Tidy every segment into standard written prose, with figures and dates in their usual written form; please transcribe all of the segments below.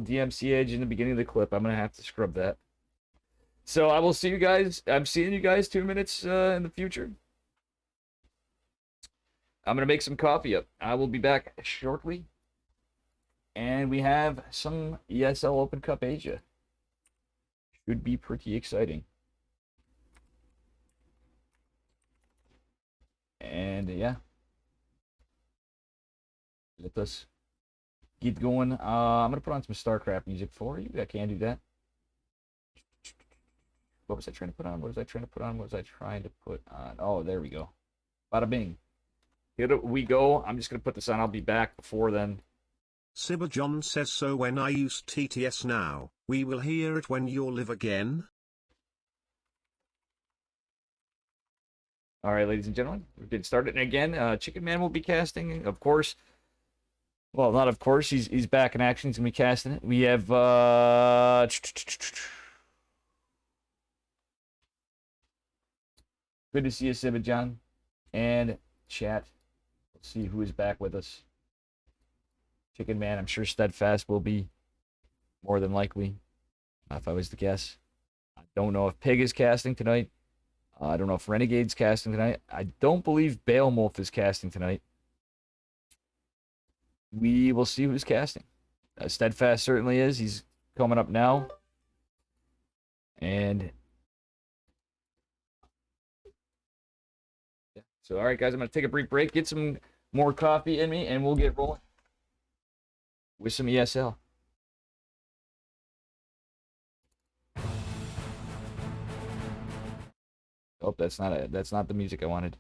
DMC Edge in the beginning of the clip. I'm going to have to scrub that. So I will see you guys. I'm seeing you guys 2 minutes in the future. I'm going to make some coffee up. I will be back shortly. And we have some ESL Open Cup Asia. Should be pretty exciting. And yeah. Let us get going. I'm going to put on some StarCraft music for you. I can do that. What was I trying to put on? What was I trying to put on? What was I trying to put on? Oh, there we go. Bada bing. Here we go. I'm just going to put this on. I'll be back before then. Sibber John says, so when I use TTS now, we will hear it when you'll live again? All right, ladies and gentlemen, we're getting started. And again, Chicken Man will be casting, of course. Well, not of course. He's back in action. He's going to be casting it. We have... Good to see you, Sibba John. And chat. Let's see who is back with us. Chicken Man, I'm sure Steadfast will be more than likely, if I was to guess. I don't know if Pig is casting tonight. I don't know if Renegade's casting tonight. I don't believe Beowulf is casting tonight. We will see who's casting. Steadfast certainly is. He's coming up now. And... yeah. So, all right, guys, I'm going to take a brief break, get some more coffee in me, and we'll get rolling with some ESL. Oh, that's not the music I wanted.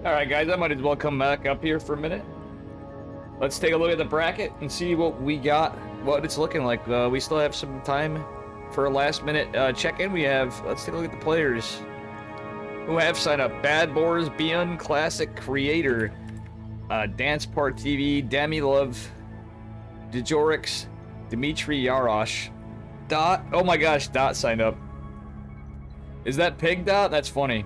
Alright guys, I might as well come back up here for a minute. Let's take a look at the bracket and see what we got, what it's looking like. We still have some time for a last minute check-in. Let's take a look at the players who have signed up. Bad Boars, Beyond Classic Creator, Dance Part TV, Demi Love, Djorix, Dimitri Yarosh, Dot. Oh my gosh, Dot signed up. Is that Pig Dot? That's funny.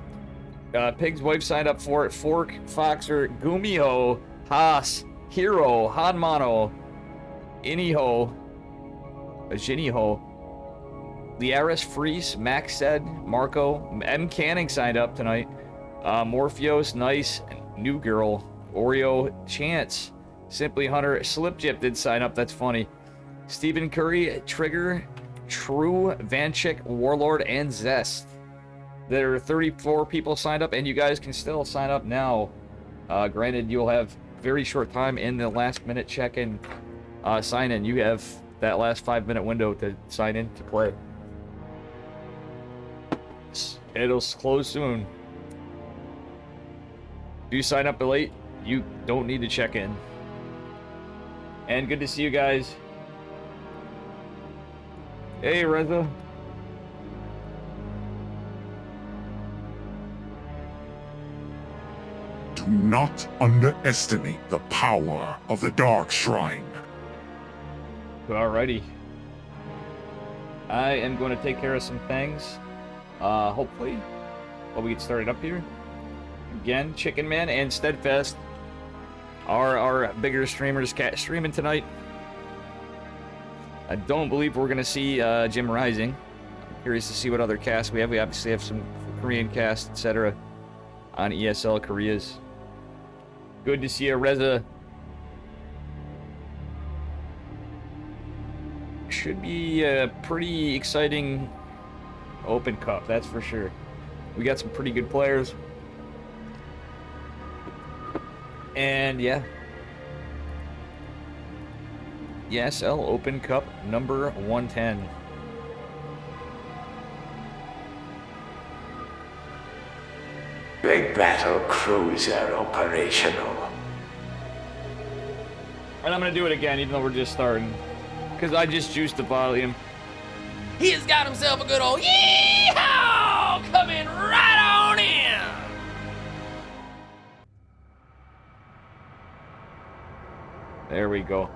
Pig's wife signed up for it. Fork, Foxer, Gumiho, Haas, Hero, Hanmano, Iniho, Jiniho, Liaris Freeze, Max said, Marco, M. Canning signed up tonight. Morpheus, Nice, New Girl, Oreo, Chance, Simply Hunter, Slipjip did sign up, that's funny. Stephen Curry, Trigger, True, Vanchik, Warlord, and Zest. There are 34 people signed up, and you guys can still sign up now. Granted, you'll have very short time in the last minute check-in sign-in. You have that last 5-minute window to sign in to play. It'll close soon. If you sign up late, you don't need to check in. And good to see you guys. Hey, Reza. Do not underestimate the power of the Dark Shrine. Alrighty. I am going to take care of some things. Hopefully, while we get started up here. Again, Chicken Man and Steadfast are our bigger streamers streaming tonight. I don't believe we're going to see Jim Rising. I'm curious to see what other casts we have. We obviously have some Korean casts, etc. on ESL Koreas. Good to see you, Reza. Should be a pretty exciting Open Cup, that's for sure. We got some pretty good players. And yeah. ESL Open Cup number 110. Big battle cruiser operational. And I'm gonna do it again, even though we're just starting. Because I just juiced the volume. He's got himself a good old yee-haw! Coming right on in! There we go.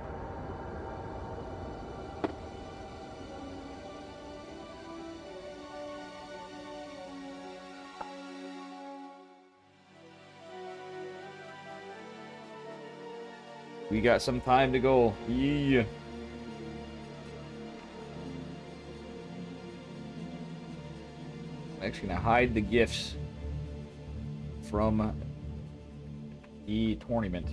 We got some time to go. Yeah. I'm actually gonna hide the gifts from the tournament.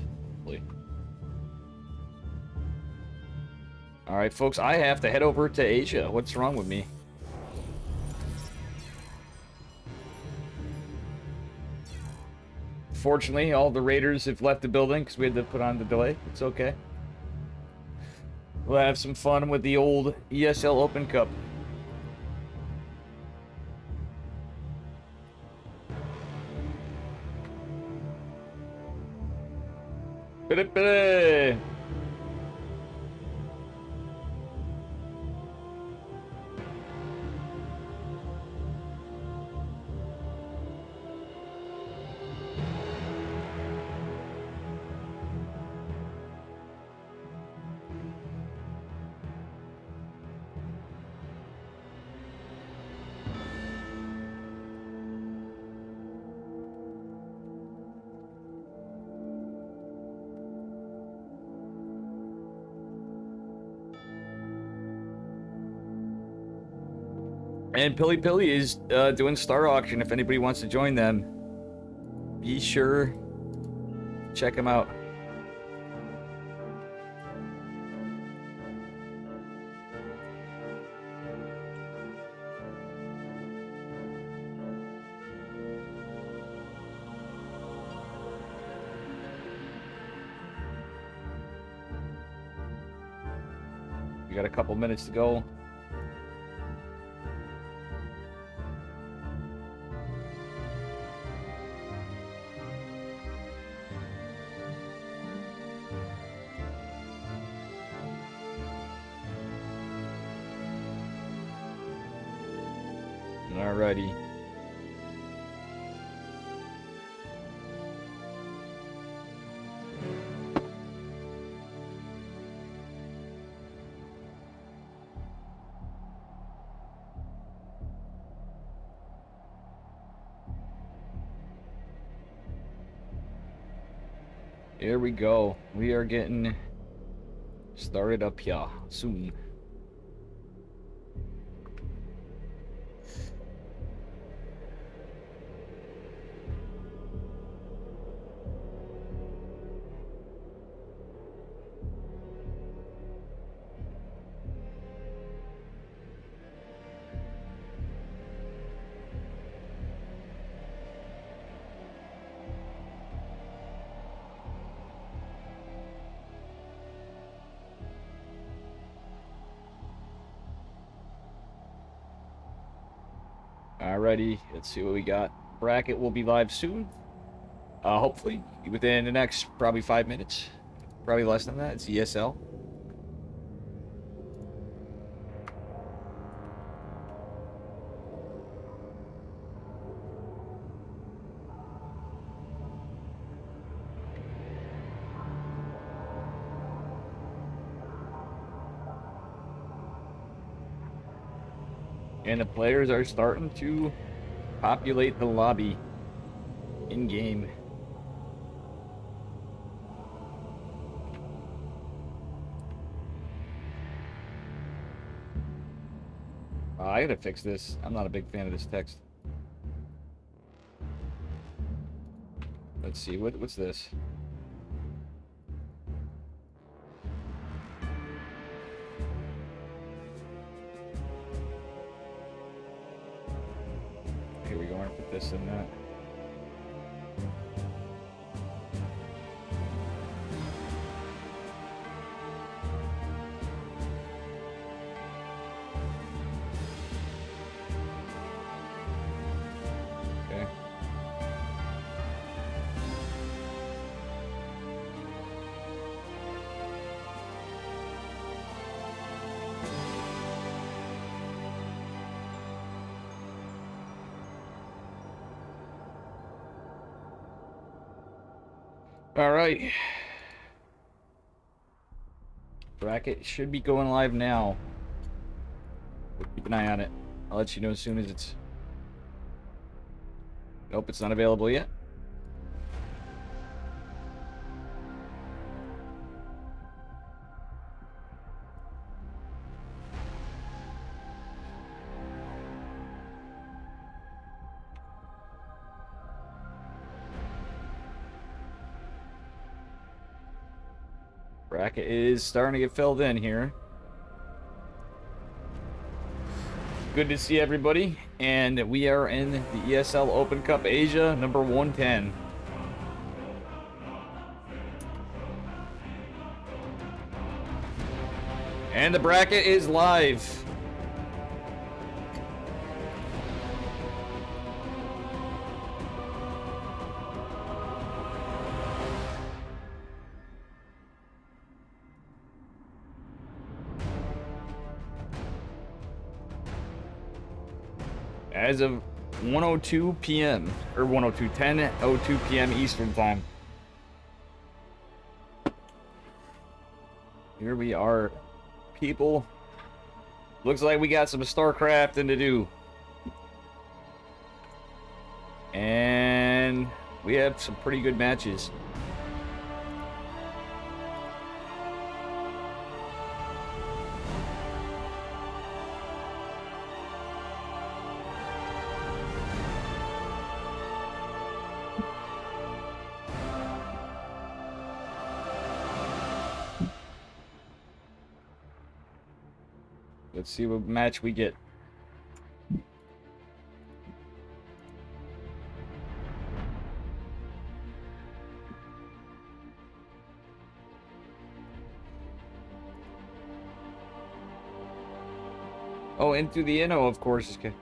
Alright, folks, I have to head over to Asia. What's wrong with me? Fortunately, all the raiders have left the building because we had to put on the delay. It's okay. We'll have some fun with the old ESL Open Cup. Bidi-bidi. And Pilly Pilly is doing Star Auction. If anybody wants to join them, be sure check them out. We got a couple minutes to go. Alrighty. Here we go. We are getting started up here soon. Alrighty, let's see what we got. Bracket will be live soon. Hopefully, within the next probably 5 minutes. Probably less than that. It's ESL. And the players are starting to populate the lobby in-game. I gotta fix this. I'm not a big fan of this text. Let's see, what's this? Here we go, I'm gonna put this in that. Okay. All right. Bracket should be going live now. We'll keep an eye on it. I'll let you know as soon as it's... Nope, it's not available yet. Bracket is starting to get filled in here. Good to see everybody, and we are in the ESL Open Cup Asia, number 110. And the bracket is live. As of 1:02 p.m. or 10:02 p.m. Eastern time. Here we are, people. Looks like we got some StarCrafting to do. And we have some pretty good matches. Let's see what match we get. Oh, into the Inno, of course. Okay.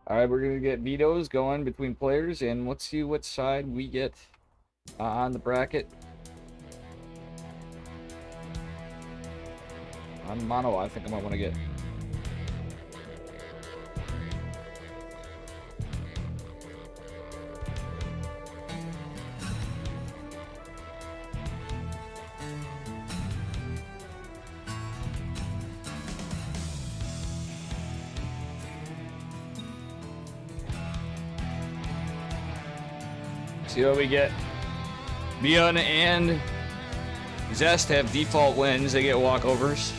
All right, we're gonna get vetoes going between players, and let's see what side we get on the bracket. On mono, I think I might want to get. See what we get. Bjorn and Zest have default wins. They get walkovers.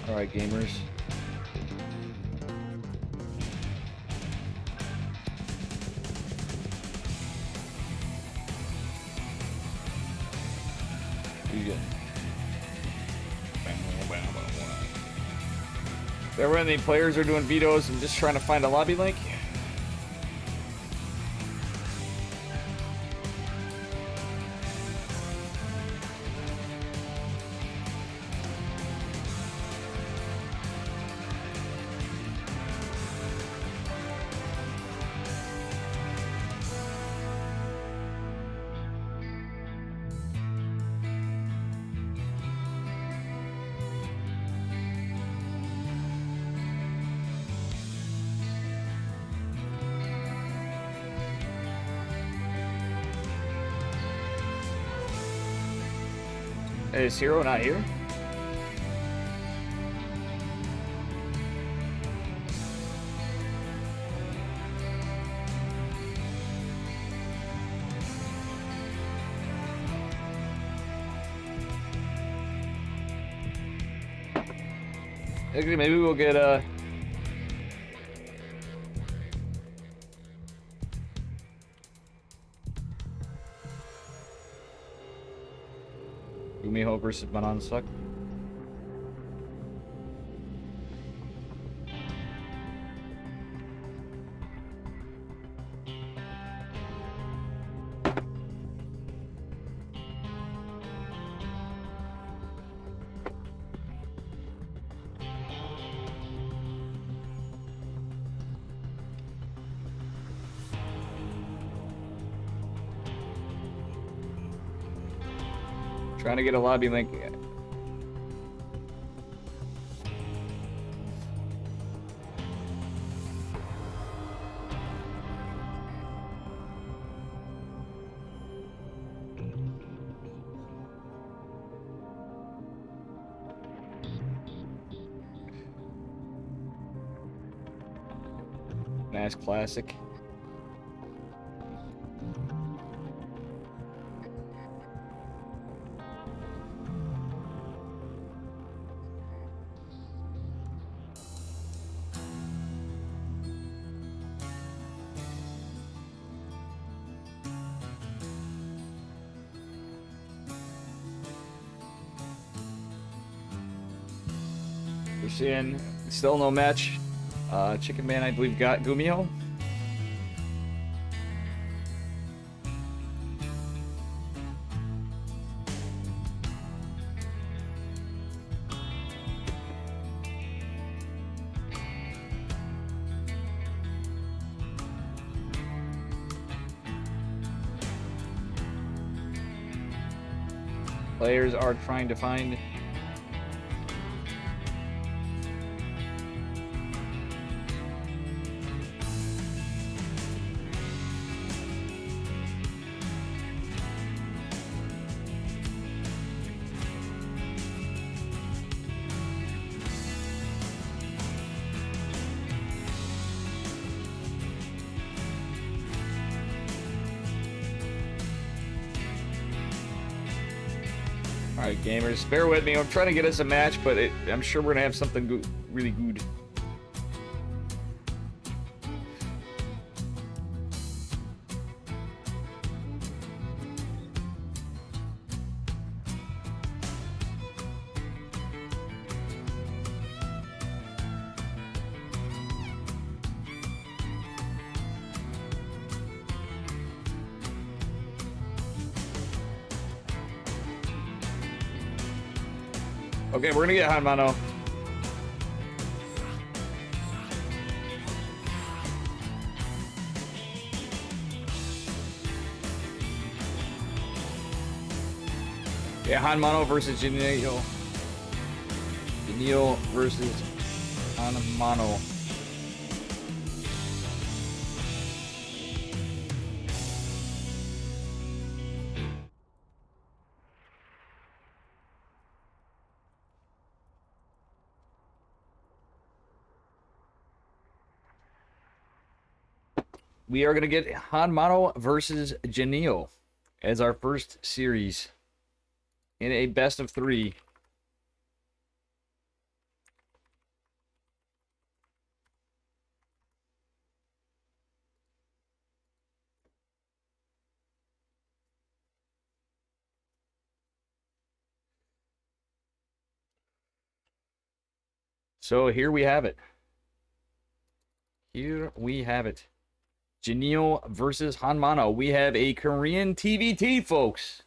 All right, gamers. You get. There when the players are doing vetoes, I'm just trying to find a lobby link. Is Hero not here? Okay, maybe we'll get Gumiho versus Manansuck. Trying to get a lobby link. Nice classic. We're seeing still no match. Chicken Man, I believe, got Gumiho. Players are trying to find Alright, gamers, bear with me. I'm trying to get us a match, but I'm sure we're going to have something really good. Okay, we're gonna get Hanmano. Yeah, Hanmano versus Janio. Janio versus Hanmano. We are going to get Hanmano versus Janio as our first series in a best of 3. So here we have it. Here we have it. Janio versus Hanmano. We have a Korean TVT, folks.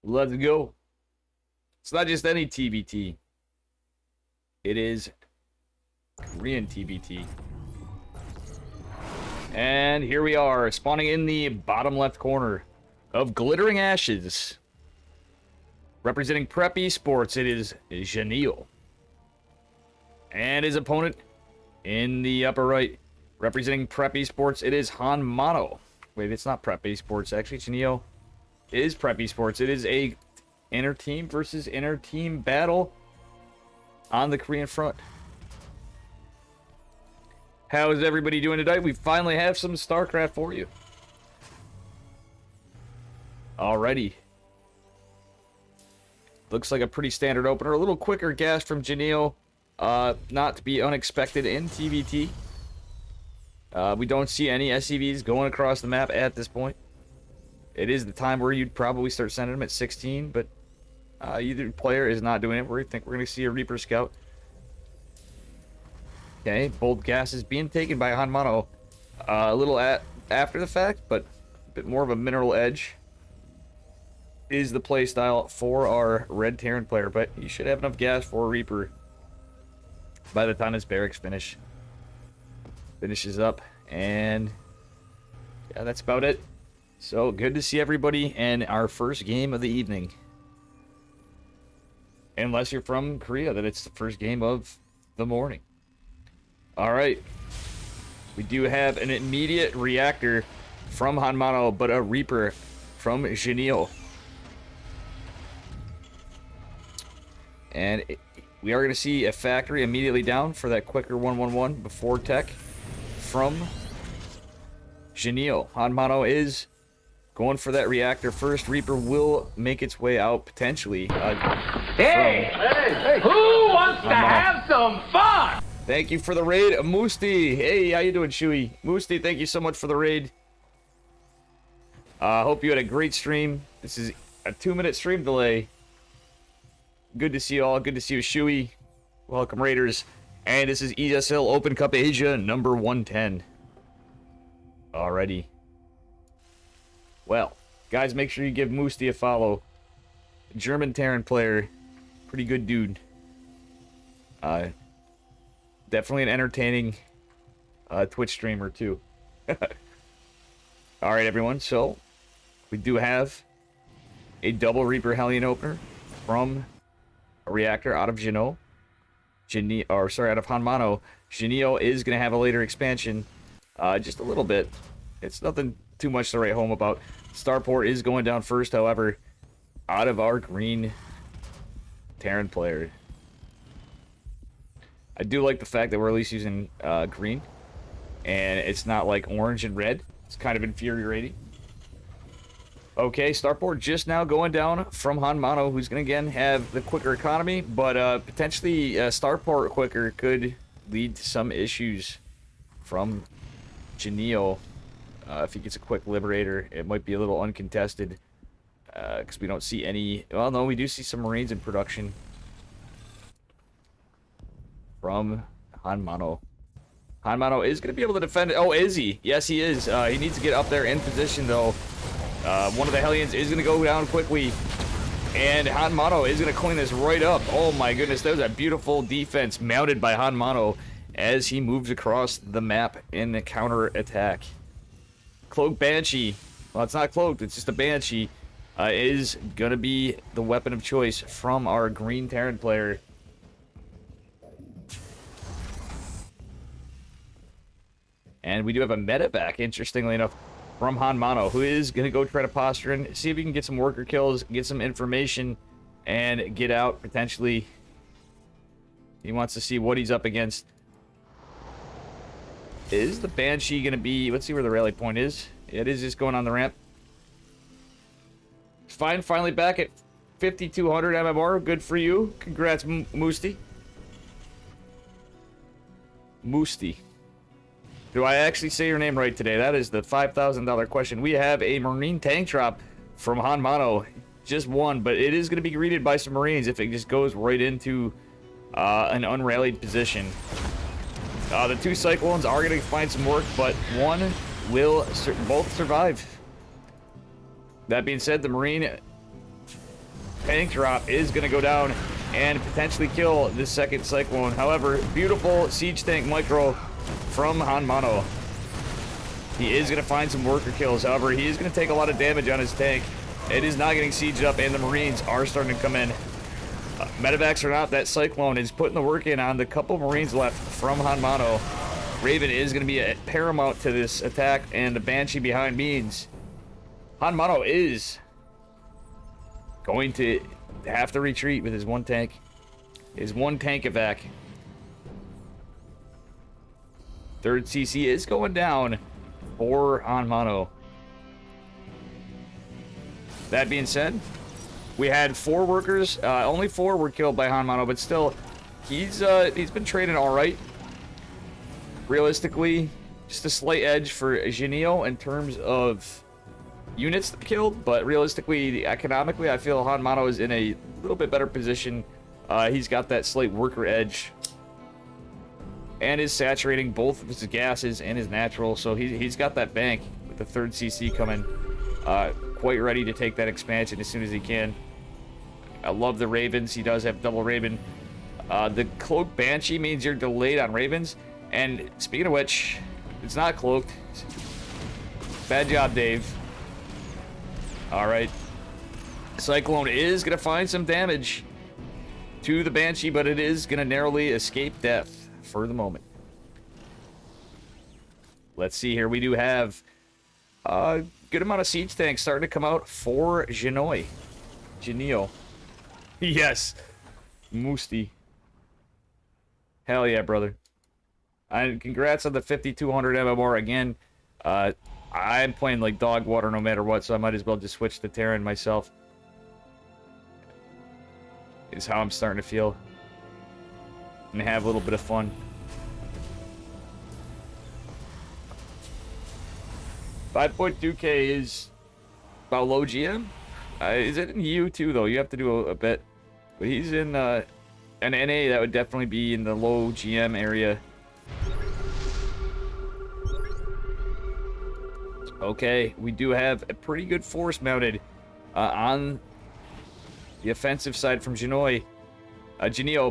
Let's go. It's not just any TVT. It is Korean TVT. And here we are, spawning in the bottom left corner of Glittering Ashes. Representing Prep Esports, it is Janio. And his opponent in the upper right, representing Prep Esports, it is Hanmano. Wait, it's not Prep Esports. Actually, Janio is Prep Esports. It is a inner team versus inner team battle on the Korean front. How is everybody doing tonight? We finally have some StarCraft for you. Alrighty. Looks like a pretty standard opener. A little quicker gas from Janio. Not to be unexpected in TVT. We don't see any SCVs going across the map at this point. It is the time where you'd probably start sending them at 16, but either player is not doing it. We think we're going to see a Reaper Scout. Okay, bold gas is being taken by Hanmano. A little after the fact, but a bit more of a mineral edge is the playstyle for our Red Terran player, but you should have enough gas for a Reaper by the time this barracks finishes up. And yeah, that's about it. So good to see everybody in our first game of the evening. Unless you're from Korea, then it's the first game of the morning. All right, we do have an immediate reactor from Hanmano, but a Reaper from Janio. And we are going to see a factory immediately down for that quicker 1-1-1 before tech from Janio. Hanmano is going for that reactor first. Reaper will make its way out potentially. Hey, who wants to have some fun? Thank you for the raid, Musti. Hey, how you doing, Shui? Musti, thank you so much for the raid. Hope you had a great stream. This is a 2-minute stream delay. Good to see you all. Good to see you, Shui. Welcome, Raiders. And this is ESL Open Cup Asia, number 110. Alrighty. Well, guys, make sure you give Musti a follow. German Terran player. Pretty good dude. Definitely an entertaining Twitch streamer, too. Alright, everyone. So, we do have a double Reaper Hellion opener from a reactor out of Janio. Out of Hanmano. Janio is going to have a later expansion. Just a little bit. It's nothing too much to write home about. Starport is going down first, however, out of our green Terran player. I do like the fact that we're at least using green, and it's not like orange and red. It's kind of infuriating. Okay, starport just now going down from Hanmano, who's going to again have the quicker economy, but potentially starport quicker could lead to some issues from Janio. If he gets a quick liberator, it might be a little uncontested because we don't see any. Well, no, we do see some Marines in production from Hanmano. Hanmano is going to be able to defend it. Oh, is he? Yes, he is. He needs to get up there in position, though. One of the Hellions is going to go down quickly. And Hanmano is going to clean this right up. Oh, my goodness. That was a beautiful defense mounted by Hanmano as he moves across the map in the counter-attack. Cloaked Banshee. Well, it's not cloaked. It's just a Banshee. Is going to be the weapon of choice from our Green Terran player. And we do have a medevac, interestingly enough, from Hanmano, who is going to go try to posture and see if he can get some worker kills, get some information, and get out, potentially. He wants to see what he's up against. Is the Banshee going to be... Let's see where the rally point is. It is just going on the ramp. Fine, finally back at 5,200 MMR. Good for you. Congrats, Moosty. Moosty. Do I actually say your name right today? That is the $5,000 question. We have a Marine tank drop from Hanmano. Just one, but it is going to be greeted by some Marines if it just goes right into an unrallied position. The two Cyclones are going to find some work, but one will both survive. That being said, the Marine tank drop is going to go down and potentially kill this second Cyclone. However, beautiful siege tank micro from Hanmano. He is going to find some worker kills. However, he is going to take a lot of damage on his tank. It is not getting sieged up, and the Marines are starting to come in. Medevacs or not, that Cyclone is putting the work in on the couple Marines left from Hanmano. Raven is going to be paramount to this attack, and the Banshee behind means Hanmano is going to have to retreat with his one tank. His one tank evac. Third CC is going down for Hanmano. That being said, we had 4 workers. Only 4 were killed by Hanmano, but still, he's been trading all right. Realistically, just a slight edge for Genio in terms of units killed, but realistically, economically, I feel Hanmano is in a little bit better position. He's got that slight worker edge and is saturating both of his gases and his natural, so he's got that bank with the 3rd CC coming, quite ready to take that expansion as soon as he can. I love the Ravens. He does have double Raven. The Cloaked Banshee means you're delayed on Ravens, and speaking of which, it's not cloaked. Bad job, Dave. Alright. Cyclone is going to find some damage to the Banshee, but it is going to narrowly escape death for the moment. Let's see here. We do have a good amount of siege tanks starting to come out for Genio. Yes. Moosty. Hell yeah, brother. And congrats on the 5,200 MMR again. I'm playing like dog water no matter what, so I might as well just switch to Terran myself. Is how I'm starting to feel. And have a little bit of fun. $5.2K is about low GM. Is it in EU too, though? You have to do a bit. But he's in an NA that would definitely be in the low GM area. Okay, we do have a pretty good force mounted on the offensive side from Genio,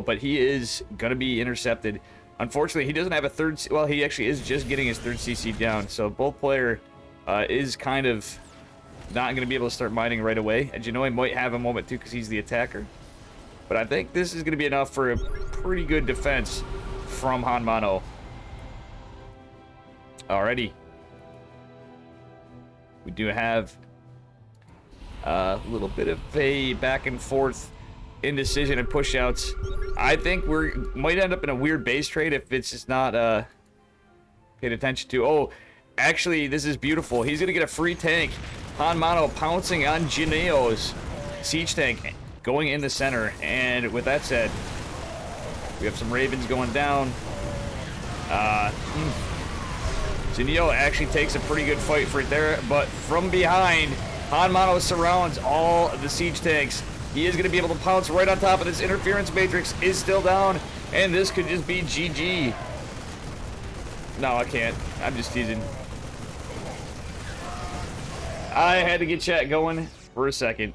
but he is going to be intercepted. Unfortunately, he doesn't have a third... Well, he actually is just getting his 3rd CC down, so both player is kind of not going to be able to start mining right away. And Genio might have a moment too because he's the attacker. But I think this is going to be enough for a pretty good defense from Hanmano. Alrighty. We do have a little bit of a back and forth indecision and push-outs. I think we might end up in a weird base trade if it's just not paid attention to. Oh, actually, this is beautiful. He's going to get a free tank Hanmano pouncing on Jineo's siege tank, going in the center. And with that said, we have some Ravens going down. Jineo actually takes a pretty good fight for it there, but from behind, Hanmano surrounds all of the siege tanks. He is going to be able to pounce right on top of this interference matrix, is still down, and this could just be GG. No, I can't. I'm just teasing. I had to get chat going for a second.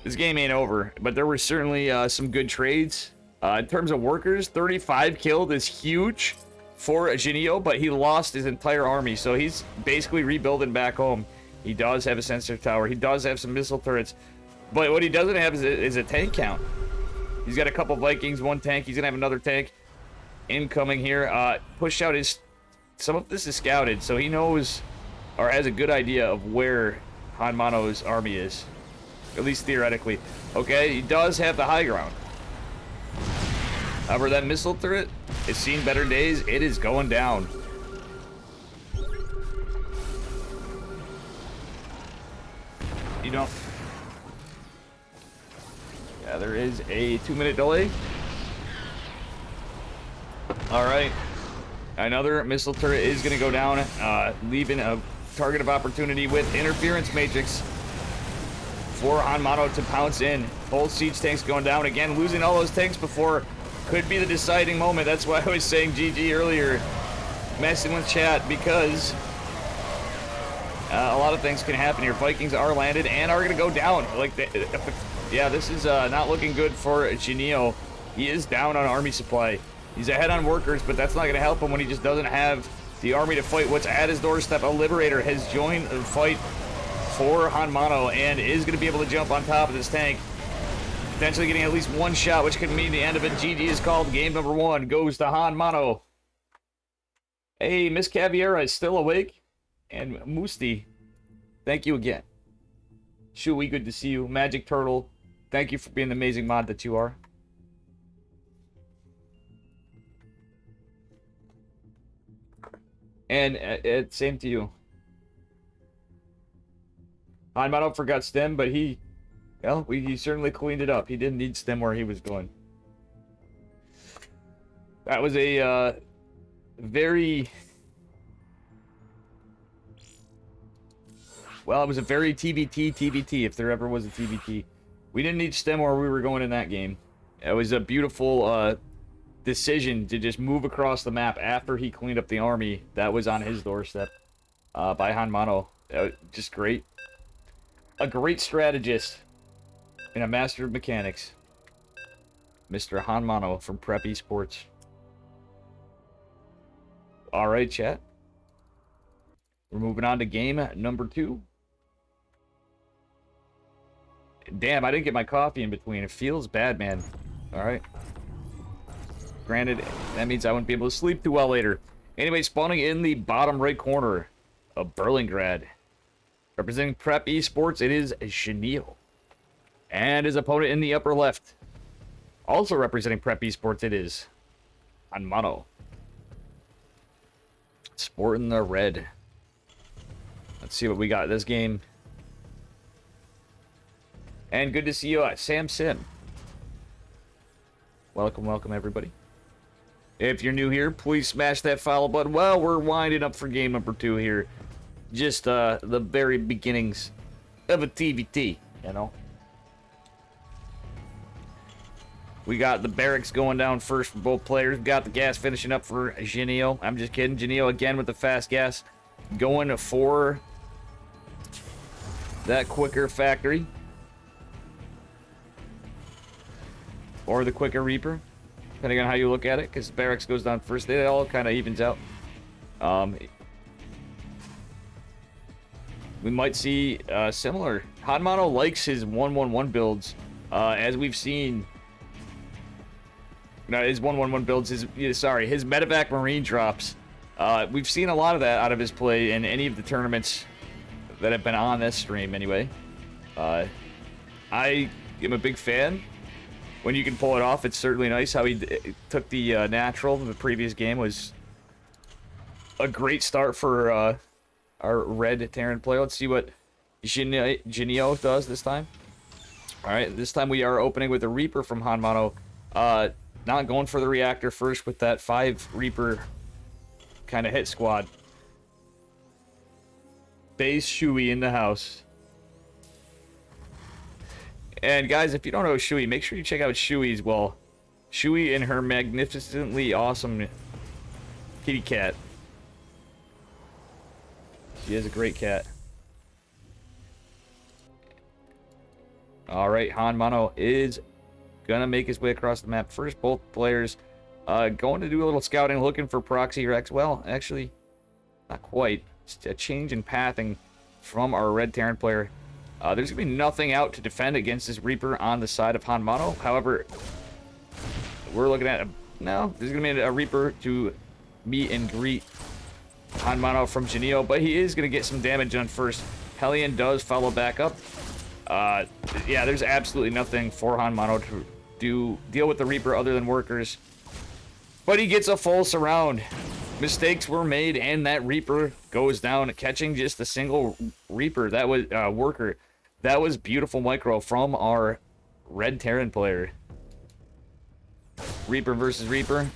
This game ain't over, but there were certainly some good trades. In terms of workers, 35 killed is huge for Jineo, but he lost his entire army, so he's basically rebuilding back home. He does have a sensor tower. He does have some missile turrets. But what he doesn't have is a tank count. He's got a couple Vikings, one tank. He's going to have another tank incoming here. Push out his... Some of this is scouted, so he knows or has a good idea of where Hanmano's army is. At least theoretically. Okay, he does have the high ground. However, that missile turret has seen better days. It is going down. You know... Yeah, there is a 2-minute delay. Alright. Another missile turret is going to go down, leaving a target of opportunity with interference matrix for Hanmano to pounce in. Both siege tanks going down. Again, losing all those tanks before could be the deciding moment. That's why I was saying GG earlier, messing with chat, because a lot of things can happen here. Vikings are landed and are going to go down. Like, yeah, this is not looking good for Jineo. He is down on army supply. He's ahead on workers, but that's not going to help him when he just doesn't have the army to fight what's at his doorstep. A Liberator has joined the fight for Hanmano and is going to be able to jump on top of this tank, potentially getting at least one shot, which could mean the end of it. GG is called. Game number 1 goes to Hanmano. Hey, Miss Caviera is still awake. And Musti, thank you again. Shui, good to see you. Magic Turtle, thank you for being the amazing mod that you are. And same to you. Hanmano forgot stem, but he certainly cleaned it up. He didn't need stem where he was going. That was a very... Well, it was a very TBT, if there ever was a TBT. We didn't need stem where we were going in that game. It was a beautiful decision to just move across the map after he cleaned up the army that was on his doorstep by Hanmano. Just great. A great strategist and a master of mechanics. Mr. Hanmano from Prep Esports. Alright, chat. We're moving on to game number 2. Damn, I didn't get my coffee in between. It feels bad, man. Alright. Granted, that means I wouldn't be able to sleep too well later. Anyway, spawning in the bottom right corner of Berlingrad. Representing Prep Esports, it is Jineo. And his opponent in the upper left. Also representing Prep Esports, it is Hanmano. Sporting the red. Let's see what we got this game. And good to see you, Sam Sim. Welcome, welcome, everybody. If you're new here, please smash that follow button. Well, we're winding up for game number 2 here. Just the very beginnings of a TVT, you know. We got the barracks going down first for both players. We got the gas finishing up for Jineo. I'm just kidding. Jineo again with the fast gas. Going for that quicker factory. Or the quicker Reaper, depending on how you look at it, because barracks goes down first. It all kind of evens out. We might see similar. Hanmano likes his 1-1-1 builds, as we've seen. No, his 1-1-1 builds. His medevac marine drops. We've seen a lot of that out of his play in any of the tournaments that have been on this stream. Anyway, I am a big fan. When you can pull it off, it's certainly nice. How he took the natural in the previous game was a great start for our red Terran player. Let's see what Genio does this time. Alright, this time we are opening with a Reaper from Hanmano. Not going for the reactor first with that 5 Reaper kind of hit squad. Base Shui in the house. And guys, if you don't know Shui, make sure you check out Shui's. Well, Shui and her magnificently awesome kitty cat. She is a great cat. Alright, Hanmano is gonna make his way across the map. First, both players going to do a little scouting, looking for proxy wrecks. Well, actually, not quite. It's a change in pathing from our Red Terran player. There's gonna be nothing out to defend against this Reaper on the side of Hanmano. However, we're looking at there's gonna be a Reaper to meet and greet Hanmano from Genio, but he is gonna get some damage done first. Hellion does follow back up. Yeah, there's absolutely nothing for Hanmano to deal with the Reaper other than workers. But he gets a full surround. Mistakes were made, and that Reaper goes down, catching just a single Reaper. That was worker. That was beautiful micro from our Red Terran player. Reaper versus Reaper.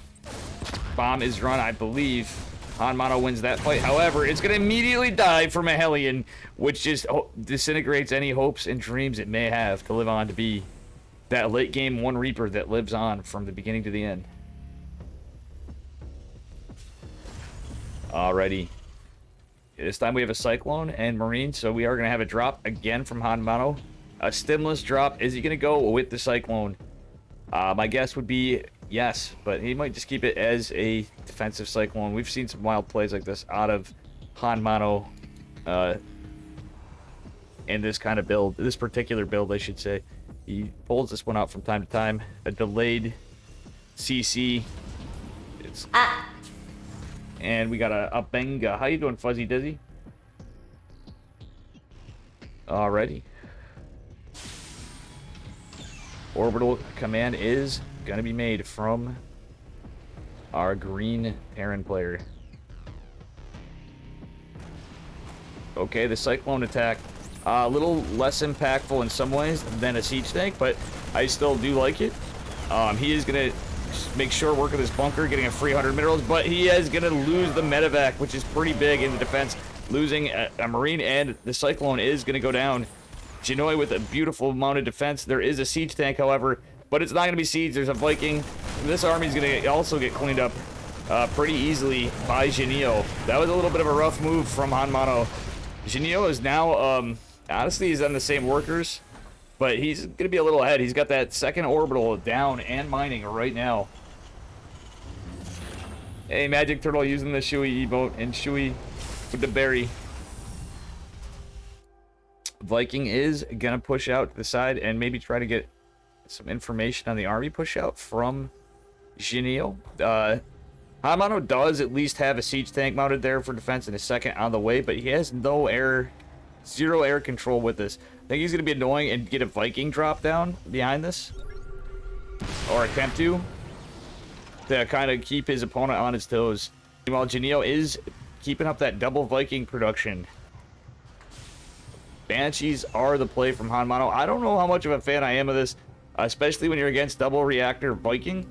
Bomb is run, I believe. Hanmano wins that fight. However, it's going to immediately die from a Hellion, which just disintegrates any hopes and dreams it may have to live on to be that late game 1 Reaper that lives on from the beginning to the end. Alrighty. This time we have a Cyclone and Marine, so we are going to have a drop again from Hanmano. A stimulus drop. Is he going to go with the Cyclone? My guess would be yes, but he might just keep it as a defensive Cyclone. We've seen some wild plays like this out of Hanmano in this kind of build. This particular build, I should say. He pulls this one out from time to time. A delayed CC. And we got a Benga. How you doing, Fuzzy Dizzy? Alrighty. Orbital command is gonna be made from our green Terran player. Okay, the Cyclone attack. A little less impactful in some ways than a siege tank, but I still do like it. He is gonna make sure work with his bunker, getting a free 100 minerals, but he is gonna lose the medevac, which is pretty big in the defense. Losing a Marine, and the Cyclone is gonna go down. Genoi with a beautiful mounted defense. There is a siege tank, however, but it's not going to be siege. There's a Viking. This army is going to also get cleaned up pretty easily by Genio. That was a little bit of a rough move from Hanmano. Genio is now, honestly, he's on the same workers, but he's going to be a little ahead. He's got that second orbital down and mining right now. Hey, Magic Turtle using the Shui emote, and Shui with the berry. Viking is gonna push out to the side and maybe try to get some information on the army push out from Genio. Hanmano does at least have a siege tank mounted there for defense and a second on the way, but he has zero air control with this. I think he's gonna be annoying and get a Viking drop down behind this, or attempt to kind of keep his opponent on his toes. Meanwhile, Genio is keeping up that double Viking production. Banshees are the play from Hanmano. I don't know how much of a fan I am of this, especially when you're against double reactor Viking.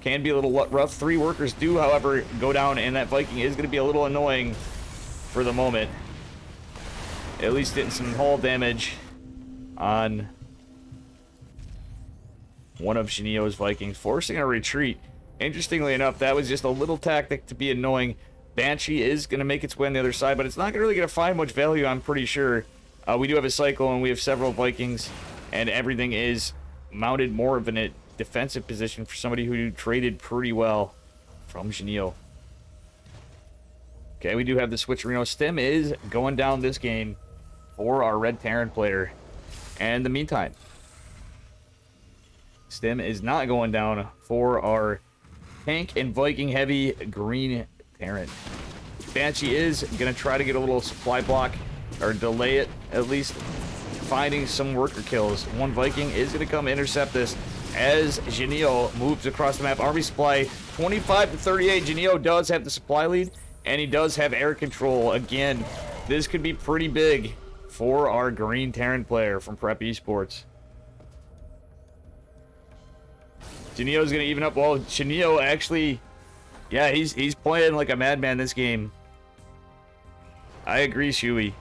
Can be a little rough. 3 workers do, however, go down, and that Viking is going to be a little annoying for the moment. At least getting some hull damage on one of Genio's Vikings, forcing a retreat. Interestingly enough, that was just a little tactic to be annoying. Banshee is going to make its way on the other side, but it's not really going to find much value, I'm pretty sure. We do have a Cyclone, we have several Vikings, and everything is mounted more of a defensive position for somebody who traded pretty well from Genio. Okay, we do have the switcherino. Stim is going down this game for our Red Terran player. And in the meantime, Stim is not going down for our tank and Viking heavy green Terran. Banshee is going to try to get a little supply block, or delay it, at least finding some worker kills. One Viking is going to come intercept this as Genio moves across the map. Army supply 25 to 38. Genio does have the supply lead, and he does have air control. Again, this could be pretty big for our green Terran player from Prep Esports. Janio's gonna even up. Well, Janio actually, yeah, he's playing like a madman this game. I agree, Shuey.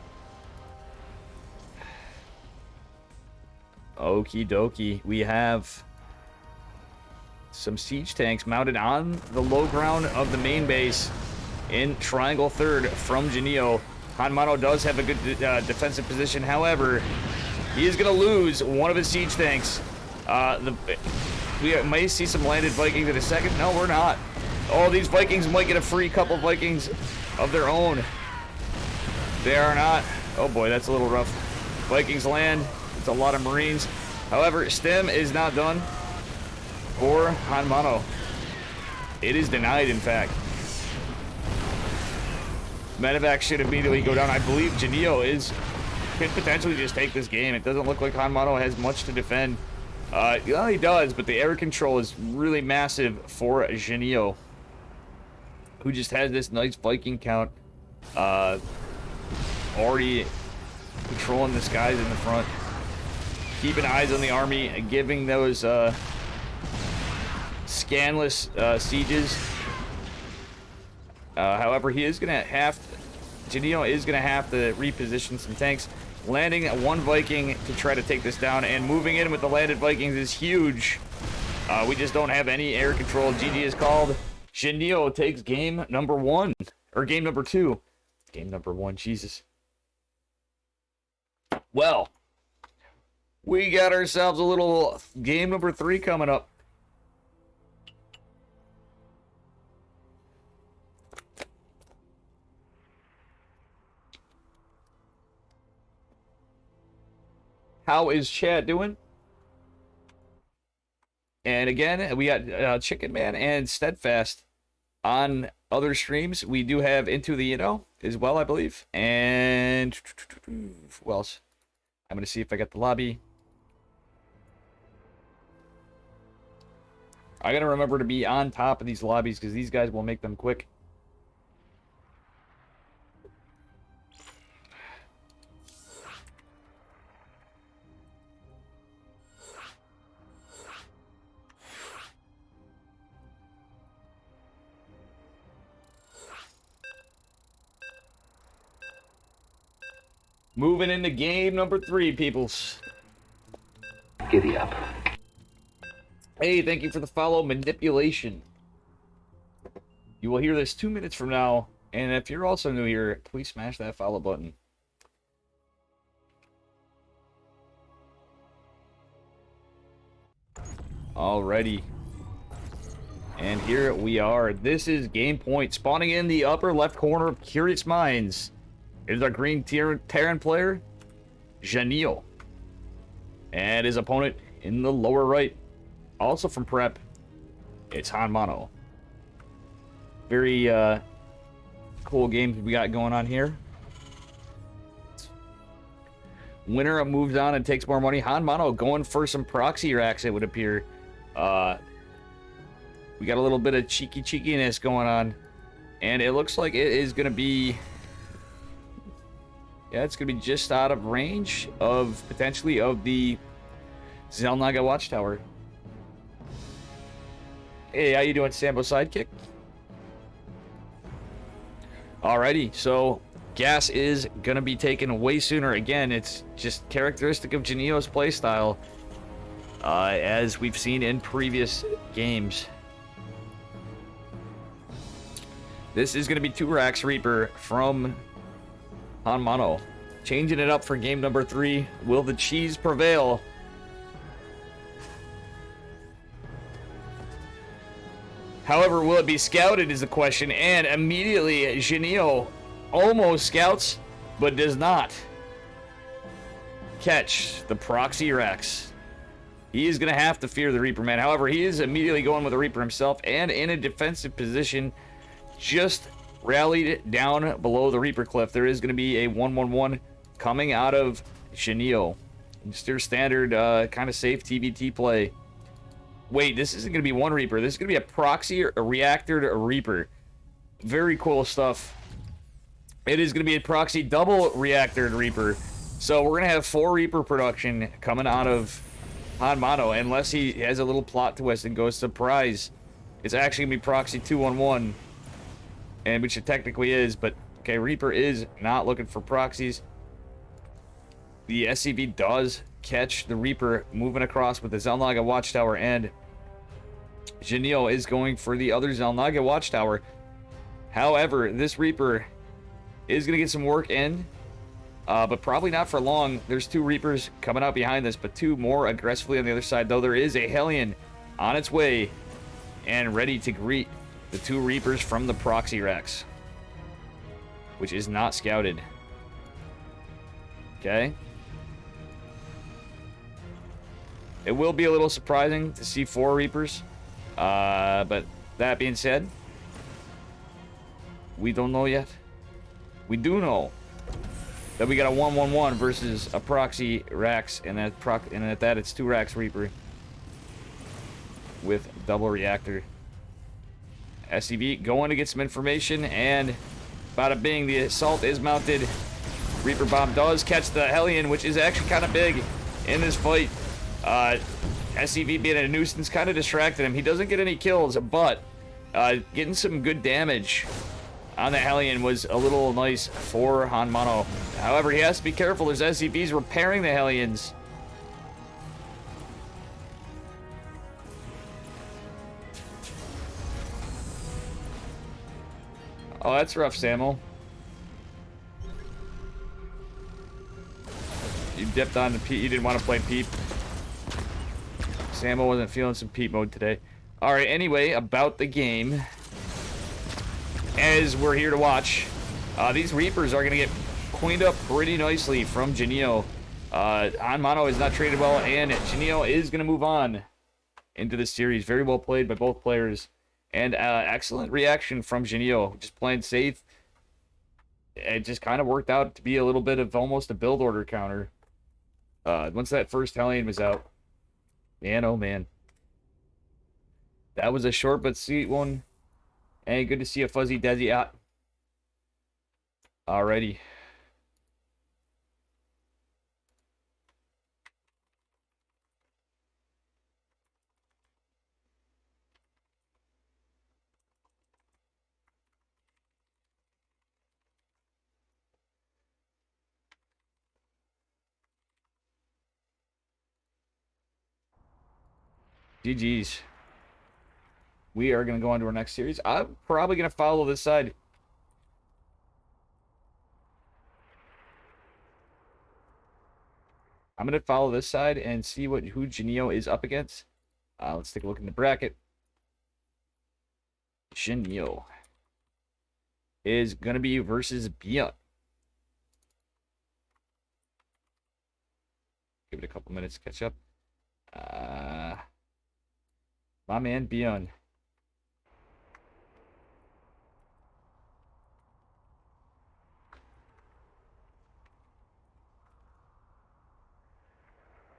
Okie dokie. We have some siege tanks mounted on the low ground of the main base in triangle third from Janio. Hanmano does have a good defensive position. However, he is going to lose one of his siege tanks. We may see some landed Vikings in a second. No, we're not. Oh, these Vikings might get a free couple Vikings of their own. They are not. Oh boy, that's a little rough. Vikings land. It's a lot of Marines. However, STEM is not done for Hanmano. It is denied, in fact. Medevac should immediately go down. I believe Janio could potentially just take this game. It doesn't look like Hanmano has much to defend. Well, he does, but the air control is really massive for Janio, who just has this nice Viking count. Already controlling the skies in the front. Keeping eyes on the army, giving those scanless sieges. However, he is gonna have Janio is gonna have to reposition some tanks. Landing one Viking to try to take this down, and moving in with the landed Vikings is huge. We just don't have any air control. GG is called. Janio takes game number 1, or game number 2. Game number 1, Jesus. Well, we got ourselves a little game number 3 coming up. How is chat doing? And again, we got Chicken Man and Steadfast on other streams. We do have Into the as well, I believe. And who else? I'm going to see if I got the lobby. I got to remember to be on top of these lobbies because these guys will make them quick. Moving into game number 3, peoples. Giddy up. Hey, thank you for the follow, Manipulation. You will hear this 2 minutes from now, and if you're also new here, please smash that follow button. Alrighty. And here we are. This is game point. Spawning in the upper left corner of Curious Minds. It is our green Terran player, Janio. And his opponent in the lower right, also from Prep, it's Hanmano. Very cool games we got going on here. Winner moves on and takes more money. Hanmano going for some proxy racks, it would appear. We got a little bit of cheekiness going on. And it looks like it is going to be... Yeah, it's going to be just out of range of, potentially, of the Zelnaga Watchtower. Hey, how you doing, Sambo Sidekick? Alrighty, so gas is going to be taken way sooner. Again, it's just characteristic of Janio's playstyle, as we've seen in previous games. This is going to be 2 racks Reaper from Hanmano. Changing it up for game number 3. Will the cheese prevail? However, will it be scouted is the question. And immediately, Janio almost scouts, but does not catch the proxy racks. He is going to have to fear the Reaper, man. However, he is immediately going with the Reaper himself and in a defensive position, just rallied down below the Reaper cliff. There is going to be a 1-1-1 coming out of Janio. Just your standard kind of safe TVT play. Wait, this isn't going to be one Reaper. This is going to be a proxy or a reactored Reaper. Very cool stuff. It is going to be a proxy double reactored Reaper. So we're gonna have 4 Reaper production coming out of Hanmano, unless he has a little plot twist and goes surprise. It's actually gonna be Proxy 211, and which it technically is, but okay, Reaper is not looking for proxies. The SCV does catch the Reaper moving across with the Zelnaga Watchtower, and Janil is going for the other Zelnaga Watchtower. However, this Reaper is going to get some work in, but probably not for long. There's 2 Reapers coming out behind this, but 2 more aggressively on the other side, though there is a Hellion on its way and ready to greet the 2 Reapers from the Proxy Rex, which is not scouted. Okay. It will be a little surprising to see 4 Reapers, but that being said, we don't know yet. We do know that we got a 1-1-1 versus a Proxy Rax, and at that it's 2 Rax Reaper with double reactor. SCV going to get some information, and bada bing, the assault is mounted. Reaper Bomb does catch the Hellion, which is actually kind of big in this fight. SCV being a nuisance kind of distracted him. He doesn't get any kills, but getting some good damage on the Hellion was a little nice for Hanmano. However, he has to be careful. There's SCVs repairing the Hellions. Oh, that's rough, Samuel. You dipped on the Pete. You didn't want to play Pete. Samuel wasn't feeling some Pete mode today. Alright, anyway, about the game. As we're here to watch, these Reapers are going to get cleaned up pretty nicely from Janio. Hanmano is not traded well, and Janio is going to move on into the series. Very well played by both players. And excellent reaction from Janio. Just playing safe. It just kind of worked out to be a little bit of almost a build order counter. Once that first Hellion was out. Man, oh man. That was a short but sweet one. And good to see a Fuzzy Desi out. Alrighty. GG's. We are going to go on to our next series. I'm probably going to follow this side. I'm going to follow this side and see who Janio is up against. Let's take a look in the bracket. Janio is going to be versus Bia. Give it a couple minutes to catch up. My man, Beyond.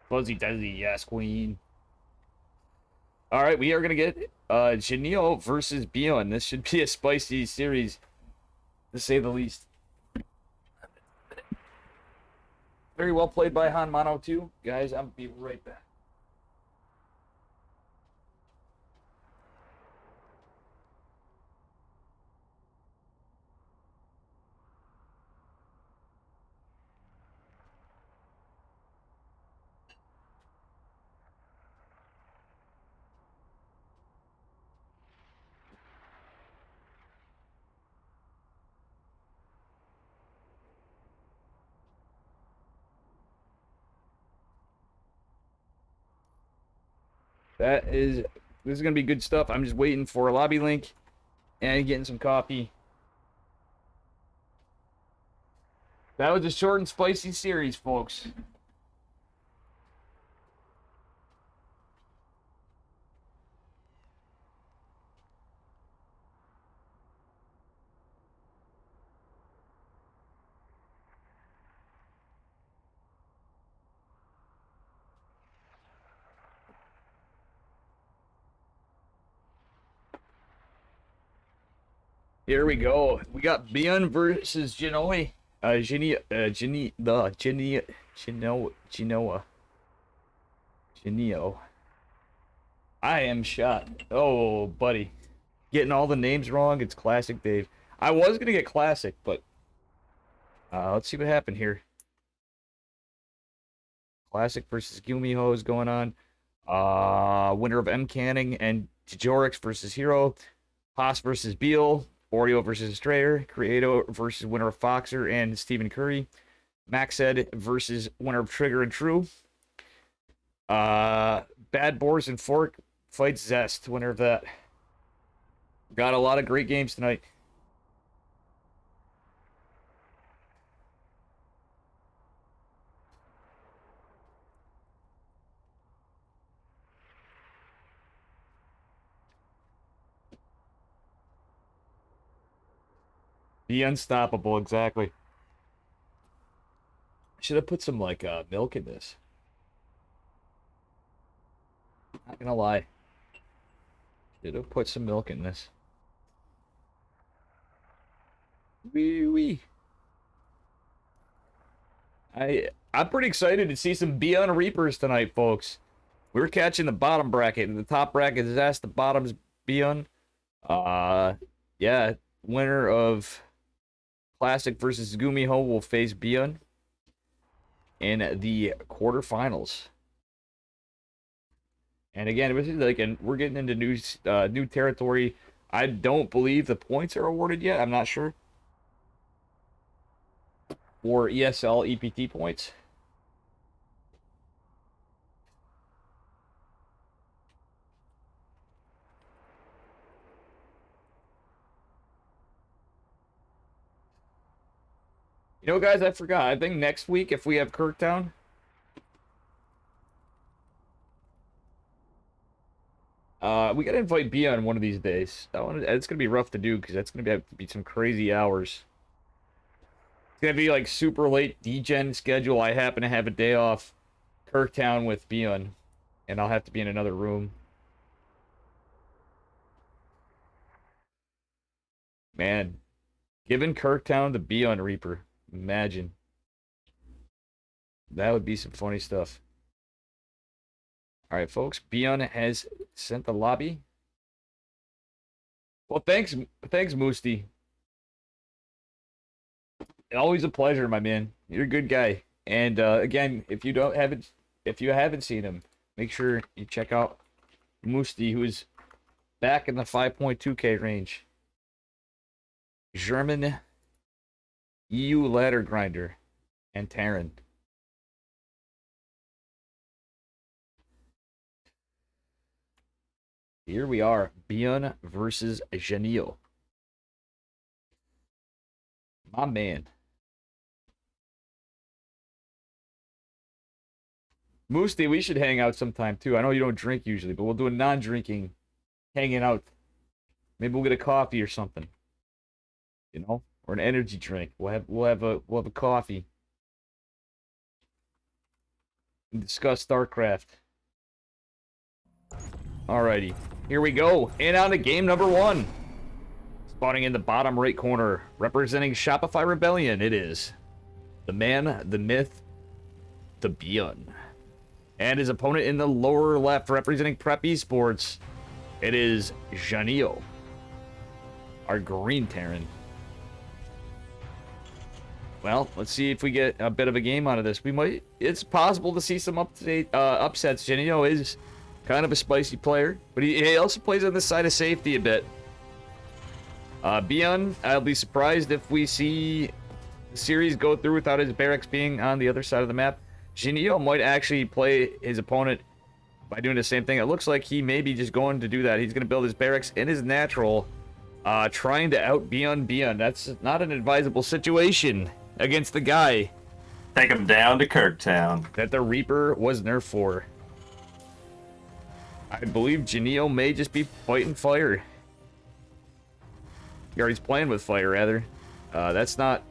Fuzzy Desi, yes, queen. Alright, we are going to get Janio versus Beyond. This should be a spicy series, to say the least. Very well played by Hanmano, too. Guys, I'll be right back. This is gonna be good stuff. I'm just waiting for a lobby link and getting some coffee. That was a short and spicy series, folks. Here we go. We got Bion versus Janoi. Genio. I am shot. Oh, buddy. Getting all the names wrong. It's classic Dave. I was going to get classic, but let's see what happened here. Classic versus Gumiho is going on. Winner of M. Canning and Jorix versus Hero. Haas versus Beal. Oreo versus Strayer. Creato versus winner of Foxer and Stephen Curry. Maxed versus winner of Trigger and True. Bad Boars and Fork fights Zest, winner of that. Got a lot of great games tonight. Be unstoppable, exactly. Should have put some like milk in this. Not gonna lie. Should have put some milk in this. Wee wee. I'm pretty excited to see some Beyond Reapers tonight, folks. We're catching the bottom bracket, and the top bracket is Zest, the bottom's Beyond. Yeah, winner of Classic versus Gumiho will face Beyond in the quarterfinals. And again, this is like, and we're getting into new territory. I don't believe the points are awarded yet. I'm not sure. Or ESL EPT points. You know, guys, I forgot. I think next week, if we have Kirktown, we gotta invite Bia on one of these days. It's gonna be rough to do because that's gonna have to be some crazy hours. It's gonna be like super late degen schedule. I happen to have a day off Kirktown with Beyond, and I'll have to be in another room. Man, giving Kirktown the Beyond Reaper. Imagine. That would be some funny stuff. All right, folks. Beyond has sent the lobby. Well, thanks, Moosty. Always a pleasure, my man. You're a good guy. And again, if you haven't seen him, make sure you check out Moosty, who is back in the 5.2K range. German EU ladder grinder and Terran. Here we are, Beyond versus Genio. My man. Moosty, we should hang out sometime too. I know you don't drink usually, but we'll do a non-drinking hanging out. Maybe we'll get a coffee or something. You know? Or an energy drink. We'll have a coffee. And discuss StarCraft. Alrighty. Here we go. And on to game number 1. Spawning in the bottom right corner, representing Shopify Rebellion, it is the man, the myth, the Beyond. And his opponent in the lower left, representing Prep Esports, it is Janio, our green Terran. Well, let's see if we get a bit of a game out of this. It's possible to see some upsets. Janio is kind of a spicy player, but he also plays on the side of safety a bit. Beyond, I'll be surprised if we see the series go through without his barracks being on the other side of the map. Genio might actually play his opponent by doing the same thing. It looks like he may be just going to do that. He's going to build his barracks in his natural, trying to out Beyond. That's not an advisable situation against the guy. Take him down to Kirktown. That the Reaper was nerfed for. I believe Genio may just be fighting fire. Or he's playing with fire, rather. That's not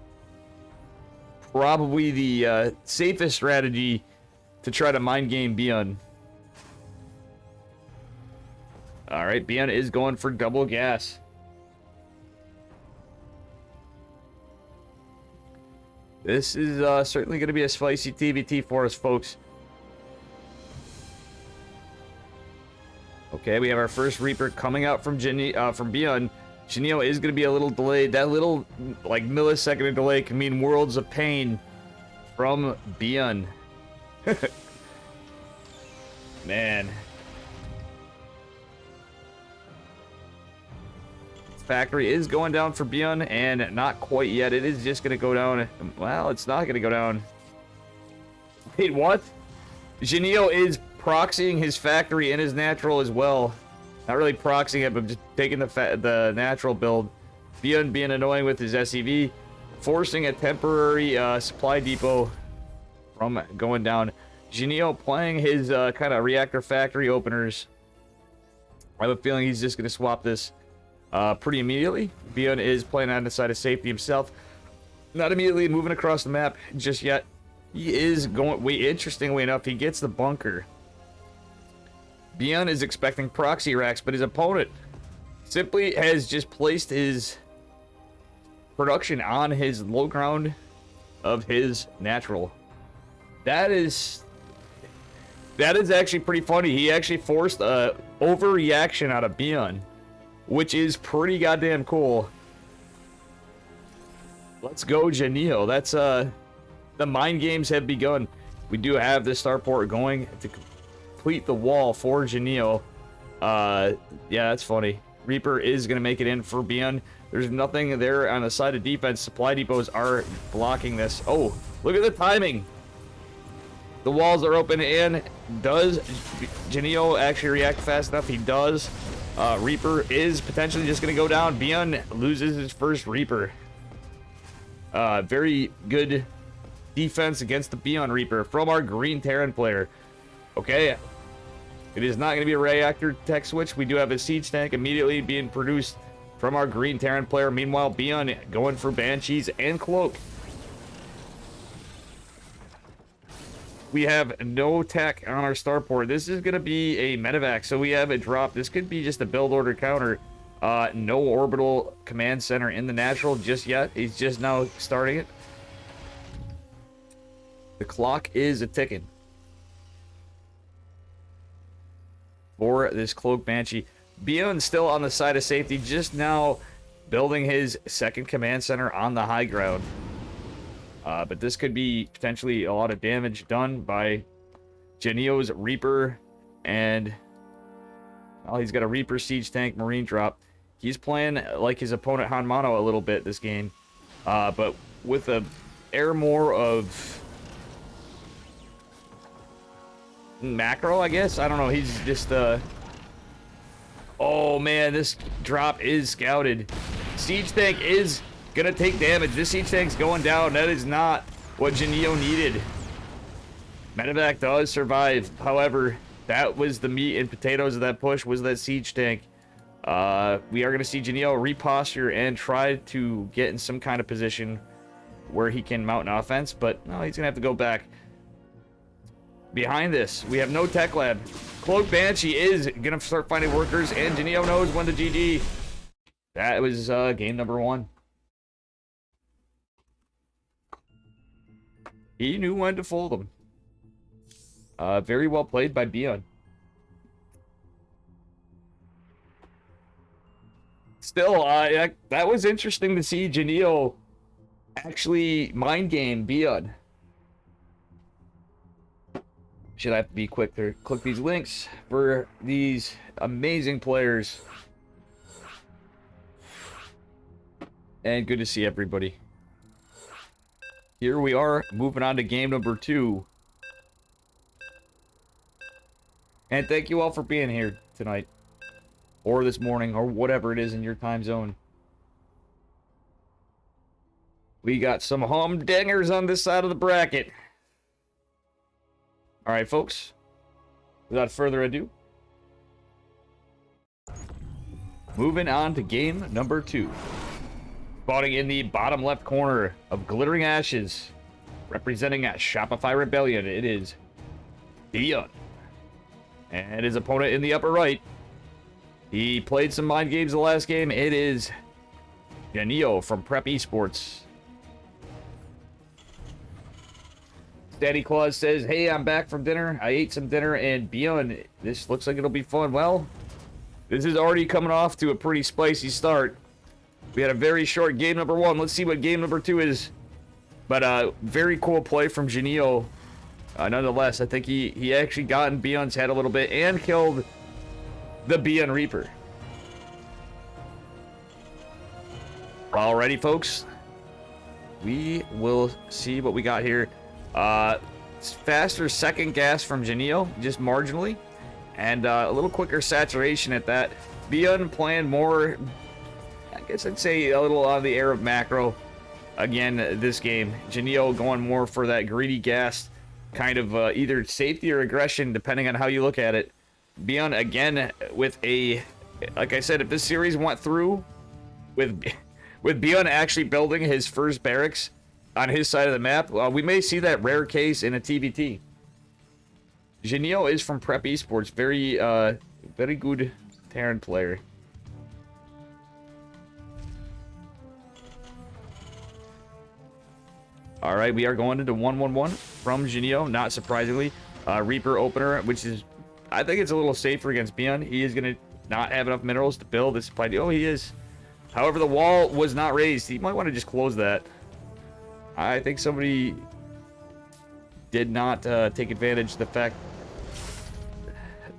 probably the safest strategy to try to mind game Beyond. Alright, Beyond is going for double gas. This is certainly going to be a spicy TBT for us, folks. Okay, we have our first Reaper coming out from Beyond. Genio is going to be a little delayed. That little, like, millisecond of delay can mean worlds of pain from Beyond. Man. Factory is going down for Beyond, and not quite yet. It is just going to go down. Well, it's not going to go down. Wait, what? Genio is proxying his factory and his natural as well. Not really proxying it, but just taking the natural build. Beyond being annoying with his SEV, forcing a temporary supply depot from going down. Genio playing his kind of reactor factory openers. I have a feeling he's just going to swap this pretty immediately. Beyond is playing on the side of safety himself. Not immediately moving across the map just yet. He is going... Wait, interestingly enough, he gets the bunker. Beyond is expecting proxy racks, but his opponent simply has just placed his production on his low ground of his natural. That is actually pretty funny. He actually forced a overreaction out of Beyond, which is pretty goddamn cool. Let's go, Genio. That's the mind games have begun. We do have this starport going to complete the wall for Genio. Yeah, that's funny. Reaper is going to make it in for Beyond. There's nothing there on the side of defense. Supply depots are blocking this. Oh, look at the timing. The walls are open, and does Genio actually react fast enough? He does. Reaper is potentially just going to go down. Beyond loses his first Reaper. Very good defense against the Beyond Reaper from our Green Terran player. Okay. It is not going to be a reactor tech switch. We do have a siege tank immediately being produced from our Green Terran player. Meanwhile, Beyond going for Banshees and Cloak. We have no tech on our starport. This is going to be a medevac, so we have a drop. This could be just a build order counter. No orbital command center in the natural just yet. He's just now starting it. The clock is a ticking for this Cloak Banshee. Beyond still on the side of safety, just now building his second command center on the high ground. But this could be potentially a lot of damage done by Genio's Reaper, and well, he's got a Reaper siege tank marine drop. He's playing like his opponent Hanmano a little bit this game, but with a air more of macro, I guess. I don't know. He's just oh man, this drop is scouted. Siege tank is gonna take damage. This siege tank's going down. That is not what Genio needed. Medevac does survive. However, that was the meat and potatoes of that push, was that siege tank. We are gonna see Genio reposture and try to get in some kind of position where he can mount an offense, but no, he's gonna have to go back. Behind this, we have no tech lab. Cloak Banshee is gonna start finding workers, and Genio knows when to GG. That was game number 1. He knew when to fold them. Very well played by Beyond. Still, that was interesting to see Genio actually mind game Beyond. Should have to be quick to click these links for these amazing players. And good to see everybody. Here we are, moving on to game number 2. And thank you all for being here tonight. Or this morning, or whatever it is in your time zone. We got some humdingers on this side of the bracket. Alright, folks. Without further ado, moving on to game number 2. Spawning in the bottom left corner of Glittering Ashes, representing a Shopify Rebellion, it is Beyond. And his opponent in the upper right, he played some mind games the last game. It is Genio from Prep Esports. Daddy Claus says, hey, I'm back from dinner. I ate some dinner, and beyond, this looks like it'll be fun. Well, this is already coming off to a pretty spicy start. We had a very short game number 1. Let's see what game number 2 is. But very cool play from Genio. Nonetheless, I think he actually got in Beyond's head a little bit and killed the Beyond Reaper. Alrighty, folks. We will see what we got here. Faster second gas from Genio, just marginally. And a little quicker saturation at that. Beyond playing more, I guess I'd say a little on the air of macro. Again, this game. Genio going more for that greedy gas kind of either safety or aggression, depending on how you look at it. Beyond, again, with a... Like I said, if this series went through with Beyond actually building his first barracks on his side of the map, we may see that rare case in a TBT. Genio is from Prep Esports. Very good Terran player. All right, we are going into 1-1-1 from Genio, not surprisingly. Reaper opener, which is, I think it's a little safer against Beyond. He is going to not have enough minerals to build this supply. Oh, he is. However, the wall was not raised. He might want to just close that. I think somebody did not take advantage of the fact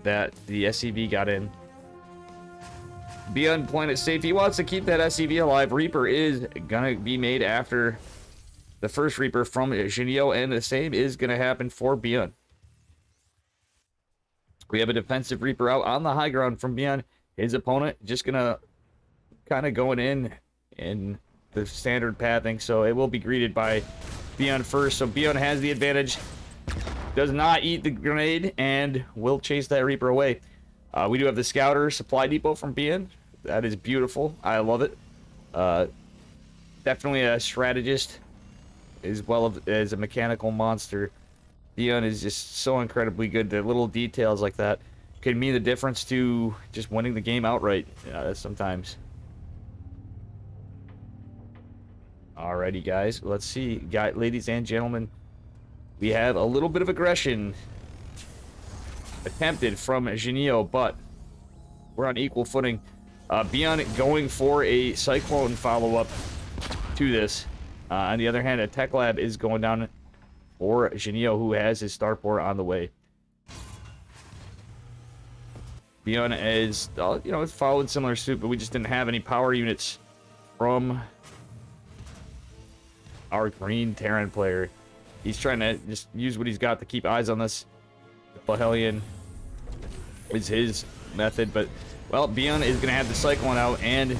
that the SCV got in. Beyond playing it safe. He wants to keep that SCV alive. Reaper is going to be made after the first Reaper from Genio, and the same is going to happen for Beyond. We have a defensive Reaper out on the high ground from Beyond. His opponent just going to kind of going in the standard pathing, so it will be greeted by Beyond first. So Beyond has the advantage, does not eat the grenade, and will chase that Reaper away. We do have the Scouter supply depot from Beyond. That is beautiful. I love it. Definitely a strategist as well as a mechanical monster. Beyond is just so incredibly good. The little details like that can mean the difference to just winning the game outright sometimes. Alrighty, guys. Let's see. Ladies and gentlemen, we have a little bit of aggression attempted from Genio, but we're on equal footing. Beyond going for a Cyclone follow-up to this. On the other hand, a Tech Lab is going down for Genio, who has his starport on the way. Beyond is, it's followed similar suit, but we just didn't have any power units from our green Terran player. He's trying to just use what he's got to keep eyes on this. Hellion is his method, but, well, Beyond is going to have the Cyclone out and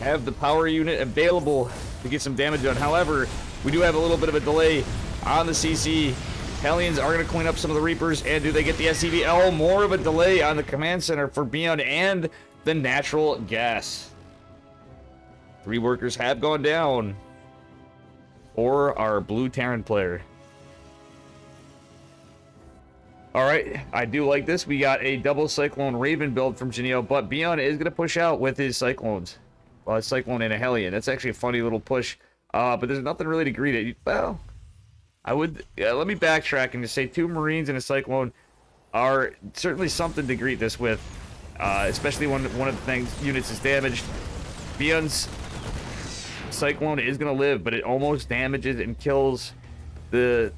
have the power unit available to get some damage done. However, we do have a little bit of a delay on the CC. Hellions are going to clean up some of the Reapers, and do they get the SCV? Oh, more of a delay on the command center for Beyond and the natural gas. 3 workers have gone down for our blue Terran player. Alright, I do like this. We got a double Cyclone Raven build from Genio, but Beyond is going to push out with his Cyclones. Well, a Cyclone and a Hellion. That's actually a funny little push. But there's nothing really to greet it. Well, let me backtrack and just say 2 Marines and a Cyclone are certainly something to greet this with. Especially when one of the units is damaged. Beyond's Cyclone is going to live, but it almost damages and kills the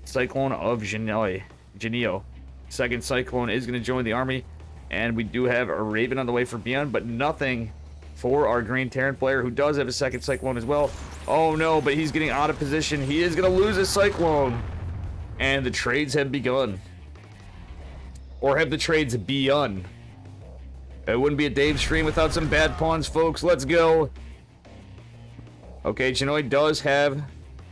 Cyclone of Genio. Second Cyclone is going to join the army, and we do have a Raven on the way for Beyond, but nothing for our green Terran player, who does have a second Cyclone as well. Oh no, but he's getting out of position. He is going to lose his Cyclone, and the trades have begun. Or have the trades begun? It wouldn't be a Dave stream without some bad pawns, folks. Let's go. Okay, Genoi does have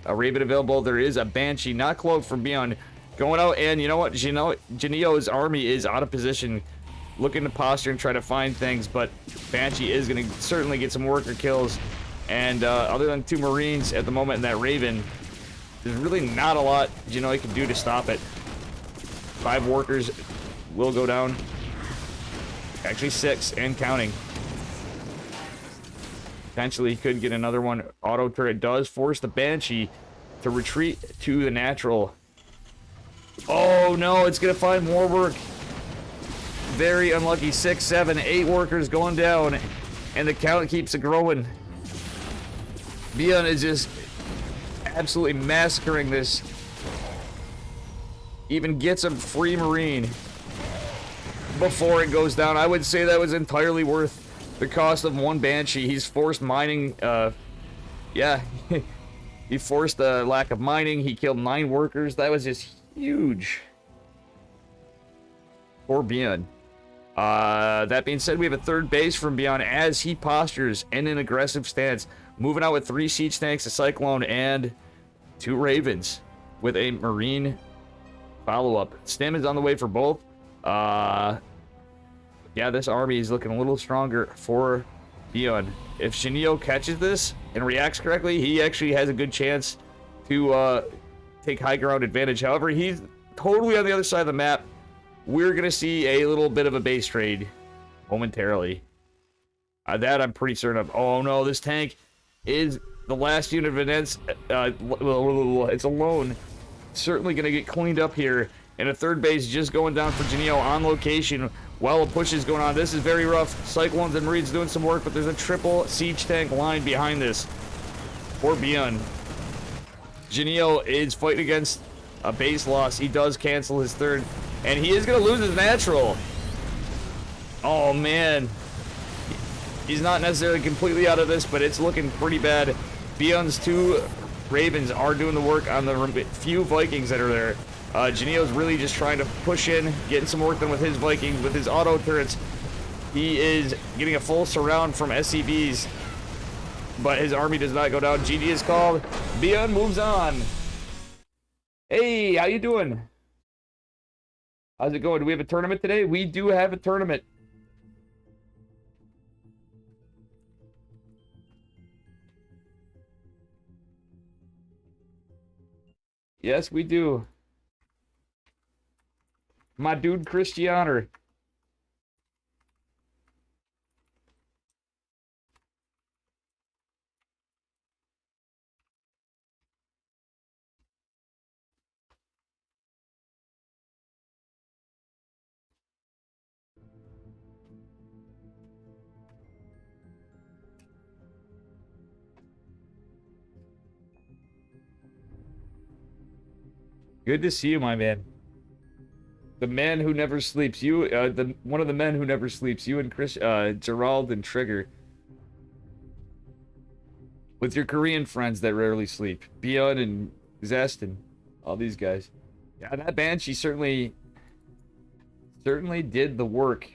a Raven available. There is a Banshee, not cloaked, from Beyond. Going out, and you know what? Genio's army is out of position, looking to posture and try to find things, but Banshee is going to certainly get some worker kills. And other than 2 Marines at the moment in that Raven, there's really not a lot Genoi can do to stop it. 5 workers will go down. Actually 6 and counting. Potentially could get another one. Auto turret does force the Banshee to retreat to the natural. Oh no, it's gonna find more work. Very unlucky. 6, 7, 8 workers going down, and the count keeps growing. Bion is just absolutely massacring this. Even gets a free Marine before it goes down. I would say that was entirely worth the cost of one Banshee. He's forced mining, yeah. He forced the lack of mining. He killed 9 workers. That was just huge. Poor Bion. That being said, we have a third base from Bion as he postures in an aggressive stance. Moving out with 3 siege tanks, a Cyclone, and 2 Ravens with a Marine follow-up. Stem is on the way for both. Yeah, this army is looking a little stronger for Bion. If Shinio catches this and reacts correctly, he actually has a good chance to take high ground advantage. However, he's totally on the other side of the map. We're going to see a little bit of a base trade momentarily. That I'm pretty certain of. Oh no, this tank is the last unit of events. It's alone. Certainly going to get cleaned up here. And a third base just going down for Genio on location while a push is going on. This is very rough. Cyclones and Marines doing some work, but there's a triple siege tank line behind this. Or Bion. Genio is fighting against a base loss. He does cancel his third. And he is going to lose his natural. Oh, man. He's not necessarily completely out of this, but it's looking pretty bad. Bion's 2 Ravens are doing the work on the few Vikings that are there. Genio's really just trying to push in, getting some work done with his Vikings, with his auto turrets. He is getting a full surround from SCVs, but his army does not go down. GG is called. Bion moves on. Hey, how you doing? How's it going? Do we have a tournament today? We do have a tournament. Yes, we do. My dude Christianer. Good to see you, my man. The man who never sleeps. You, one of the men who never sleeps. You and Chris, Gerald and Trigger. With your Korean friends that rarely sleep. Bion and Zest and all these guys. Yeah, that Banshee certainly did the work.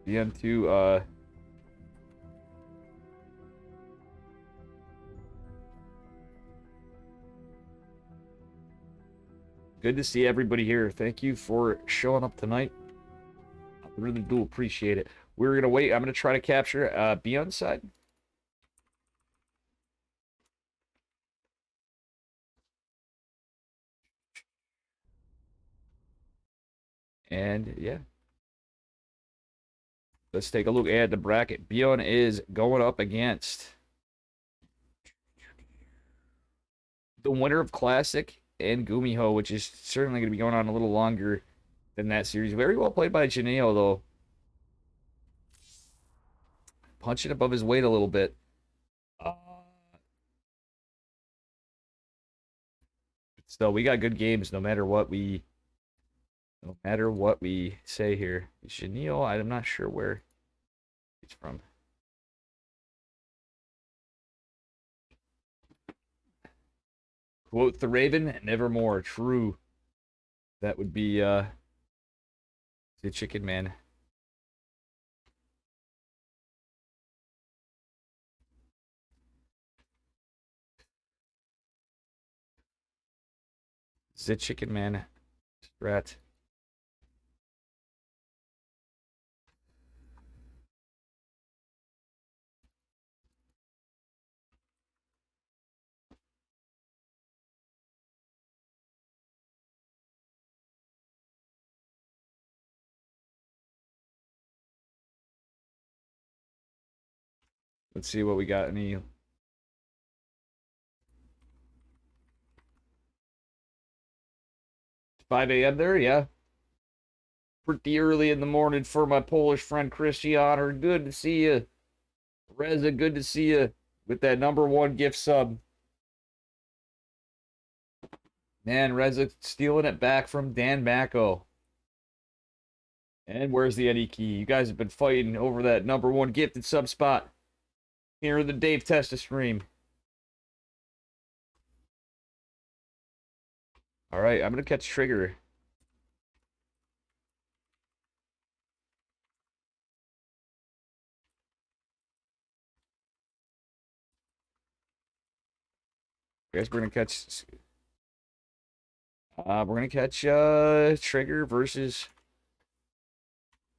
Bion 2, good to see everybody here. Thank you for showing up tonight. I really do appreciate it. We're going to wait. I'm going to try to capture Bion's side. And, yeah. Let's take a look at the bracket. Bion is going up against the winner of Classic and Gumiho, which is certainly going to be going on a little longer than that series. Very well played by Janeo, though. Punching above his weight a little bit. Still, we got good games no matter what we say here. Janeo, I'm not sure where he's from. Quote the Raven, nevermore. True. That would be the Chicken Man. The Chicken Man. Strat. Let's see what we got. Any 5 a.m. there, yeah. Pretty early in the morning for my Polish friend Christianer. Good to see you. Reza, good to see you with that #1 gift sub. Man, Reza stealing it back from Dan Macco. And where's the Eddie key? You guys have been fighting over that #1 gifted sub spot here in the Dave Testa stream. All right, I'm going to catch Trigger. Guys, we're gonna catch Trigger versus.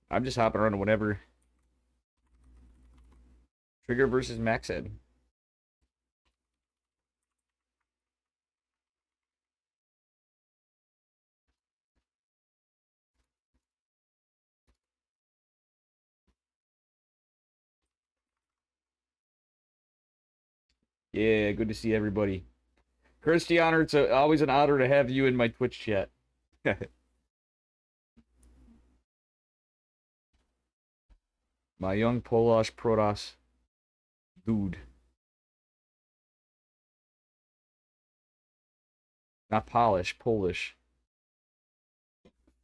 I'm just hopping around to whatever. Trigger versus Maxed. Yeah, good to see everybody. Christianer, it's always an honor to have you in my Twitch chat. My young Polish Protoss dude. Not Polish, Polish.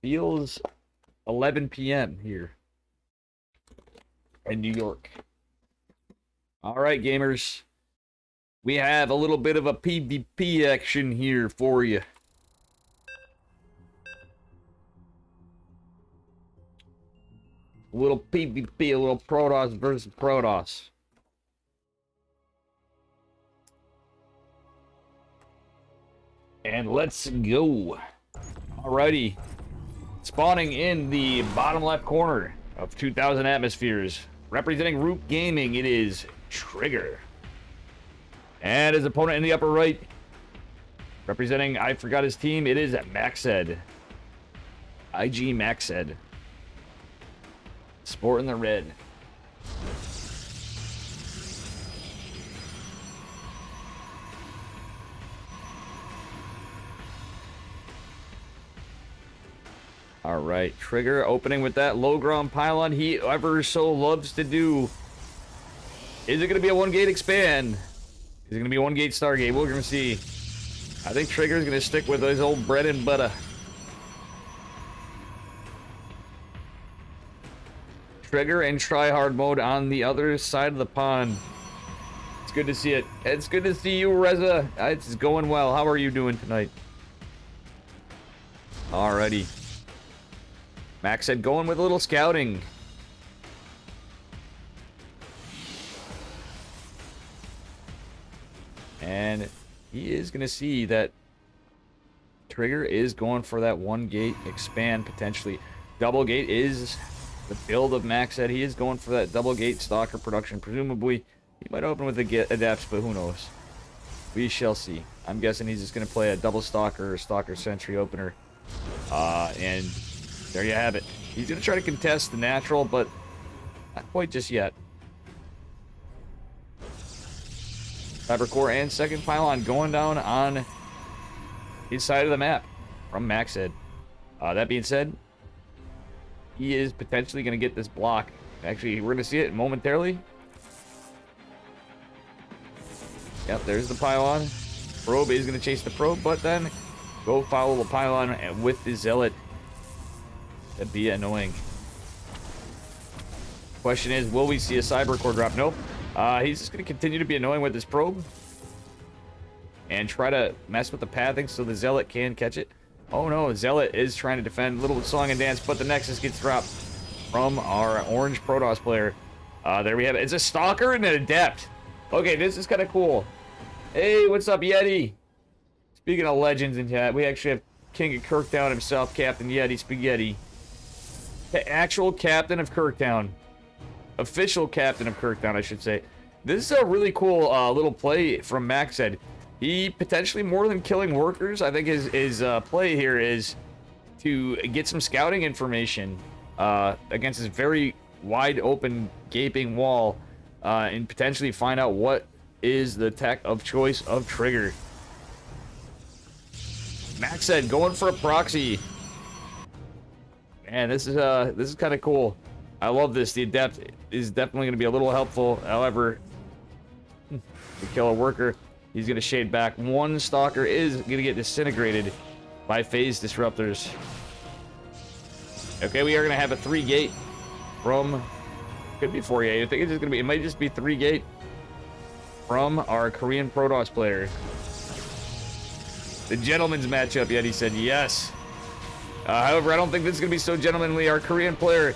Feels 11 p.m. here in New York. All right, gamers. We have a little bit of a PvP action here for you. A little PvP, a little Protoss versus Protoss. And let's go. Alrighty. Spawning in the bottom left corner of 2,000 atmospheres. Representing Root Gaming, it is Trigger. And his opponent in the upper right, representing, I forgot his team, it is Maxed. IG Maxed. Sporting the red. All right, Trigger opening with that low ground pylon he ever so loves to do. Is it going to be a 1-gate expand? Is it going to be a 1-gate Stargate? We're going to see. I think Trigger's going to stick with his old bread and butter. Trigger and tryhard mode on the other side of the pond. It's good to see it. It's good to see you, Reza. It's going well. How are you doing tonight? Alrighty. Max said going with a little scouting. And he is going to see that Trigger is going for that 1-gate expand, potentially. Double gate is the build of Max said. He is going for that double gate stalker production. Presumably, he might open with the adapts, but who knows? We shall see. I'm guessing he's just going to play a double stalker or stalker sentry opener. And there you have it. He's going to try to contest the natural, but not quite just yet. Cybercore and second pylon going down on his side of the map from Maxed. That being said, he is potentially going to get this block. Actually, we're going to see it momentarily. Yep, there's the pylon. Probe is going to chase the probe, but then go follow the pylon with the zealot. That'd be annoying. Question is, will we see a Cybercore drop? Nope. He's just going to continue to be annoying with his probe. And try to mess with the pathing so the Zealot can catch it. Oh no, Zealot is trying to defend. Little song and dance, but the Nexus gets dropped from our orange Protoss player. There we have it. It's a Stalker and an Adept. Okay, this is kind of cool. Hey, what's up, Yeti? Speaking of legends in chat, we actually have King of Kirktown himself, Captain Yeti Spaghetti. The actual captain of Kirktown. Official captain of Kirktown, I should say. This is a really cool little play from Maxed. He potentially, more than killing workers, I think his play here is to get some scouting information against this very wide open, gaping wall. and potentially find out what is the tech of choice of Trigger. Max said going for a proxy. Man, this is kind of cool. I love this. The Adept is definitely going to be a little helpful. However, to kill a worker, he's going to shade back. One Stalker is going to get disintegrated by phase disruptors. Okay, we are going to have a 3-gate from... Could be 4-gate. I think it's just going to be... It might just be 3-gate from our Korean Protoss player. The gentleman's matchup, yet he said yes. However, I don't think this is going to be so gentlemanly. Our Korean player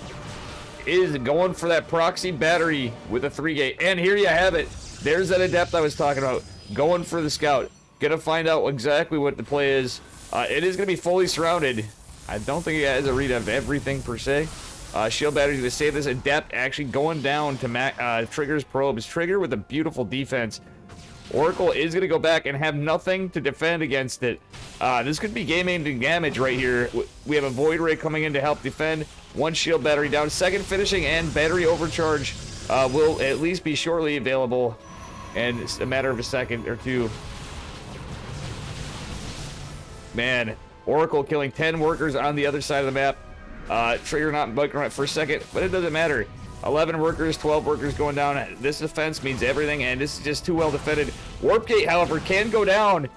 is going for that proxy battery with a 3-gate. And here you have it. There's that Adept I was talking about. Going for the Scout. Gonna find out exactly what the play is. It is going to be fully surrounded. I don't think it has a read of everything per se. Shield battery's going to save this. Adept actually going down to Trigger's probes. Trigger with a beautiful defense. Oracle is going to go back and have nothing to defend against it. This could be game-ending damage right here. We have a Void Ray coming in to help defend. One shield battery down. Second finishing and battery overcharge will at least be shortly available. And it's a matter of a second or two. Man, Oracle killing 10 workers on the other side of the map. Trigger not bunkering it for a second, but it doesn't matter. 11 workers, 12 workers going down. This defense means everything, and this is just too well defended. Warp Gate, however, can go down.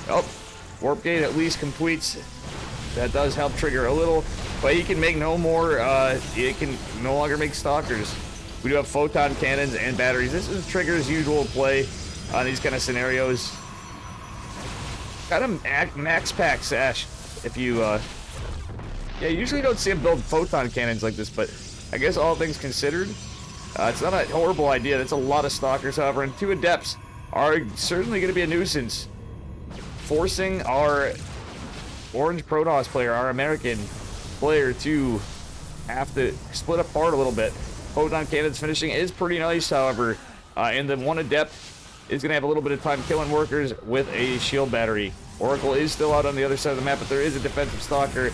Oh, Warp Gate at least completes. That does help Trigger a little, but he can make no more. He can no longer make Stalkers. We do have photon cannons and batteries. This is Trigger's usual play on these kind of scenarios. Got a max pack Sash. If you, yeah, you usually don't see him build photon cannons like this, but I guess all things considered, it's not a horrible idea. That's a lot of Stalkers, however, and 2 Adepts are certainly going to be a nuisance. Forcing our Orange Protoss player, our American player, to have to split apart a little bit. Photon cannons finishing is pretty nice, however, and the 1 Adept is going to have a little bit of time killing workers with a shield battery. Oracle is still out on the other side of the map, but there is a defensive Stalker.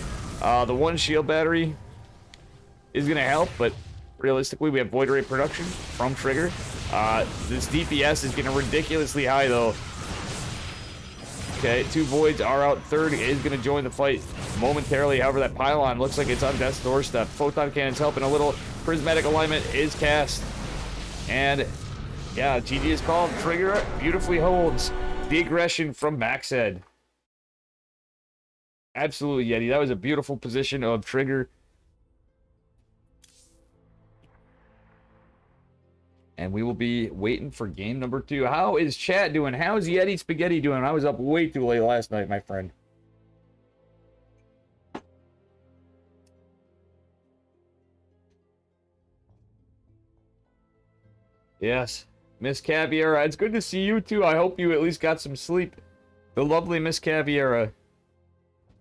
The 1 shield battery is going to help, but realistically, we have Void Ray production from Trigger. This DPS is getting ridiculously high, though. Okay, 2 Voids are out. Third is going to join the fight momentarily. However, that pylon looks like it's on death's doorstep. Photon cannon's helping a little. Prismatic alignment is cast. And, yeah, GG is called. Trigger beautifully holds the aggression from Maxhead. Absolutely, Yeti. That was a beautiful position of Trigger. And we will be waiting for game number 2. How is chat doing? How's Yeti Spaghetti doing? I was up way too late last night, my friend. Yes. Miss Caviera, it's good to see you too. I hope you at least got some sleep. The lovely Miss Caviera.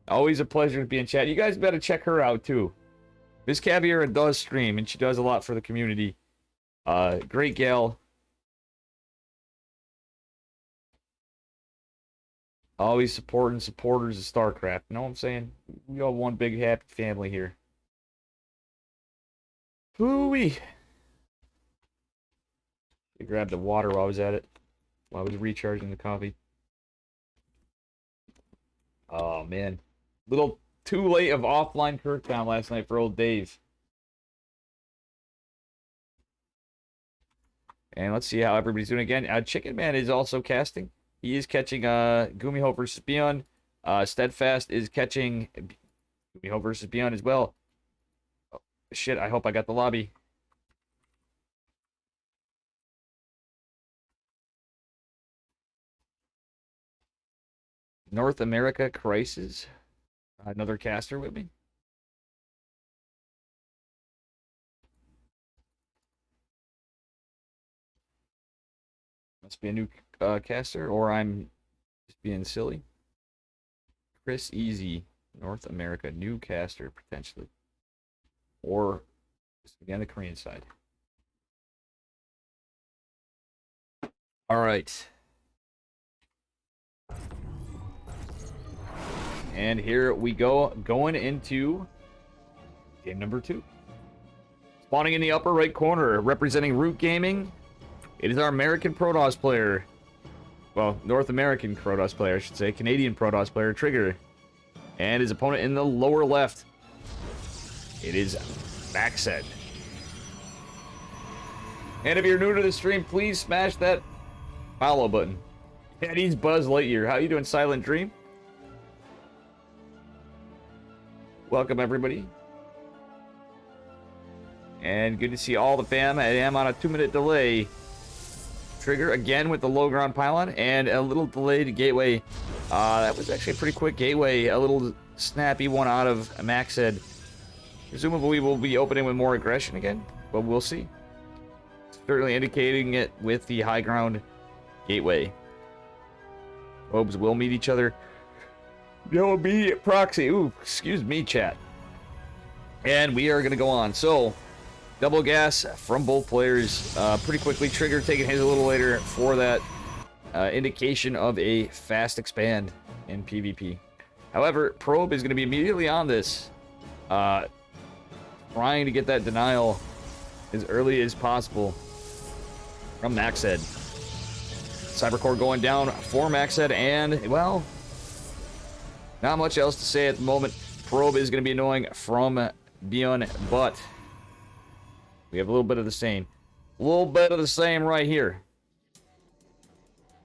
Always a pleasure to be in chat. You guys better check her out too. Miss Caviera does stream, and she does a lot for the community. Great gal. Always supporting supporters of StarCraft. You know what I'm saying? We all one big happy family here. Hoo-wee. I grabbed the water while I was at it. While I was recharging the coffee. Oh, man. Little too late of offline Kirktown last night for old Dave. And let's see how everybody's doing again. Chicken Man is also casting. He is catching Gumiho versus Beyond. Steadfast is catching Gumiho versus Beyond as well. Oh, shit, I hope I got the lobby. North America Crisis. Another caster with me. Must be a new caster, or I'm just being silly. Chris Easy, North America, new caster, potentially. Or just be on the Korean side. Alright. And here we go, going into game number 2. Spawning in the upper right corner, representing Root Gaming. It is our American Protoss player. Well, North American Protoss player, I should say. Canadian Protoss player, Trigger. And his opponent in the lower left. It is Maxed. And if you're new to the stream, please smash that follow button. And he's Buzz Lightyear. How you doing, Silent Dream? Welcome, everybody. And good to see all the fam. I am on a 2-minute delay. Trigger again with the low ground pylon and a little delayed gateway. That was actually a pretty quick gateway. A little snappy one out of Maxed. Presumably we'll be opening with more aggression again, but we'll see. Certainly indicating it with the high ground gateway. Probes will meet each other. No immediate proxy. Ooh, excuse me, chat. And we are going to go on. So, double gas from both players. Pretty quickly, Trigger taking his a little later for that indication of a fast expand in PvP. However, Probe is going to be immediately on this. Trying to get that denial as early as possible from Maxed. Cybercore going down for Maxed, and, well, not much else to say at the moment. Probe is going to be annoying from Beyond, but we have a little bit of the same. A little bit of the same right here.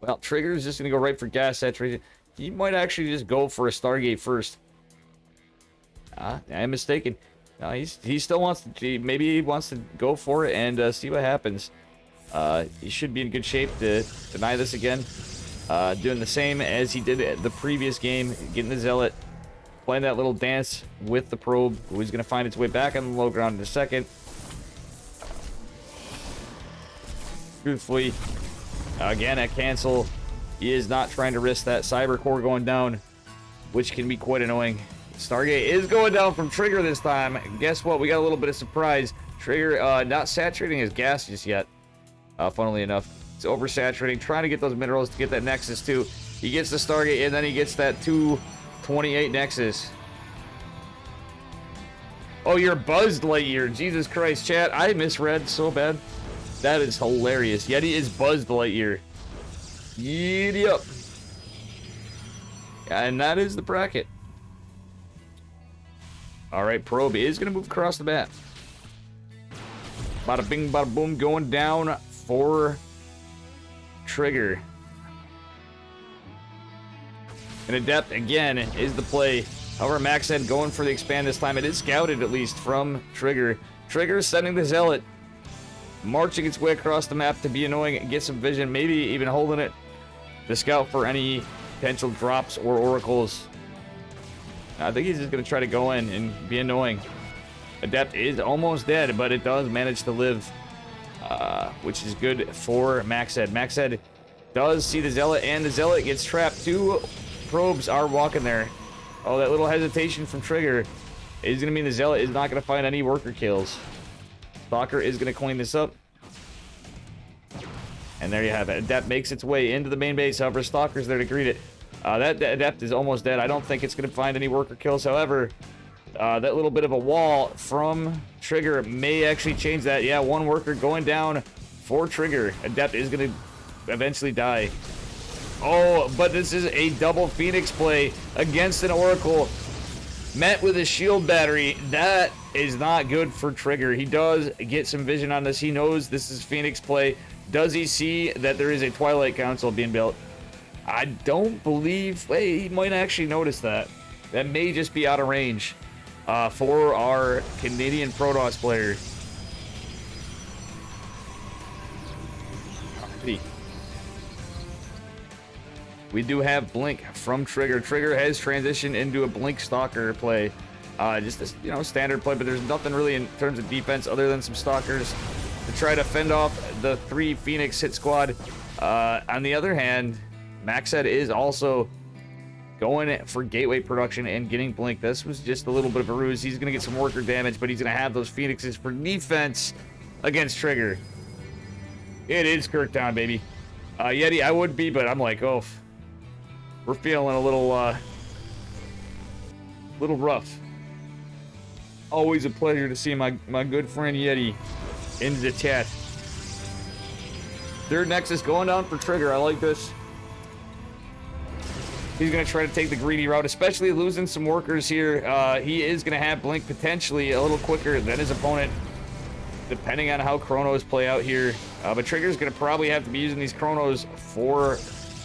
Well, Trigger is just going to go right for gas saturation. He might actually just go for a Stargate first. I'm mistaken. He still wants to, maybe he wants to go for it and see what happens. He should be in good shape to deny this again. Doing the same as he did at the previous game, getting the Zealot, playing that little dance with the Probe, who is going to find its way back on the low ground in a second. Truthfully, again at cancel, he is not trying to risk that Cyber Core going down, which can be quite annoying. Stargate is going down from Trigger this time. Guess what? We got a little bit of surprise. Trigger not saturating his gas just yet. Funnily enough, it's oversaturating, trying to get those minerals to get that Nexus too. He gets the Stargate and then he gets that 228 Nexus. Oh, you're buzzed, Lightyear. Jesus Christ, chat. I misread so bad. That is hilarious. Yeti is buzzed, Lightyear. Yep. And that is the bracket. Alright, Probe is going to move across the map. Bada bing, bada boom, going down for Trigger. And Adept, again, is the play. However, Maxed going for the expand this time. It is scouted, at least, from Trigger. Trigger sending the Zealot. Marching its way across the map to be annoying and get some vision. Maybe even holding it to scout for any potential drops or oracles. I think he's just going to try to go in and be annoying. Adept is almost dead, but it does manage to live, which is good for Maxed. Maxed does see the Zealot, and the Zealot gets trapped. 2 probes are walking there. Oh, that little hesitation from Trigger is going to mean the Zealot is not going to find any worker kills. Stalker is going to clean this up. And there you have it. Adept makes its way into the main base. However, Stalker's there to greet it. That Adept is almost dead. I don't think it's going to find any worker kills. However, that little bit of a wall from Trigger may actually change that. Yeah, 1 worker going down for Trigger. Adept is going to eventually die. Oh, but this is a double Phoenix play against an Oracle. Met with a shield battery. That is not good for Trigger. He does get some vision on this. He knows this is Phoenix play. Does he see that there is a Twilight Council being built? I don't believe... Hey, he might actually notice that. That may just be out of range for our Canadian Protoss player. We do have Blink from Trigger. Trigger has transitioned into a Blink Stalker play. Just a standard play, but there's nothing really in terms of defense other than some Stalkers to try to fend off the 3 Phoenix hit squad. On the other hand, Maxed is also going for gateway production and getting Blink. This was just a little bit of a ruse. He's going to get some worker damage, but he's going to have those Phoenixes for defense against Trigger. It is Kirktown, baby. Yeti, I would be, but I'm like, oh, we're feeling a little rough. Always a pleasure to see my good friend Yeti in the chat. Third Nexus going down for Trigger. I like this. He's going to try to take the greedy route, especially losing some workers here. He is going to have Blink potentially a little quicker than his opponent, depending on how Chronos play out here. But Trigger's going to probably have to be using these Chronos for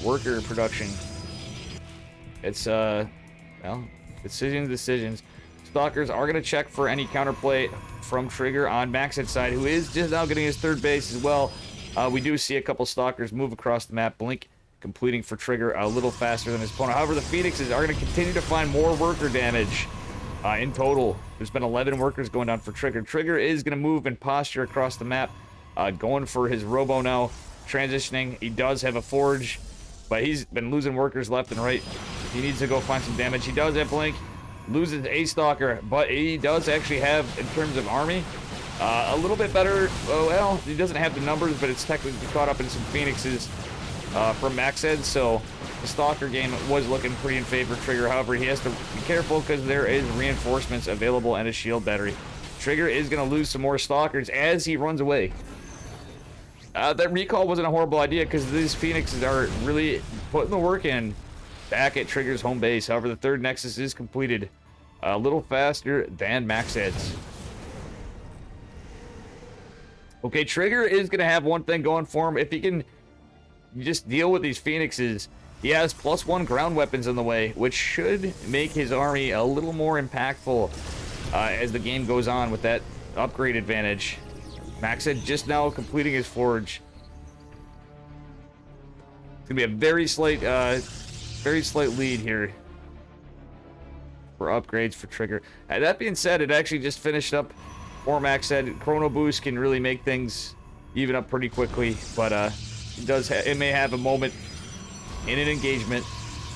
worker production. It's, well, decisions. Stalkers are going to check for any counterplay from Trigger on Maxed's side, who is just now getting his third base as well. We do see a couple Stalkers move across the map. Blink completing for Trigger a little faster than his opponent. However, the Phoenixes are going to continue to find more worker damage. In total, there's been 11 workers going down for Trigger. Trigger is going to move and posture across the map, going for his Robo now, transitioning. He does have a Forge, but he's been losing workers left and right. He needs to go find some damage. He does have Blink, loses a Stalker, but he does actually have, in terms of army, a little bit better. Well, he doesn't have the numbers, but it's technically caught up in some Phoenixes from Maxed, so the Stalker game was looking pretty in favor of Trigger. However, he has to be careful because there is reinforcements available and a shield battery. Trigger is going to lose some more Stalkers as he runs away. That recall wasn't a horrible idea because these Phoenixes are really putting the work in back at Trigger's home base. However, the third Nexus is completed a little faster than Maxed's. Okay, Trigger is going to have one thing going for him. If he can just deal with these Phoenixes, he has +1 ground weapons in the way, which should make his army a little more impactful as the game goes on with that upgrade advantage. Maxed just now completing his Forge. It's going to be a very slight lead here for upgrades for Trigger. That being said, it actually just finished up for Maxed. Chrono Boost can really make things even up pretty quickly, but it may have a moment in an engagement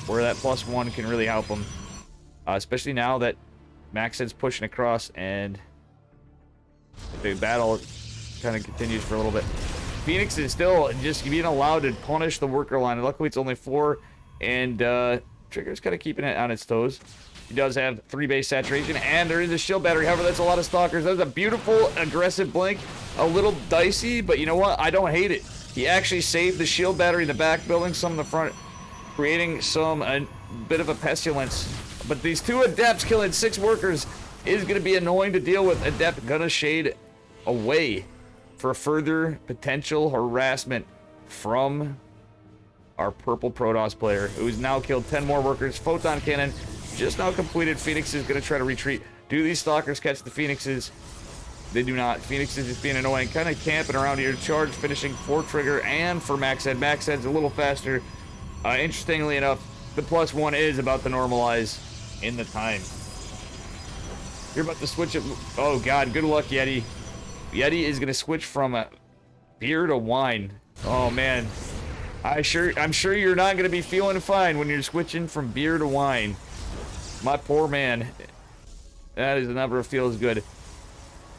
where that +1 can really help him, especially now that Maxed's pushing across and the battle kind of continues for a little bit. Phoenix is still just being allowed to punish the worker line. Luckily, it's only 4, and Trigger's kind of keeping it on its toes. He does have 3 base saturation, and there is a shield battery. However, that's a lot of Stalkers. That was a beautiful, aggressive Blink. A little dicey, but you know what? I don't hate it. He actually saved the shield battery in the back, building some in the front, creating a bit of a pestilence. But these 2 Adepts killing 6 workers is going to be annoying to deal with. Adept gonna shade away for further potential harassment from our purple Protoss player, who's now killed 10 more workers. Photon Cannon just now completed. Phoenix is going to try to retreat. Do these Stalkers catch the Phoenixes? They do not. Phoenix is just being annoying, kind of camping around here. Charge finishing for Trigger and for Maxed. Maxed's a little faster. Interestingly enough, the +1 is about to normalize in the time. You're about to switch it. Oh god, good luck, Yeti. Yeti is gonna switch from beer to wine. Oh man, I'm sure you're not gonna be feeling fine when you're switching from beer to wine. My poor man. That is never feels good.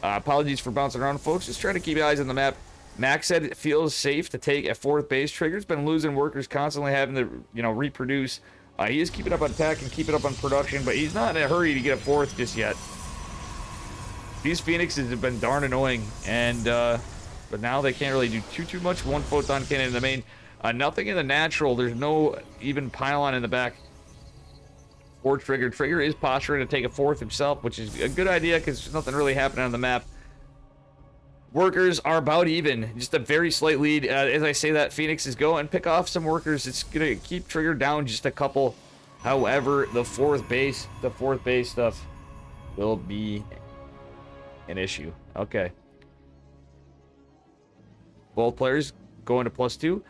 Apologies for bouncing around, folks. Just trying to keep your eyes on the map. Max said it feels safe to take a 4th base. Trigger's been losing workers, constantly having to, reproduce. He is keeping up on attack and keeping up on production, but he's not in a hurry to get a 4th just yet. These Phoenixes have been darn annoying, and but now they can't really do too much. 1 Photon Cannon in the main. Nothing in the natural. There's no even pylon in the back for Trigger. Trigger is posturing to take a 4th himself, which is a good idea because there's nothing really happening on the map. Workers are about even, just a very slight lead. As I say that, Phoenixes go and pick off some workers. It's gonna keep Trigger down just a couple. However, the 4th base stuff will be an issue. Okay. Both players going to +2.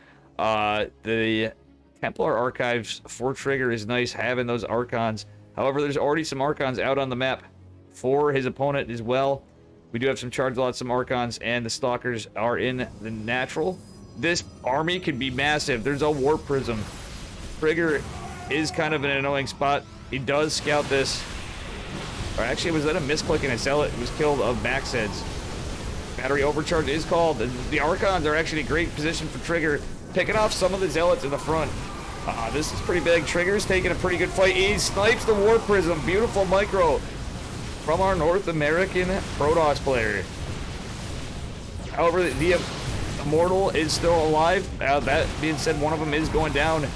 The Templar Archives for Trigger is nice having those Archons. However, there's already some Archons out on the map for his opponent as well. We do have some charge lots, some Archons, and the Stalkers are in the natural. This army could be massive. There's a Warp Prism. Trigger is kind of an annoying spot. He does scout this. Or actually, was that a misclick and a zealot? It was killed of Maxed's. Battery overcharge is called. The Archons are actually a great position for Trigger, picking off some of the zealots in the front. This is pretty big. Trigger's taking a pretty good fight. He snipes the Warp Prism. Beautiful micro from our North American Protoss player. However, Immortal is still alive. That being said, one of them is going down.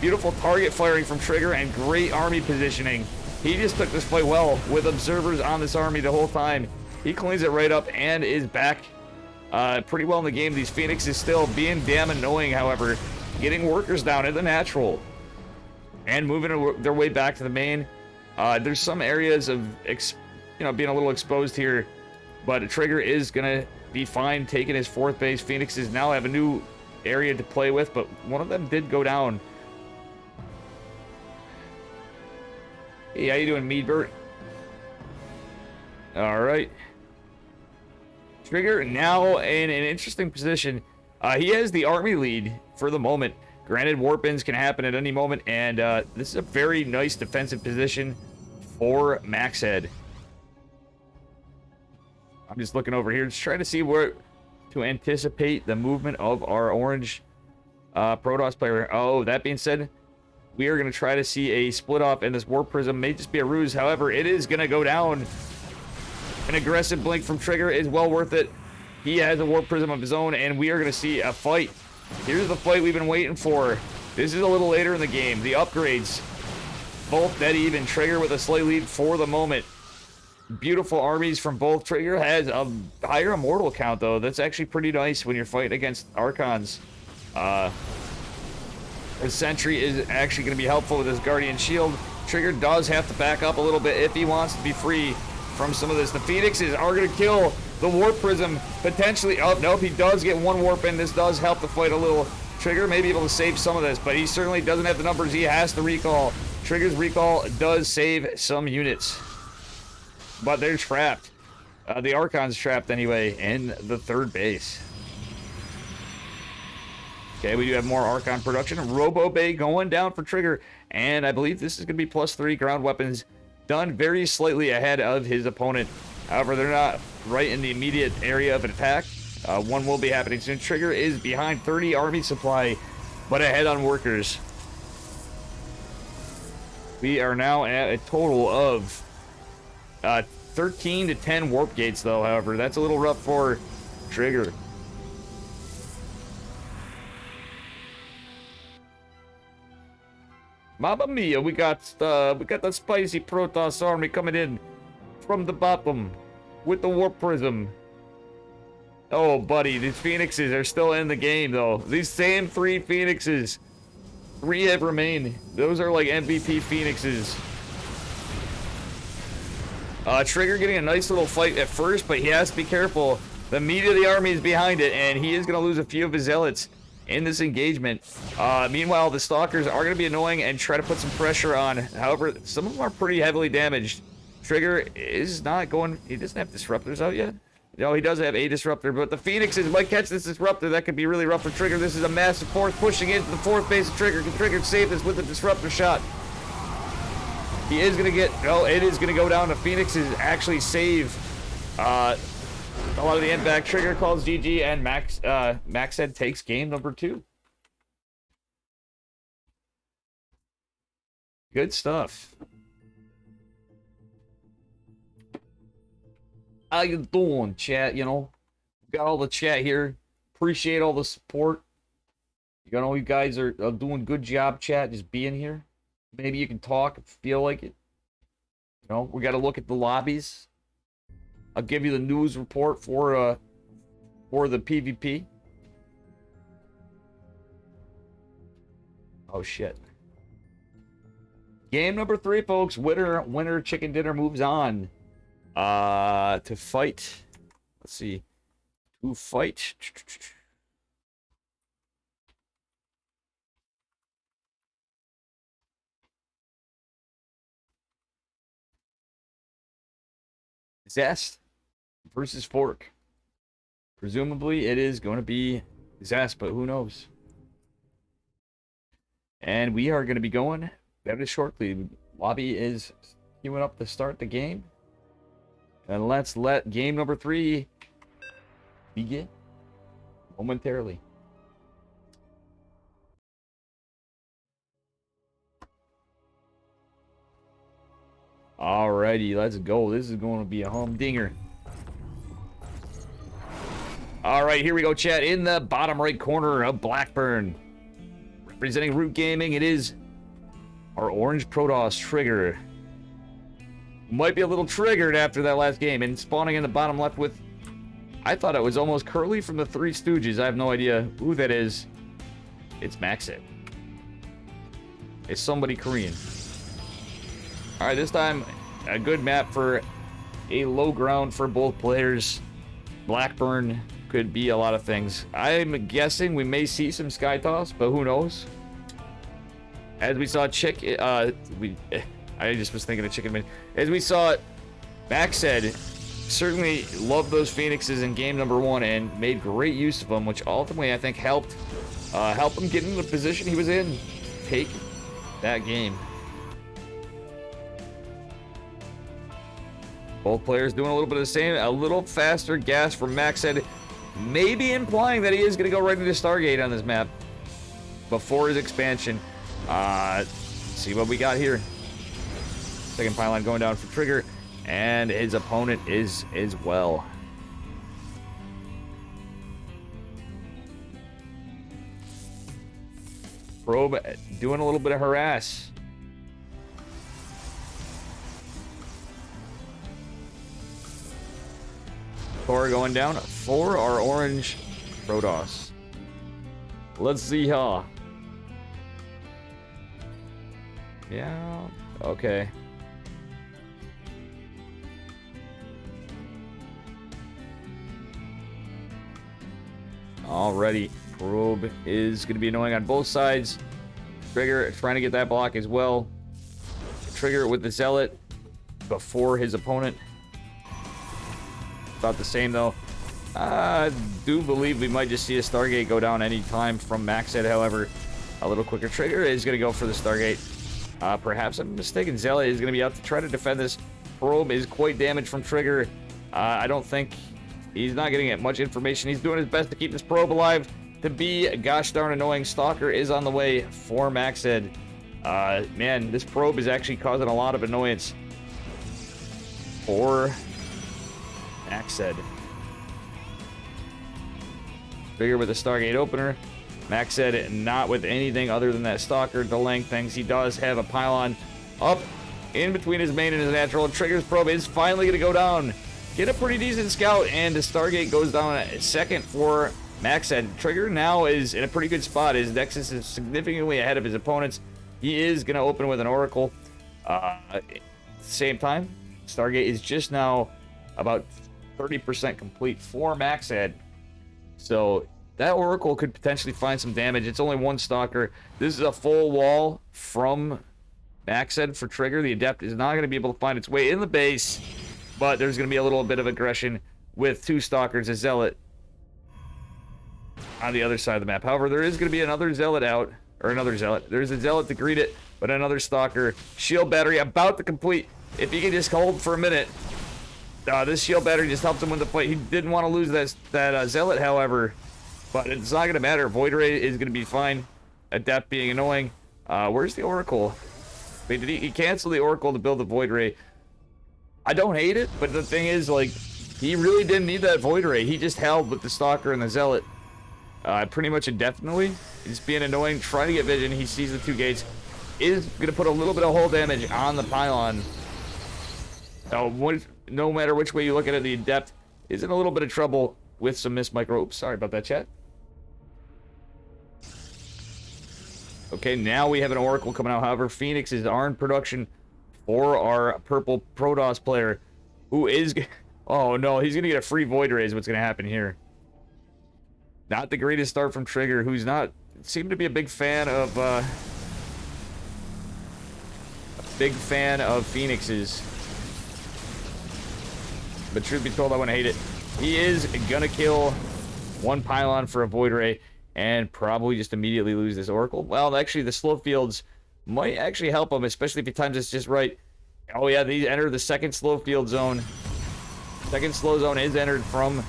Beautiful target firing from Trigger and great army positioning. He just took this fight well with observers on this army the whole time. He cleans it right up and is back pretty well in the game. These Phoenixes still being damn annoying, however. Getting workers down at the natural. And moving their way back to the main. There's some areas of being a little exposed here. But Trigger is going to be fine taking his 4th base. Phoenixes now have a new area to play with, but one of them did go down. Hey, how you doing, Meadbert? All right. Trigger now in an interesting position. He has the army lead for the moment. Granted, warp-ins can happen at any moment, and this is a very nice defensive position for Maxhead. I'm just looking over here, just trying to see where to anticipate the movement of our orange Protoss player. Oh, that being said, we are going to try to see a split off, and this warp prism may just be a ruse. However, it is going to go down. An aggressive blink from Trigger is well worth it. He has a warp prism of his own, and we are going to see a fight. Here's the fight we've been waiting for. This is a little later in the game. The upgrades, both dead even. Trigger with a slight lead for the moment. Beautiful armies from both. Trigger has a higher immortal count, though. That's actually pretty nice when you're fighting against Archons. His Sentry is actually going to be helpful with his Guardian Shield. Trigger does have to back up a little bit if he wants to be free from some of this. The Phoenixes are going to kill the Warp Prism, potentially. Oh, nope, he does get one Warp in. This does help the fight a little. Trigger may be able to save some of this, but he certainly doesn't have the numbers. He has to recall. Trigger's recall does save some units. But they're trapped. The Archon's trapped anyway in the 3rd base. Okay, we do have more Archon production. Robo Bay going down for Trigger. And I believe this is going to be +3 ground weapons done very slightly ahead of his opponent. However, they're not right in the immediate area of attack. One will be happening soon. Trigger is behind 30 army supply, but ahead on workers. We are now at a total of 13 to 10 warp gates, though. However, that's a little rough for Trigger. Mamma mia, we got the spicy Protoss army coming in from the bottom with the warp prism. Oh, buddy, these Phoenixes are still in the game, though. These same 3 Phoenixes. 3 have remained. Those are like MVP Phoenixes. Trigger getting a nice little fight at first, but he has to be careful. The meat of the army is behind it, and he is going to lose a few of his zealots in this engagement. Meanwhile, the Stalkers are going to be annoying and try to put some pressure on. However, some of them are pretty heavily damaged. Trigger is not going... He doesn't have disruptors out yet. No, he does have a disruptor, but the Phoenixes might catch this disruptor. That could be really rough for Trigger. This is a massive force pushing into the 4th base of Trigger. Can Trigger save this with the disruptor shot? He is going to get... Oh, it is going to go down. The Phoenixes actually save a lot of the end back. Trigger calls GG, and Maxhead takes game number 2. Good stuff. How you doing, chat? You know, got all the chat here. Appreciate all the support. You know, you guys are doing good job, chat, just being here. Maybe you can talk if you feel like it. You know, we got to look at the lobbies. I'll give you the news report for the PvP. Oh shit. Game number 3, folks. Winner chicken dinner moves on. To fight. Let's see. To fight. Zest versus Fork. Presumably it is going to be Zest, but who knows? And we are going to be going very shortly. Lobby is queuing up to start the game. And let's let game number 3 begin momentarily. Alrighty, let's go. This is going to be a humdinger. All right, here we go, chat. In the bottom right corner of Blackburn, representing Root Gaming, it is our orange Protoss Trigger. Might be a little triggered after that last game, and spawning in the bottom left with, I thought it was almost Curly from the Three Stooges. I have no idea who that is. It's Maxit. It's somebody Korean. All right, this time a good map for a low ground for both players. Blackburn could be a lot of things. I'm guessing we may see some sky toss, but who knows? As we saw I just was thinking of Chicken Man. As we saw, Max said, certainly loved those Phoenixes in game number 1 and made great use of them, which ultimately I think helped him get in the position he was in, take that game. Both players doing a little bit of the same, a little faster gas from Max said, maybe implying that he is going to go right into Stargate on this map before his expansion. See what we got here. Second pylon going down for Trigger, and his opponent is as well. Probe doing a little bit of harass. Thor going down for our orange Protoss. Let's see how. Yeah, okay. Alrighty, Probe is going to be annoying on both sides. Trigger trying to get that block as well. Trigger with the Zealot before his opponent. About the same though. I do believe we might just see a Stargate go down any time from Maxed. However, a little quicker. Trigger is going to go for the Stargate. Perhaps I'm mistaken. Zealot is going to be out to try to defend this. Probe is quite damaged from Trigger. I don't think he's not getting much information. He's doing his best to keep this Probe alive. To be gosh darn annoying. Stalker is on the way for Maxed. Man, this Probe is actually causing a lot of annoyance for Maxed. Trigger with the Stargate opener. Maxed not with anything other than that Stalker delaying things. He does have a pylon up in between his main and his natural. Trigger's Probe is finally going to go down. Get a pretty decent scout, and the Stargate goes down second for Maxed. Trigger now is in a pretty good spot. His Nexus is significantly ahead of his opponents. He is going to open with an Oracle. At the same time, Stargate is just now about 30% complete for Maxed. So that Oracle could potentially find some damage. It's only one Stalker. This is a full wall from Maxed for Trigger. The Adept is not going to be able to find its way in the base, but there's going to be a little bit of aggression with two Stalkers, a Zealot on the other side of the map. However, there is going to be another Zealot out, or another Zealot. There's a Zealot to greet it, but another Stalker. Shield battery about to complete. If you can just hold for a minute. This shield battery just helps him win the fight. He didn't want to lose that Zealot, however, but it's not going to matter. Void Ray is going to be fine. Adept being annoying. Where's the Oracle? Wait, did he cancel the Oracle to build the Void Ray? I don't hate it, but the thing is, like, he really didn't need that Void Ray. He just held with the Stalker and the Zealot pretty much indefinitely. He's being annoying, trying to get vision. He sees the two gates. Is going to put a little bit of hull damage on the pylon. No matter which way you look at it, the Adept is in a little bit of trouble with some missed micro. Oops, sorry about that, chat. Okay, now we have an Oracle coming out. However, Phoenix is in production for our purple Protoss player, who is... Oh, no, he's going to get a free Void Ray is what's going to happen here. Not the greatest start from Trigger, who's not... Seemed to be a big fan of... Phoenixes. But truth be told, I wouldn't hate it. He is gonna kill one pylon for a Void Ray and probably just immediately lose this Oracle. Well, actually, the slow fields might actually help him, especially if he times this just right. Oh yeah, they enter the second slow field zone. Second slow zone is entered from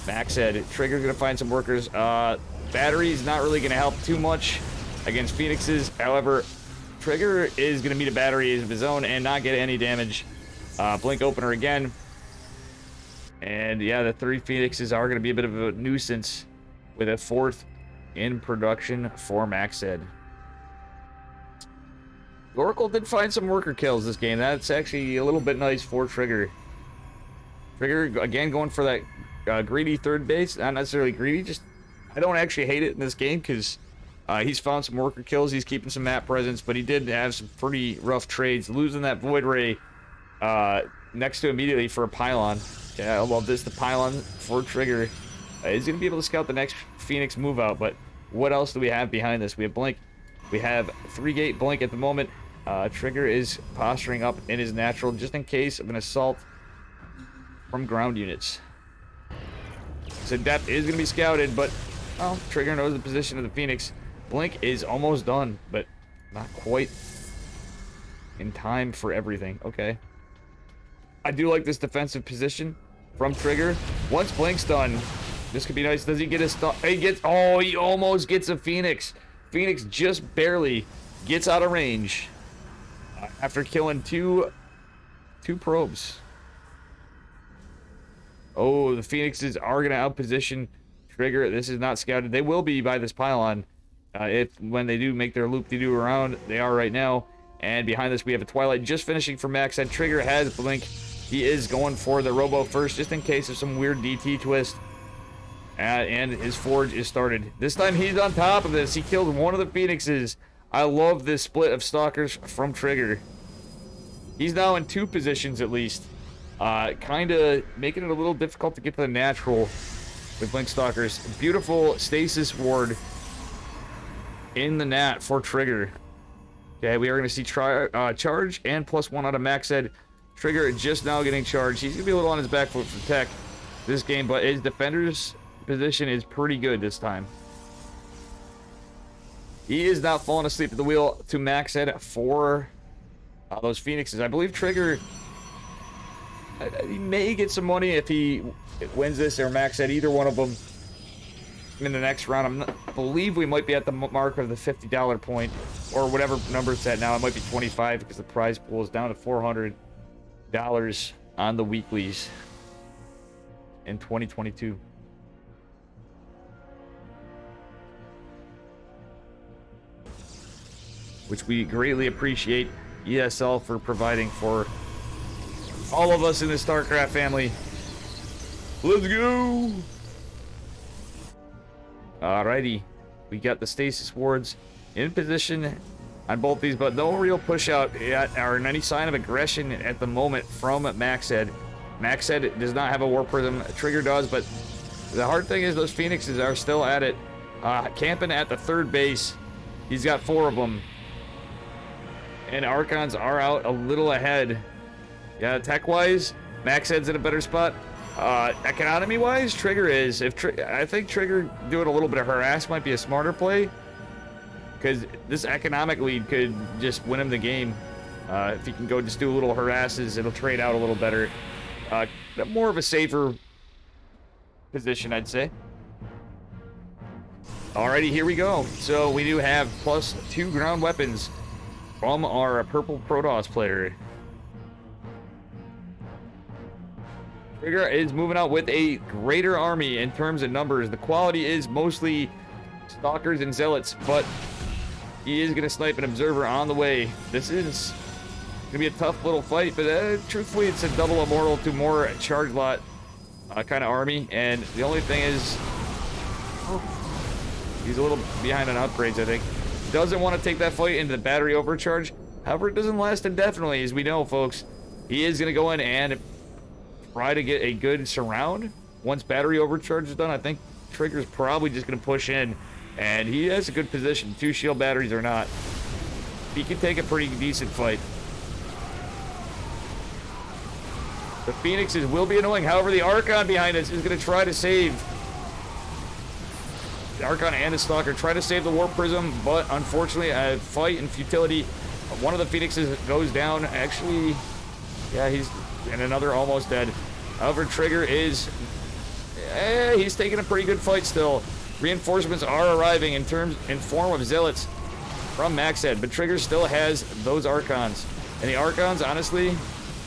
Maxed. Trigger's gonna find some workers. Battery's not really gonna help too much against Phoenixes. However, Trigger is gonna meet a battery of his own and not get any damage. Blink opener again. And yeah, the 3 Phoenixes are going to be a bit of a nuisance with a 4th in production for Maxed. Oracle did find some worker kills this game. That's actually a little bit nice for Trigger. Trigger, again, going for that greedy third base. Not necessarily greedy, just I don't actually hate it in this game because he's found some worker kills. He's keeping some map presence, but he did have some pretty rough trades. Losing that Void Ray next to immediately for a pylon. Yeah, I love this. The pylon for Trigger is going to be able to scout the next Phoenix move out, but what else do we have behind this? We have Blink. We have 3-gate Blink at the moment. Trigger is posturing up in his natural just in case of an assault from ground units. So depth is going to be scouted, but well, Trigger knows the position of the Phoenix. Blink is almost done, but not quite in time for everything. Okay. I do like this defensive position from Trigger. Once Blink's done, this could be nice. Does he get a stop? He almost gets a Phoenix. Phoenix just barely gets out of range after killing two probes. Oh, the Phoenixes are going to outposition Trigger. This is not scouted. They will be by this pylon when they do make their loop-de-doo around. They are right now. And behind this, we have a Twilight just finishing for Max. And Trigger has Blink. He is going for the Robo first, just in case of some weird DT twist. And his Forge is started. This time he's on top of this. He killed one of the Phoenixes. I love this split of Stalkers from Trigger. He's now in 2 positions at least. Kind of making it a little difficult to get to the natural with Blink Stalkers. Beautiful Stasis Ward in the nat for Trigger. Okay, we are going to see charge and +1 out of Maxed. Trigger just now getting charged. He's going to be a little on his back foot for tech this game, but his defender's position is pretty good this time. He is not falling asleep at the wheel to Maxed for those Phoenixes. I believe Trigger, he may get some money if he wins this or Maxed, either one of them in the next round. I believe we might be at the mark of the $50 point or whatever number it's at now. It might be 25 because the prize pool is down to $400 on the weeklies in 2022. Which we greatly appreciate ESL for providing for all of us in the StarCraft family. Let's go! Alrighty, we got the Stasis Wards in position on both these, but no real push out yet, or any sign of aggression at the moment from Maxed. Maxed does not have a War Prism. Trigger does, but the hard thing is those Phoenixes are still at it. Camping at the 3rd base. He's got 4 of them. And Archons are out a little ahead. Yeah, tech-wise, Maxed's in a better spot. Economy-wise, Trigger is. I think Trigger doing a little bit of harass might be a smarter play, because this economic lead could just win him the game. If he can go just do a little harasses, it'll trade out a little better. More of a safer position, I'd say. Alrighty, here we go. So we do have +2 ground weapons from our purple Protoss player. Trigger is moving out with a greater army in terms of numbers. The quality is mostly Stalkers and Zealots, but he is going to snipe an Observer on the way. This is going to be a tough little fight, but truthfully, it's a double immortal to more charge lot kind of army, and the only thing is he's a little behind on upgrades, I think. Doesn't want to take that fight into the battery overcharge. However, it doesn't last indefinitely, as we know, folks. He is going to go in and try to get a good surround. Once battery overcharge is done, I think Trigger's probably just going to push in, and he has a good position. 2 shield batteries or not, he can take a pretty decent fight. The Phoenixes will be annoying. However, the Archon behind us is going to try to save. The Archon and the Stalker try to save the Warp Prism, but unfortunately, a fight and futility. One of the Phoenixes goes down. Actually, yeah, and another almost dead. However, Trigger is, he's taking a pretty good fight still. Reinforcements are arriving in form of Zealots from Maxed, but Trigger still has those Archons. And the Archons, honestly,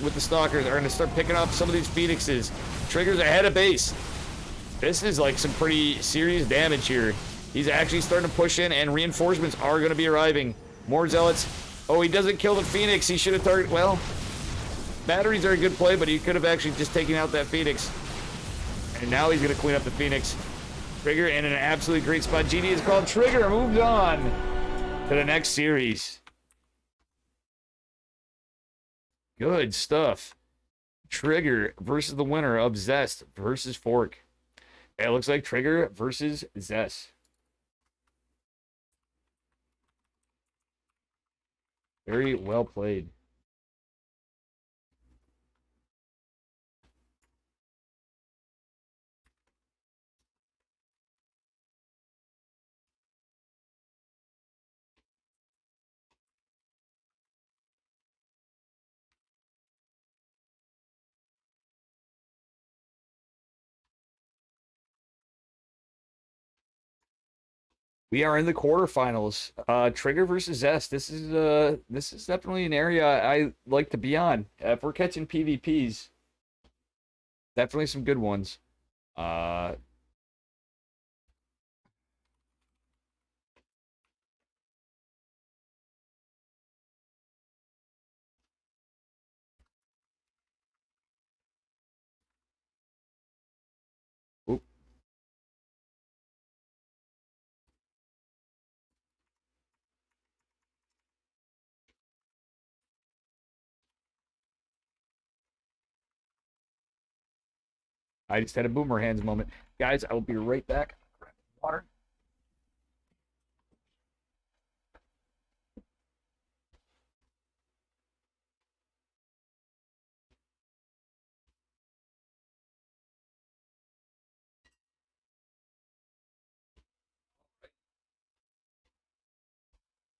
with the Stalkers are going to start picking up some of these Phoenixes. Trigger's ahead of base. This is like some pretty serious damage here. He's actually starting to push in, and reinforcements are going to be arriving. More Zealots. Oh, he doesn't kill the Phoenix. He should have targeted... Well, batteries are a good play, but he could have actually just taken out that Phoenix. And now he's going to clean up the Phoenix. Trigger in an absolutely great spot. GD is called. Trigger moves on to the next series. Good stuff. Trigger versus the winner of Zest versus Fork. It looks like Trigger versus Zest. Very well played. We are in the quarterfinals. Trigger versus Zest. This is definitely an area I like to be on. If we're catching PvPs, definitely some good ones. Oop. I just had a boomer hands moment. Guys, I will be right back. Grab water.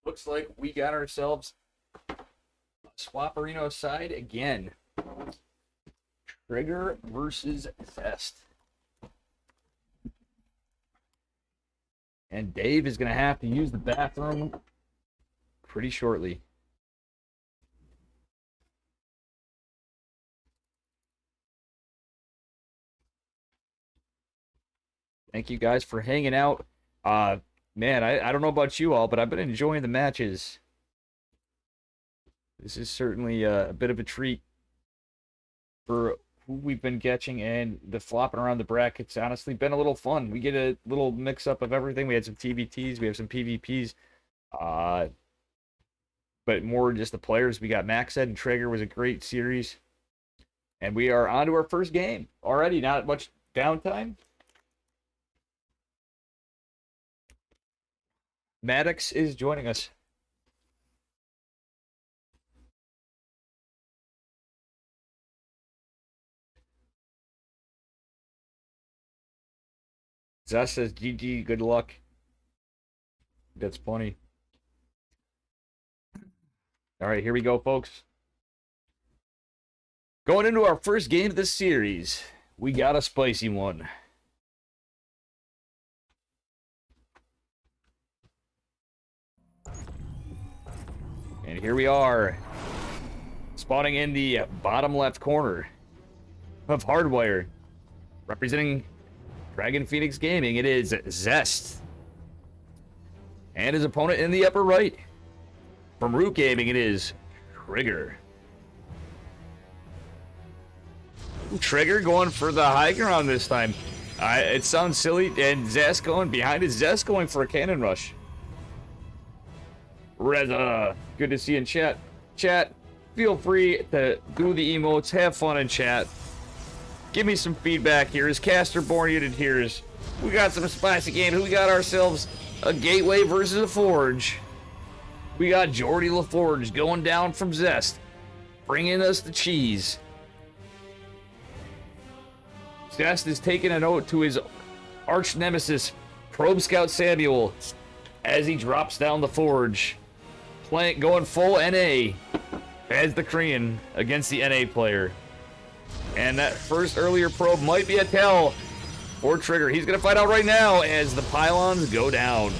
Looks like we got ourselves a Swapperino side again. Trigger versus Zest. And Dave is going to have to use the bathroom pretty shortly. Thank you guys for hanging out. Man, I don't know about you all, but I've been enjoying the matches. This is certainly a bit of a treat for who we've been catching, and the flopping around the brackets honestly been a little fun. We get a little mix up of everything. We had some TBTs, we have some PvPs, but more just the players. We got Maxed and Trigger was a great series, and we are on to our first game already. Not much downtime. Maddox is joining us. Zest says GG, good luck. That's funny. All right, here we go, folks. Going into our first game of this series, we got a spicy one. And here we are, spawning in the bottom left corner of Hardwire, representing Dragon Phoenix Gaming. It is Zest. And his opponent in the upper right, from Root Gaming, it is Trigger. Trigger going for the high ground this time. It sounds silly, and Zest going behind it. Zest going for a cannon rush. Reza, good to see you in chat. Chat, feel free to do the emotes, have fun in chat. Give me some feedback here. Is Caster Born Unit here? We got some spicy games. We got ourselves a Gateway versus a Forge. We got Jordy LaForge going down from Zest, bringing us the cheese. Zest is taking a note to his arch nemesis, Probe Scout Samuel, as he drops down the Forge. Going full NA as the Korean against the NA player. And that first earlier probe might be a tell for Trigger. He's going to find out right now as the pylons go down.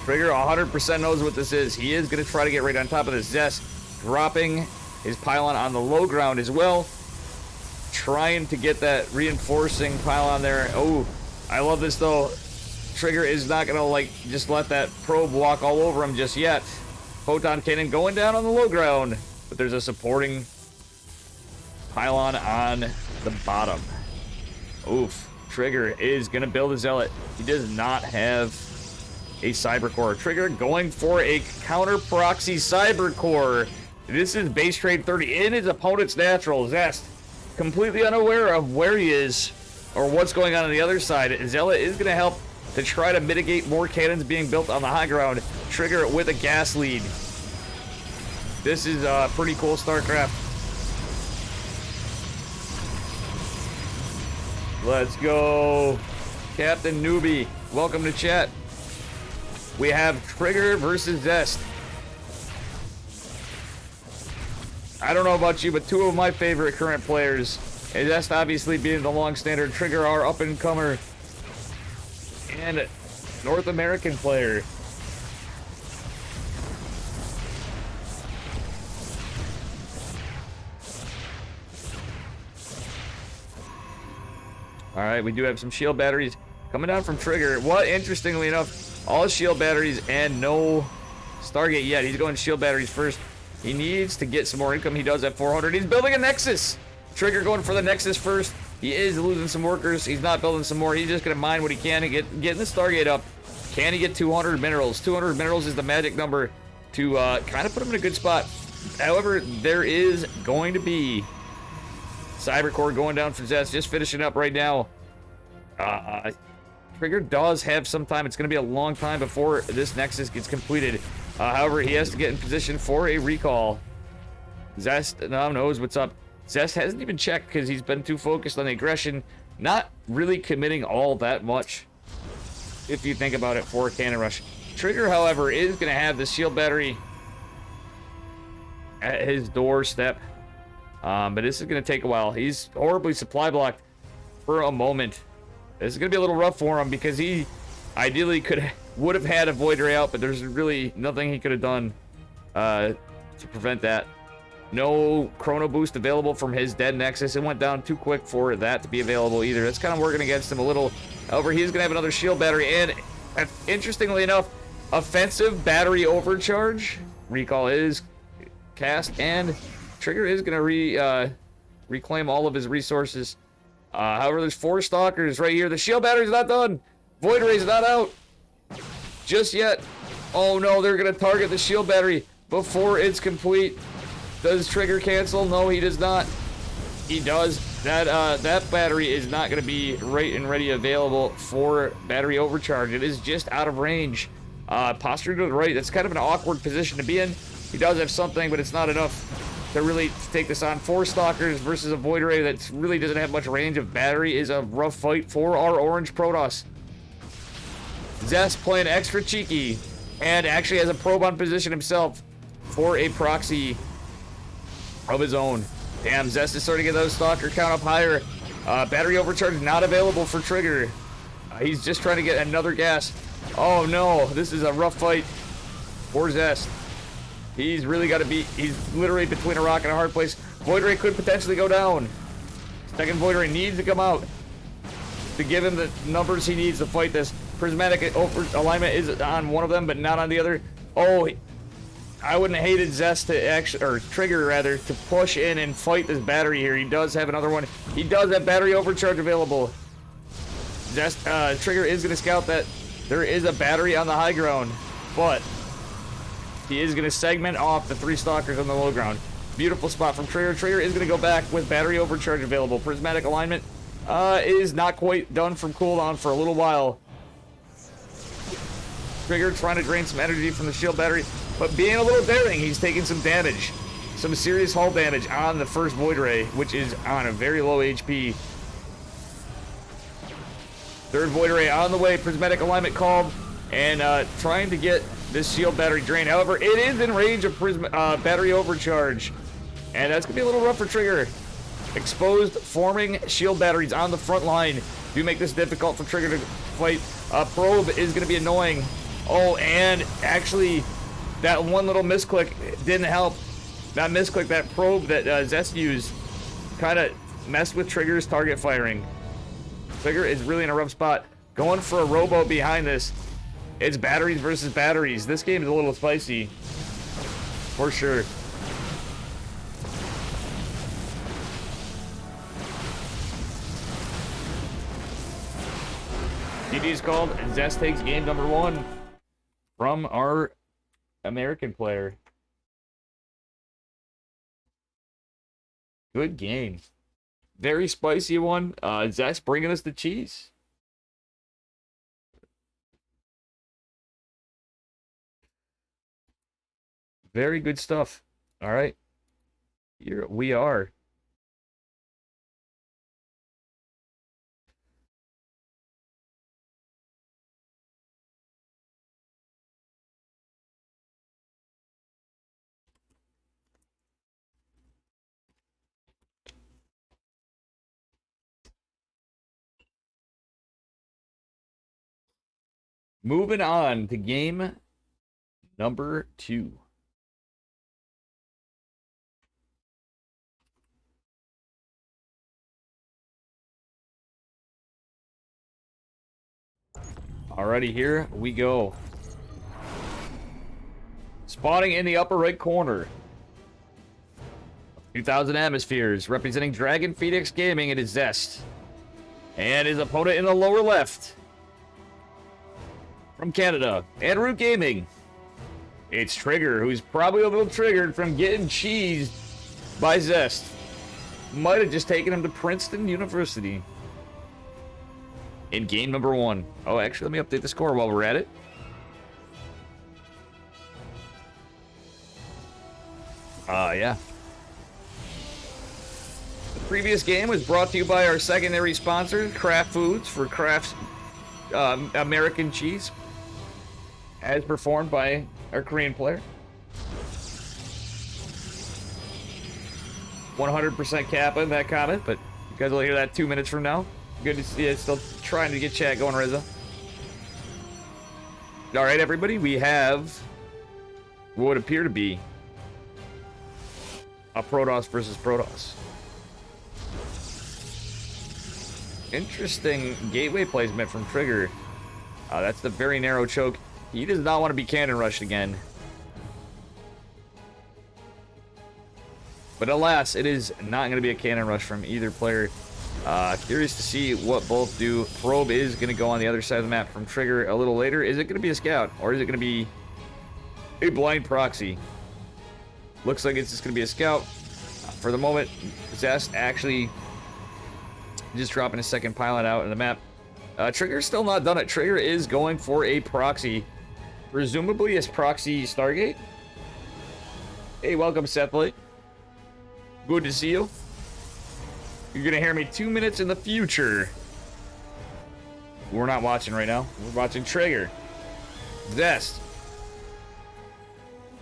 Trigger 100% knows what this is. He is going to try to get right on top of this Zest, dropping his pylon on the low ground as well. Trying to get that reinforcing pylon there. Oh, I love this though. Trigger is not going to like just let that probe walk all over him just yet. Photon cannon going down on the low ground, but there's a supporting pylon on the bottom. Oof. Trigger is going to build a Zealot. He does not have a Cyber Core. Trigger going for a counter proxy Cyber Core. This is base trade 30 in his opponent's natural. Zest, completely unaware of where he is or what's going on the other side. Zealot is going to help to try to mitigate more cannons being built on the high ground. Trigger with a gas lead. This is pretty cool StarCraft. Let's go. Captain Newbie, welcome to chat. We have Trigger versus Zest. I don't know about you, but two of my favorite current players, and Zest obviously being the long standard, Trigger our up and comer and North American player. All right, we do have some shield batteries coming down from Trigger. What, interestingly enough, all shield batteries and no Stargate yet. He's going shield batteries first. He needs to get some more income. He does at 400. He's building a Nexus. Trigger going for the Nexus first. He is losing some workers. He's not building some more. He's just going to mine what he can and getting the Stargate up. Can he get 200 minerals? 200 minerals is the magic number to kind of put him in a good spot. However, there is going to be Cybercore going down for Zest, just finishing up right now. Trigger does have some time. It's going to be a long time before this Nexus gets completed. However, he has to get in position for a recall. Zest now knows what's up. Zest hasn't even checked because he's been too focused on the aggression, not really committing all that much, if you think about it, for a cannon rush. Trigger, however, is going to have the shield battery at his doorstep. But this is going to take a while. He's horribly supply blocked for a moment. This is going to be a little rough for him because he ideally would have had a Void Ray out, but there's really nothing he could have done to prevent that. No Chrono Boost available from his dead Nexus. It went down too quick for that to be available either. That's kind of working against him a little. However, he's going to have another shield battery. And interestingly enough, offensive battery overcharge. Recall is cast, and Trigger is going to reclaim all of his resources. However, there's 4 Stalkers right here. The shield battery's not done. Void Ray's not out just yet. Oh no, they're going to target the shield battery before it's complete. Does Trigger cancel? No, he does not. He does. That battery is not going to be right and ready available for battery overcharge. It is just out of range. Posture to the right. That's kind of an awkward position to be in. He does have something, but it's not enough to really take this on. 4 Stalkers versus a Void Ray that really doesn't have much range of battery is a rough fight for our orange Protoss. Zest playing extra cheeky and actually has a probe on position himself for a proxy of his own. Damn, Zest is starting to get those Stalker count up higher. Battery overcharge not available for Trigger. He's just trying to get another gas. Oh no, this is a rough fight for Zest. He's really got to be, he's literally between a rock and a hard place. Void Ray could potentially go down. Second Void Ray needs to come out to give him the numbers he needs to fight this. Prismatic alignment is on one of them, but not on the other. Oh, I wouldn't have hated Zest to actually, or Trigger rather, to push in and fight this battery here. He does have another one. He does have battery overcharge available. Zest, Trigger is going to scout that there is a battery on the high ground, but he is going to segment off the 3 Stalkers on the low ground. Beautiful spot from Trigger. Trigger is going to go back with battery overcharge available. Prismatic alignment is not quite done from cooldown for a little while. Trigger trying to drain some energy from the shield battery, but being a little daring, he's taking some damage. Some serious hull damage on the first Void Ray, which is on a very low HP. Third Void Ray on the way. Prismatic alignment called, and trying to get this shield battery drained. However, it is in range of battery overcharge, and that's gonna be a little rough for Trigger. Exposed forming shield batteries on the front line do make this difficult for Trigger to fight. Probe is gonna be annoying. Oh, and actually, that one little misclick didn't help. That misclick, that probe that Zest used, kind of messed with Trigger's target firing. Trigger is really in a rough spot. Going for a robo behind this. It's batteries versus batteries. This game is a little spicy. For sure. GG's called. Zest takes game number 1 from our American player. Good game. Very spicy one. Zest bringing us the cheese. Very good stuff. All right. Here we are. Moving on to game number 2. Alrighty, here we go. Spawning in the upper right corner. 2,000 atmospheres, representing Dragon Phoenix Gaming, it is Zest. And his opponent in the lower left, from Canada, and Root Gaming, it's Trigger, who's probably a little triggered from getting cheesed by Zest. Might have just taken him to Princeton University. In game number 1. Oh, actually, let me update the score while we're at it. Yeah. The previous game was brought to you by our secondary sponsor, Kraft Foods, for Kraft's American cheese, as performed by our Korean player. 100% Kappa in that comment, but you guys will hear that 2 minutes from now. Good to see you. Still trying to get chat going, Rizzo. All right, everybody, we have what would appear to be a Protoss versus Protoss. Interesting gateway placement from Trigger. That's the very narrow choke. He does not want to be cannon rushed again. But alas, it is not going to be a cannon rush from either player. Curious to see what both do. Probe is going to go on the other side of the map from Trigger a little later. Is it going to be a scout, or is it going to be a blind proxy? Looks like it's just going to be a scout. For the moment, Zest actually just dropping a second pilot out in the map. Trigger's still not done it. Trigger is going for a proxy. Presumably a proxy Stargate. Hey, welcome, Sethley. Good to see you. You're gonna hear me 2 minutes in the future. We're not watching right now. We're watching Trigger. Zest.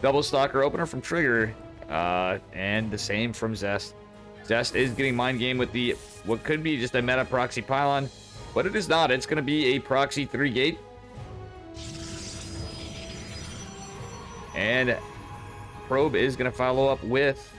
Double stalker opener from Trigger. And the same from Zest. Zest is getting mind game with the what could be just a meta proxy pylon, but it is not. It's gonna be a proxy 3-gate. And Probe is gonna follow up with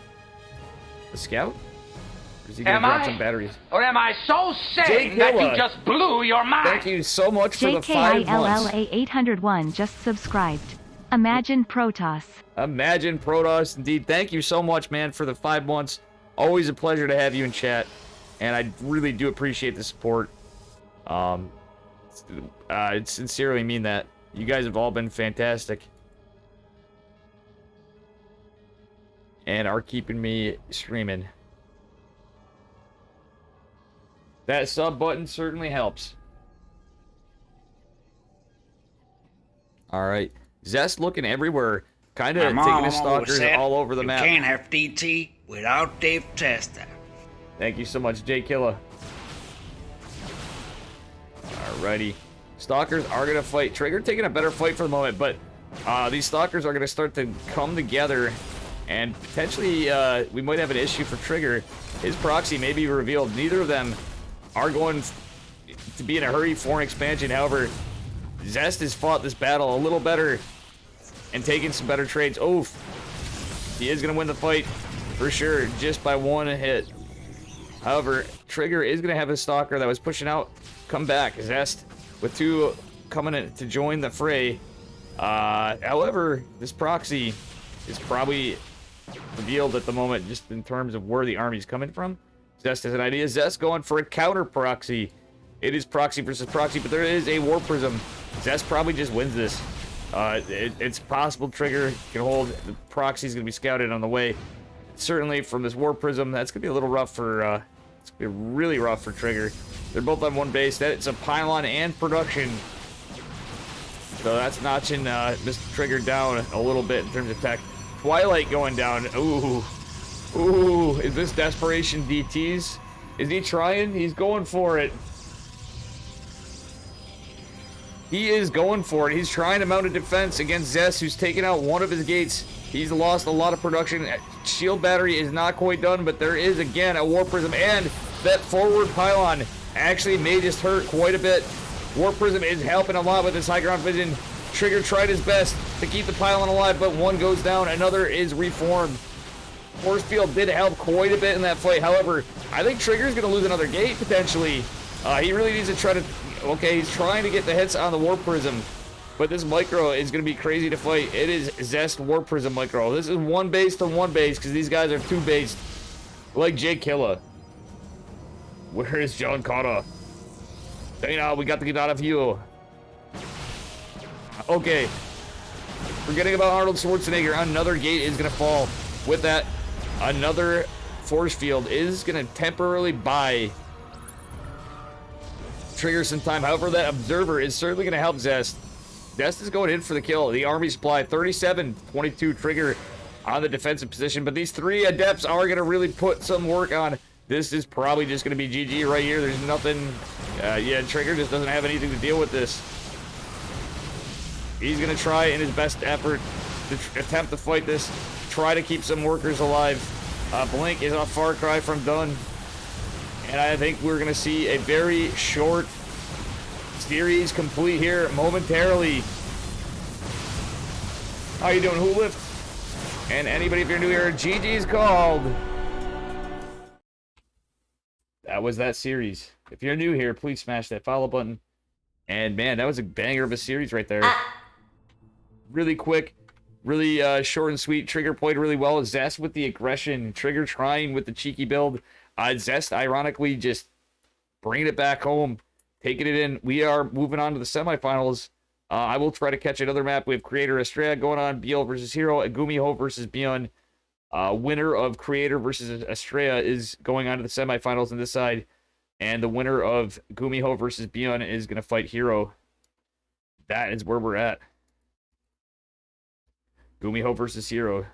the scout. Or is he gonna drop some batteries? Or am I so sane that you just blew your mind? Thank you so much for the 5 months. JKILLA 801 just subscribed. Imagine Protoss. Imagine Protoss, indeed. Thank you so much, man, for the 5 months. Always a pleasure to have you in chat, and I really do appreciate the support. I sincerely mean that. You guys have all been fantastic, and are keeping me streaming. That sub button certainly helps. All right. Zest looking everywhere, kind of taking his stalkers all over the map. You can't have DT without Dave Testa. Thank you so much, Jay Killa. Alrighty. Stalkers are going to fight. Trigger taking a better fight for the moment, but these Stalkers are going to start to come together, and potentially we might have an issue for Trigger. His proxy may be revealed. Neither of them are going to be in a hurry for an expansion. However, Zest has fought this battle a little better and taken some better trades. Oof. He is going to win the fight for sure, just by one hit. However, Trigger is going to have his Stalker that was pushing out come back. Zest with 2 coming in to join the fray. However, this proxy is probably revealed at the moment just in terms of where the army's coming from. Zest has an idea. Zest going for a counter proxy. It is proxy versus proxy, but there is a War Prism. Zest probably just wins this. It's possible Trigger can hold. The proxy's going to be scouted on the way. Certainly from this War Prism, that's going to be a little rough for... it's going to be really rough for Trigger. They're both on one base. That's a pylon and production. So that's notching Mr. Trigger down a little bit in terms of tech. Twilight going down. Ooh. Ooh. Is this desperation DTs? Is he trying? He's going for it. He is going for it. He's trying to mount a defense against Zest, who's taken out one of his gates. He's lost a lot of production. Shield battery is not quite done, but there is, again, a War Prism. And that forward pylon actually may just hurt quite a bit. War Prism is helping a lot with his high ground vision. Trigger tried his best to keep the pylon alive, but one goes down, another is reformed. Force field did help quite a bit in that fight. However, I think Trigger's going to lose another gate, potentially. He really needs to try to... Okay, he's trying to get the hits on the War Prism, but this micro is going to be crazy to fight. It is Zest War Prism micro. This is one base to one base, because these guys are two based, like Jake Killa. Where is John Carter? Dana, we got to get out of here. Okay. Forgetting about Arnold Schwarzenegger, another gate is going to fall. With that, another force field is going to temporarily buy Trigger some time. However, that observer is certainly going to help Zest. Zest is going in for the kill. The army supply 37-22 Trigger on the defensive position, but these 3 adepts are going to really put some work on. This is probably just going to be GG right here. There's nothing. Yeah, Trigger just doesn't have anything to deal with this. He's going to try in his best effort to attempt to fight this, try to keep some workers alive. Blink is a far cry from done. And I think we're going to see a very short series complete here momentarily. How you doing, Hoolift? And anybody, if you're new here, GG's called. That was that series. If you're new here, please smash that follow button. And man, that was a banger of a series right there. Really quick, really short and sweet. Trigger played really well. Zest with the aggression. Trigger trying with the cheeky build. Zest, ironically, just bringing it back home, taking it in. We are moving on to the semifinals. I will try to catch another map. We have Creator Estrella going on, BL versus Hero, Gumiho versus Beyond. Winner of Creator versus Estrella is going on to the semifinals on this side. And the winner of Gumiho versus Beyond is going to fight Hero. That is where we're at. Gumiho versus Hero.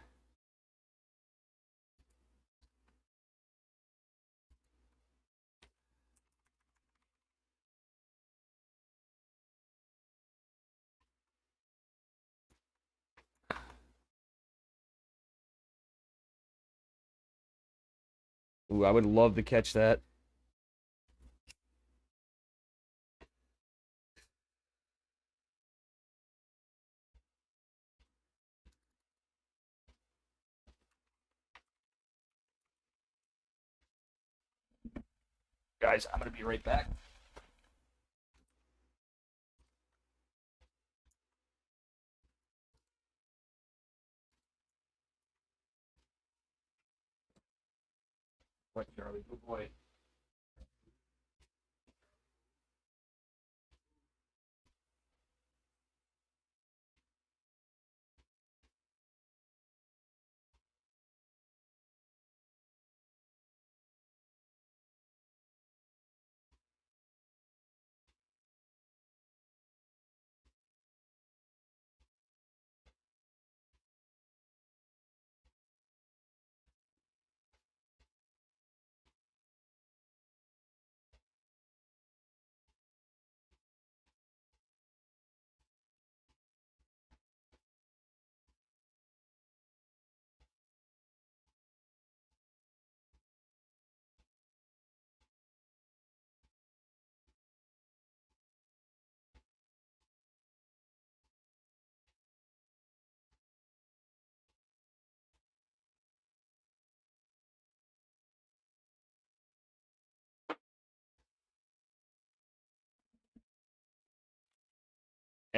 Ooh, I would love to catch that. Guys, I'm going to be right back. What, Charlie? Good boy.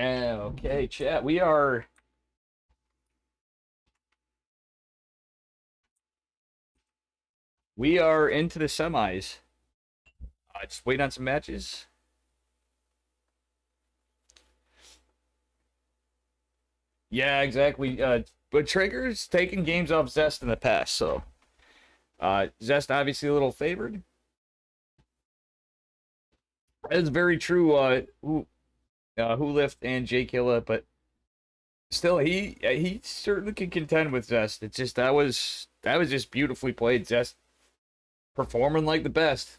Okay, chat. We are into the semis. Just waiting on some matches. Yeah, exactly. But Trigger's taken games off Zest in the past, so Zest obviously a little favored. That's very true. Lift and J Killa, but still, he certainly can contend with Zest. It's just that was just beautifully played. Zest performing like the best.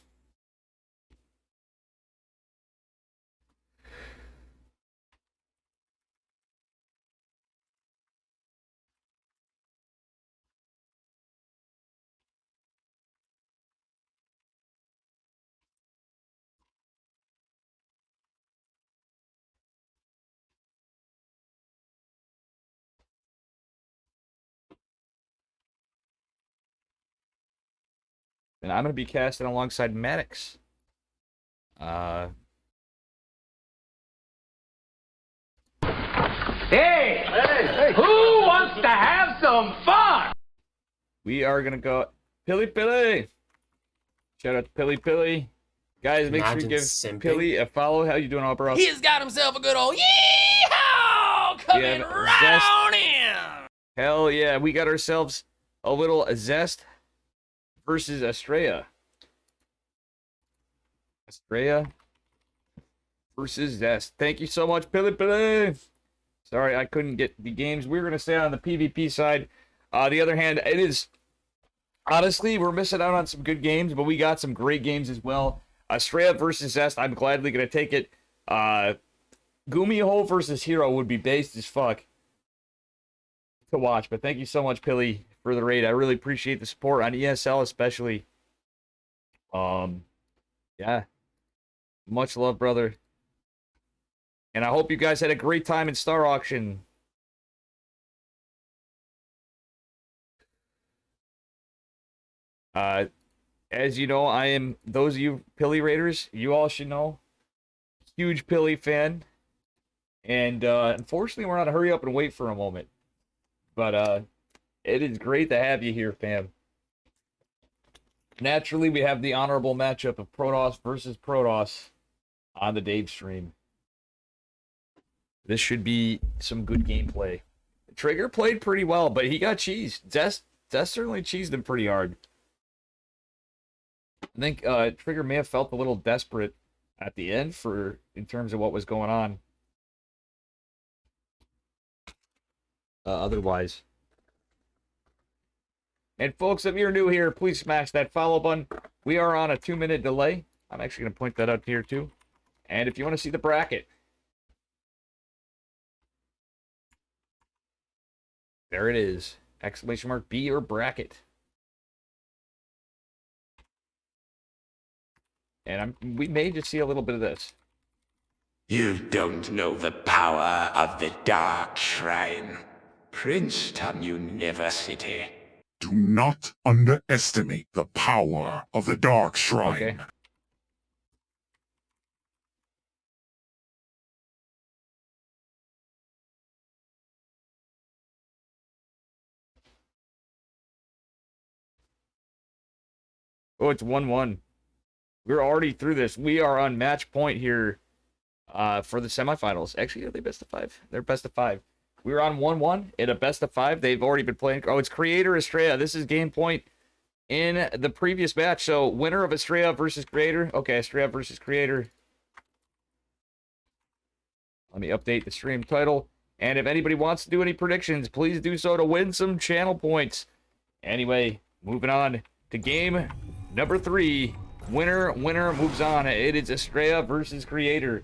And I'm gonna be casting alongside Maddox. Hey, who wants to have some fun? We are gonna go Pilly Pilly. Shout out to Pilly Pilly. Guys, make sure you give Pilly a follow. How you doing, all bro? He's got himself a good old yeehaw coming right on in. Hell yeah, we got ourselves a little Zest versus Estrella. Estrella versus Zest. Thank you so much, Pilly Pilly. Sorry, I couldn't get the games. We were going to stay on the PvP side. The other hand, it is... Honestly, we're missing out on some good games, but we got some great games as well. Estrella versus Zest, I'm gladly going to take it. Gumiho versus Hero would be based as fuck to watch, but thank you so much, Pilly, for the raid. I really appreciate the support on ESL especially. Yeah. Much love, brother. And I hope you guys had a great time in Star Auction. As you know, I am, those of you Pilly Raiders, you all should know, huge Pilly fan. And unfortunately, we're not a hurry up and wait for a moment. But it is great to have you here, fam. Naturally, we have the honorable matchup of Protoss versus Protoss on the Dave stream. This should be some good gameplay. Trigger played pretty well, but he got cheesed. Zest certainly cheesed him pretty hard. I think Trigger may have felt a little desperate at the end in terms of what was going on. Otherwise. And folks, if you're new here, please smash that follow button. We are on a 2-minute delay. I'm actually going to point that out here too. And if you want to see the bracket, there it is. Exclamation mark B or bracket. And we may just see a little bit of this. You don't know the power of the Dark Shrine. Princeton University. Do not underestimate the power of the Dark Shrine. Okay. Oh, it's 1-1. We're already through this. We are on match point here for the semifinals. Actually, are they best of 5? They're best of 5. We're on 1-1 in a best of 5. They've already been playing. Oh, it's Creator Estrella. This is game point in the previous match. So, winner of Estrella versus Creator. Okay, Estrella versus Creator. Let me update the stream title. And if anybody wants to do any predictions, please do so to win some channel points. Anyway, moving on to game number 3. Winner moves on. It is Estrella versus Creator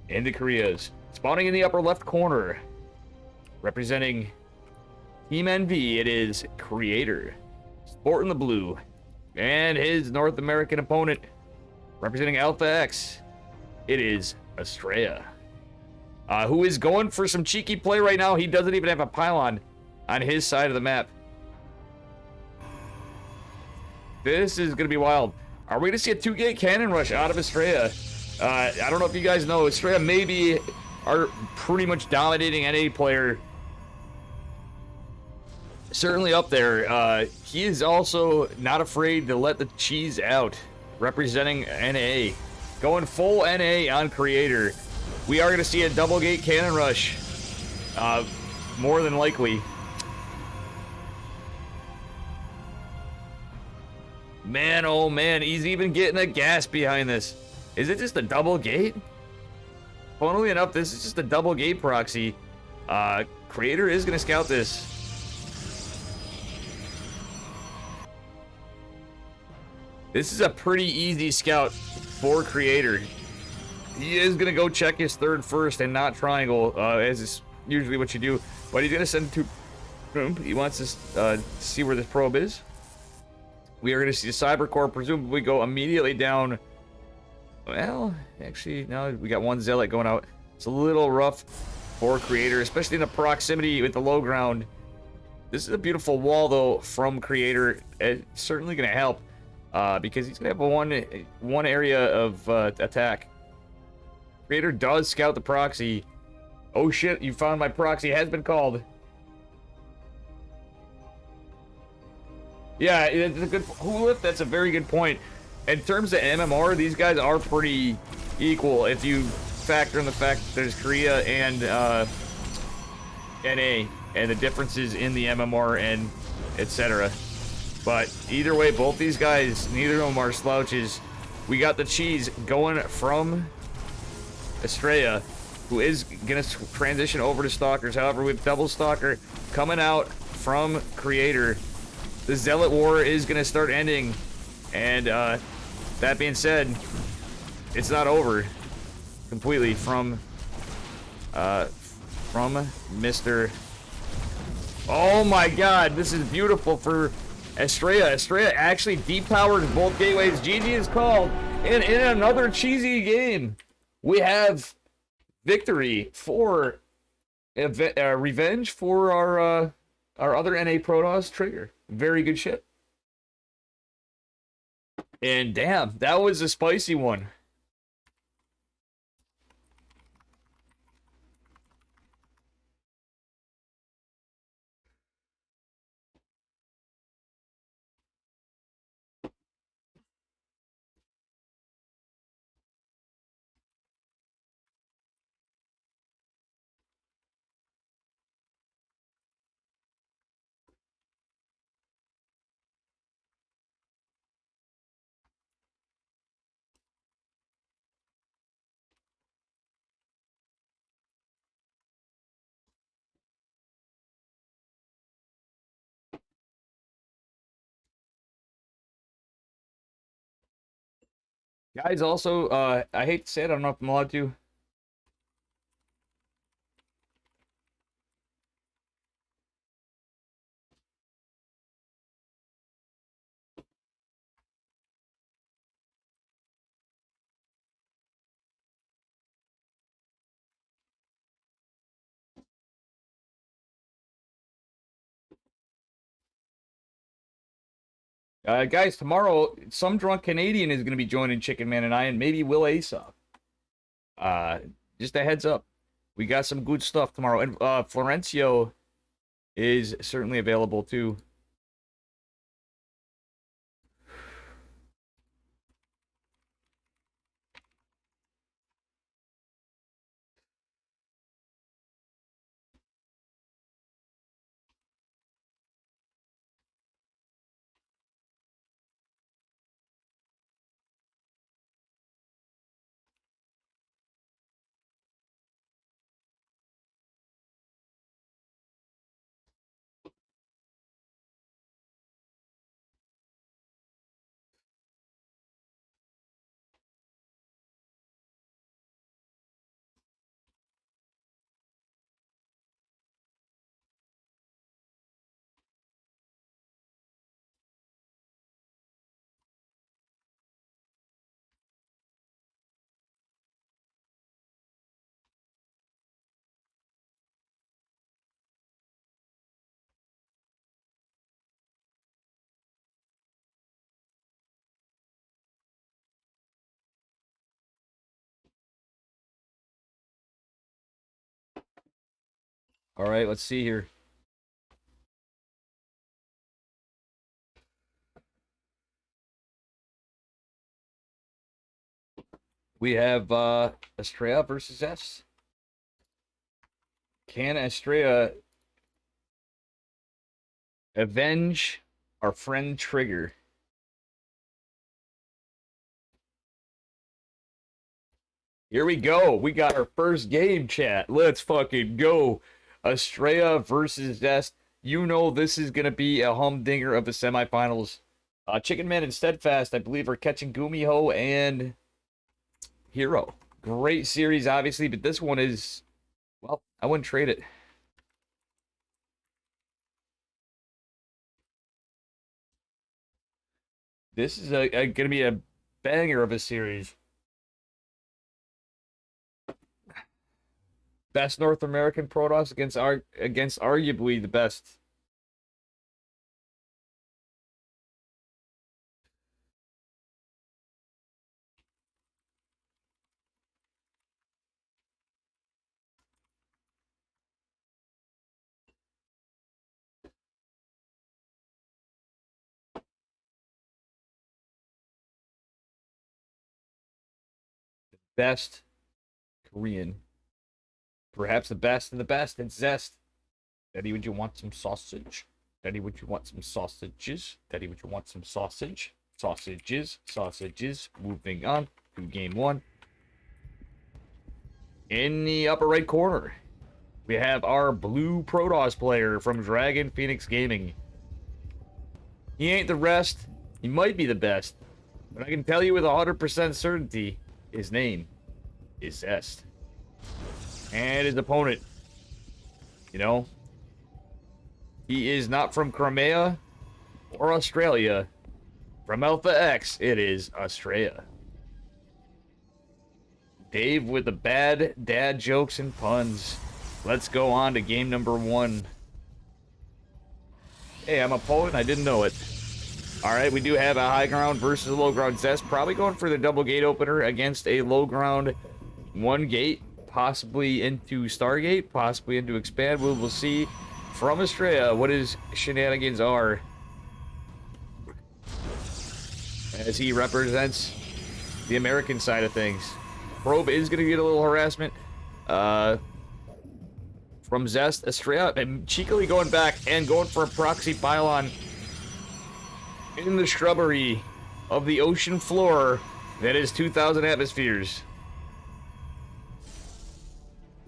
in the Koreas. Spawning in the upper left corner, representing Team NV, it is Creator. Sporting the blue. And his North American opponent, representing Alpha X, it is Estrella. Who is going for some cheeky play right now. He doesn't even have a pylon on his side of the map. This is going to be wild. Are we going to see a 2-gate cannon rush out of Estrella? I don't know if you guys know, Estrella may be our pretty much dominating NA player. Certainly up there. He is also not afraid to let the cheese out, representing NA. Going full NA on Creator. We are going to see a double gate cannon rush. More than likely. Man, oh man, he's even getting a gas behind this. Is it just a double gate? Funnily enough, this is just a double gate proxy. Creator is going to scout this. This is a pretty easy scout for Creator. He is going to go check his third first and not triangle, as is usually what you do. But he's going to send to... He wants to see where this probe is. We are going to see the Cyber Core presumably go immediately down. Well, actually, no, we got one Zealot going out. It's a little rough for Creator, especially in the proximity with the low ground. This is a beautiful wall, though, from Creator. It's certainly going to help, because he's going to have one area of attack. Creator does scout the proxy. Oh shit, you found my proxy. Has been called. Yeah, it's a good... Hulif, that's a very good point. In terms of MMR, these guys are pretty equal if you factor in the fact that there's Korea and NA and the differences in the MMR and etc. But either way, both these guys, neither of them are slouches. We got the cheese going from Estrella, who is going to transition over to Stalkers. However, we have Double Stalker coming out from Creator. The Zealot War is going to start ending. And that being said, it's not over completely from Mr. Oh my god, this is beautiful for Estrella. Estrella actually depowered both gateways. GG is called. And in another cheesy game, we have victory for revenge for our other NA Protoss trigger. Very good shit. And damn, that was a spicy one. Guys, also, I hate to say it, I don't know if I'm allowed to. Guys, tomorrow, some drunk Canadian is going to be joining Chicken Man and I, and maybe Will Aesop. Just a heads up. We got some good stuff tomorrow. And Florencio is certainly available, too. All right, let's see here. We have Estrella versus Zest. Can Estrella avenge our friend Trigger? Here we go. We got our first game, chat. Let's fucking go. Estrella versus Zest. You know this is going to be a humdinger of the semifinals. Chicken Man and Steadfast, I believe, are catching Gumiho and Hero. Great series, obviously, but this one is, well, I wouldn't trade it. This is going to be a banger of a series. Best North American Protoss against arguably the best. Best Korean. Perhaps the best and the best. It's Zest. Daddy, would you want some sausage? Daddy, would you want some sausages? Daddy, would you want some sausage? Sausages. Sausages. Moving on to game one. In the upper right corner, we have our blue Protoss player from Dragon Phoenix Gaming. He ain't the rest. He might be the best. But I can tell you with 100% certainty, his name is Zest. And his opponent, you know, he is not from Crimea or Australia. From Alpha X, it is Estrella. Dave with the bad dad jokes and puns. Let's go on to game number one. Hey, I'm a Poland. I didn't know it. All right, we do have a high ground versus a low ground. Zest probably going for the double gate opener against a low ground one gate. Possibly into Stargate, possibly into Expand. We'll see from Estrella what his shenanigans are as he represents the American side of things. Probe is going to get a little harassment from Zest. Estrella and cheekily going back and going for a proxy pylon in the shrubbery of the ocean floor that is 2,000 atmospheres.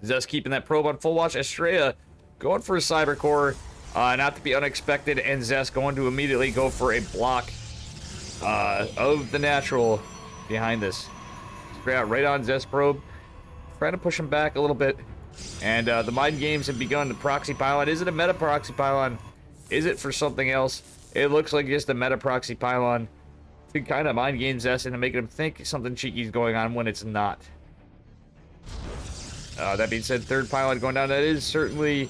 Zest keeping that probe on full watch. Estrella going for a cyber core, not to be unexpected, and Zest going to immediately go for a block of the natural behind this. Estrella right on Zest probe, trying to push him back a little bit, and the mind games have begun. The proxy pylon, is it a meta proxy pylon? Is it for something else? It looks like just a meta proxy pylon to kind of mind game Zest and to make him think something cheeky is going on when it's not. That being said, third pylon going down. That is certainly,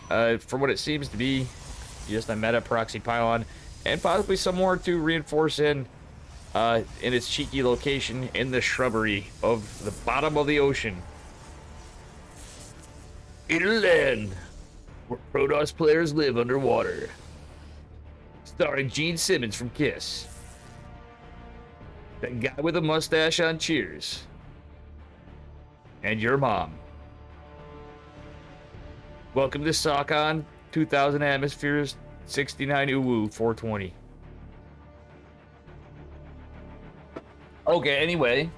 from what it seems to be, just a meta proxy pylon, and possibly some more to reinforce in its cheeky location in the shrubbery of the bottom of the ocean. In a land where Protoss players live underwater. Starring Gene Simmons from Kiss. That guy with a mustache on Cheers. And your mom. Welcome to SOCON, 2,000 atmospheres, 69 UWU, 420. Okay, anyway,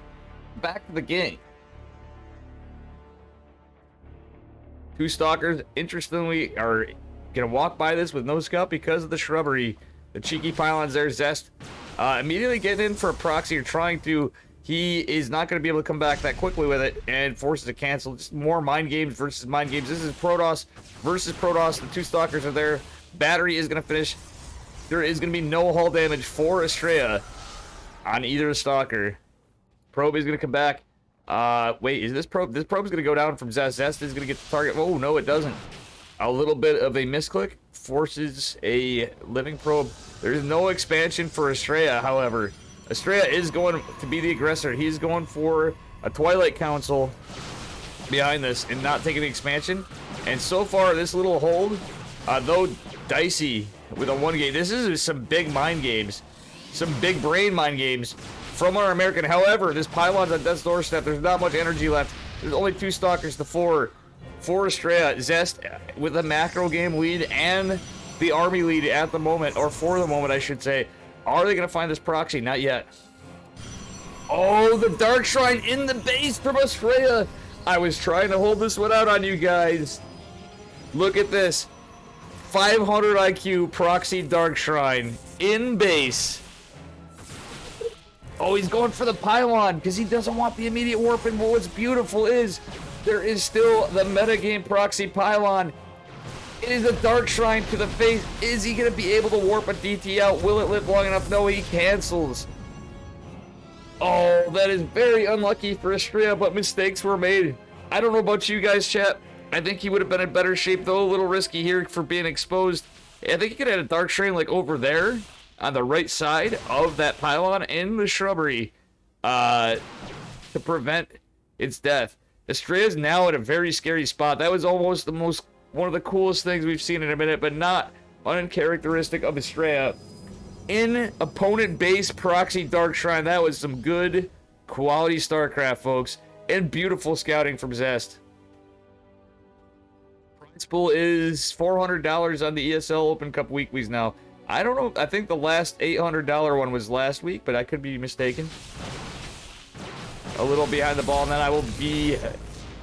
back to the game. Two stalkers, interestingly, are gonna walk by this with no scout because of the shrubbery. The cheeky pylons there, Zest immediately getting in for a proxy or trying to. He is not going to be able to come back that quickly with it and forces to cancel. Just more mind games versus mind games. This is Protoss versus Protoss. The two stalkers are there. Battery is going to finish. There is going to be no hull damage for Estrella on either stalker. Probe is going to come back. Wait, is this probe? This probe is going to go down from Zest. Zest is going to get the target. Oh, no, it doesn't. A little bit of a misclick forces a living probe. There's no expansion for Estrella, however. Estrella is going to be the aggressor. He's going for a Twilight Council behind this and not taking the expansion. And so far, this little hold, though dicey with a 1 game, this is some big mind games. Some big brain mind games from our American. However, this pylon's on death's doorstep. There's not much energy left. There's only 2 stalkers to 4. 4 Estrella. Zest with the macro game lead and the army lead at the moment, or for the moment, I should say. Are they going to find this proxy? Not yet. Oh, the Dark Shrine in the base from Estrella. I was trying to hold this one out on you guys. Look at this. 500 IQ proxy Dark Shrine in base. Oh, he's going for the pylon because he doesn't want the immediate warping. But what's beautiful is there is still the metagame proxy pylon. It is a Dark Shrine to the face. Is he going to be able to warp a DT out? Will it live long enough? No, he cancels. Oh, that is very unlucky for Estrella, but mistakes were made. I don't know about you guys, chat. I think he would have been in better shape, though. A little risky here for being exposed. I think he could have had a Dark Shrine like over there on the right side of that pylon in the shrubbery to prevent its death. Estrella's now at a very scary spot. That was almost one of the coolest things we've seen in a minute, but not uncharacteristic of Estrella. In opponent base proxy Dark Shrine, that was some good quality StarCraft, folks, and beautiful scouting from Zest. Prize pool is $400 on the ESL Open Cup weeklies now. I don't know, I think the last $800 one was last week, but I could be mistaken. A little behind the ball, and then I will be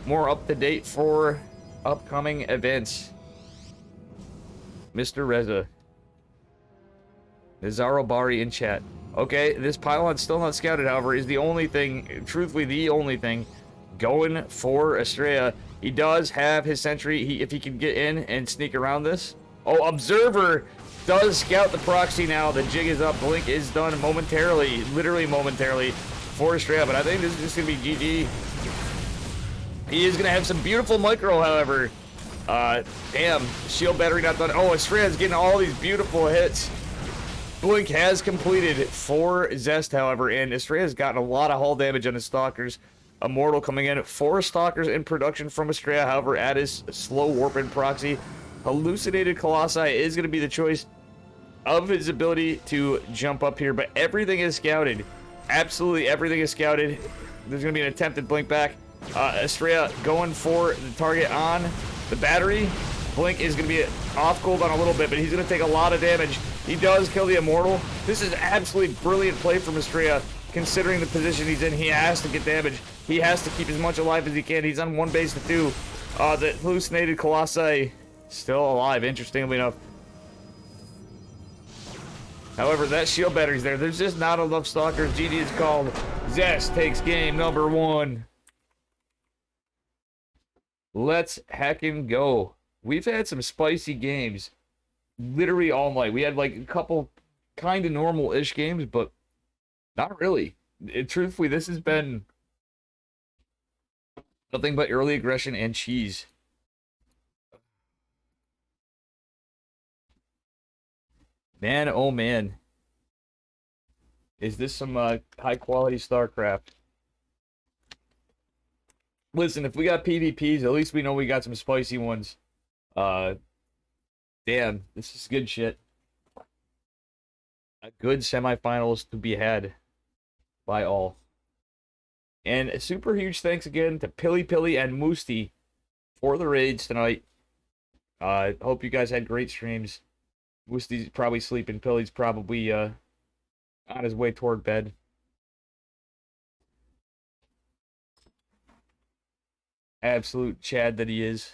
more up to date for upcoming events. Mr. Reza. Nizaro Bari in chat. Okay, this pylon's still not scouted, however, is the only thing, truthfully the only thing, going for Estrella. He does have his sentry, if he can get in and sneak around this. Oh, Observer does scout the proxy now. The jig is up. Blink is done momentarily, literally momentarily, for Estrella, but I think this is just going to be GG. He is going to have some beautiful micro, however. Damn, shield battery not done. Oh, Estrella's getting all these beautiful hits. Blink has completed for Zest, however, and Estrella's gotten a lot of hull damage on his Stalkers. Immortal coming in. 4 Stalkers in production from Estrella, however, at his slow warping proxy. Hallucinated Colossi is going to be the choice of his ability to jump up here, but everything is scouted. Absolutely everything is scouted. There's going to be an attempted blink back. Estrella going for the target on the battery. Blink is going to be off gold on a little bit, but he's going to take a lot of damage. He does kill the Immortal. This is absolutely brilliant play from Estrella, considering the position he's in. He has to get damage. He has to keep as much alive as he can. He's on 1 base to 2. The hallucinated Colossi still alive, interestingly enough. However, that shield battery's there. There's just not enough Stalkers. GG is called. Zest takes game number 1. Let's heckin' go. We've had some spicy games literally all night. We had like a couple kind of normal-ish games, but not really. Truthfully, this has been nothing but early aggression and cheese. Man, oh man. Is this some high-quality StarCraft? Listen, if we got PvPs, at least we know we got some spicy ones. Damn, this is good shit. A good semifinals to be had by all. And a super huge thanks again to Pilly and Moosty for the raids tonight. Hope you guys had great streams. Moosty's probably sleeping. Pilly's probably on his way toward bed. Absolute Chad that he is.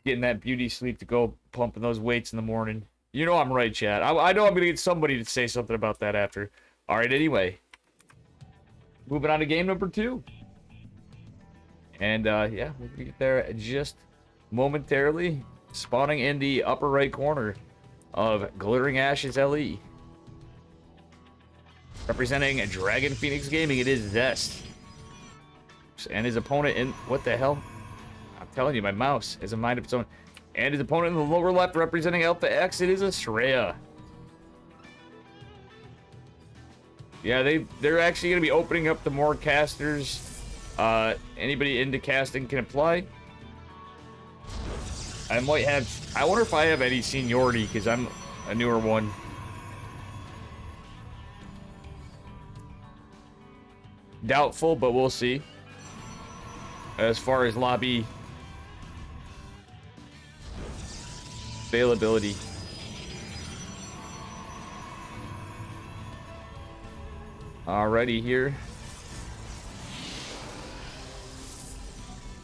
Getting that beauty sleep to go pumping those weights in the morning. You know I'm right, Chad. I know I'm going to get somebody to say something about that after. All right, anyway. Moving on to game number 2. And, yeah, we'll get there just momentarily. Spawning in the upper right corner of Glittering Ashes LE. Representing Dragon Phoenix Gaming, it is Zest. And his opponent in... What the hell? I'm telling you, my mouse has a mind of its own. And his opponent in the lower left, representing Alpha X, it is Estrella. Yeah, they're actually going to be opening up to more casters Anybody into casting can apply. I might have... I wonder if I have any seniority, because I'm a newer one. Doubtful, but we'll see. As far as lobby availability. Alrighty here.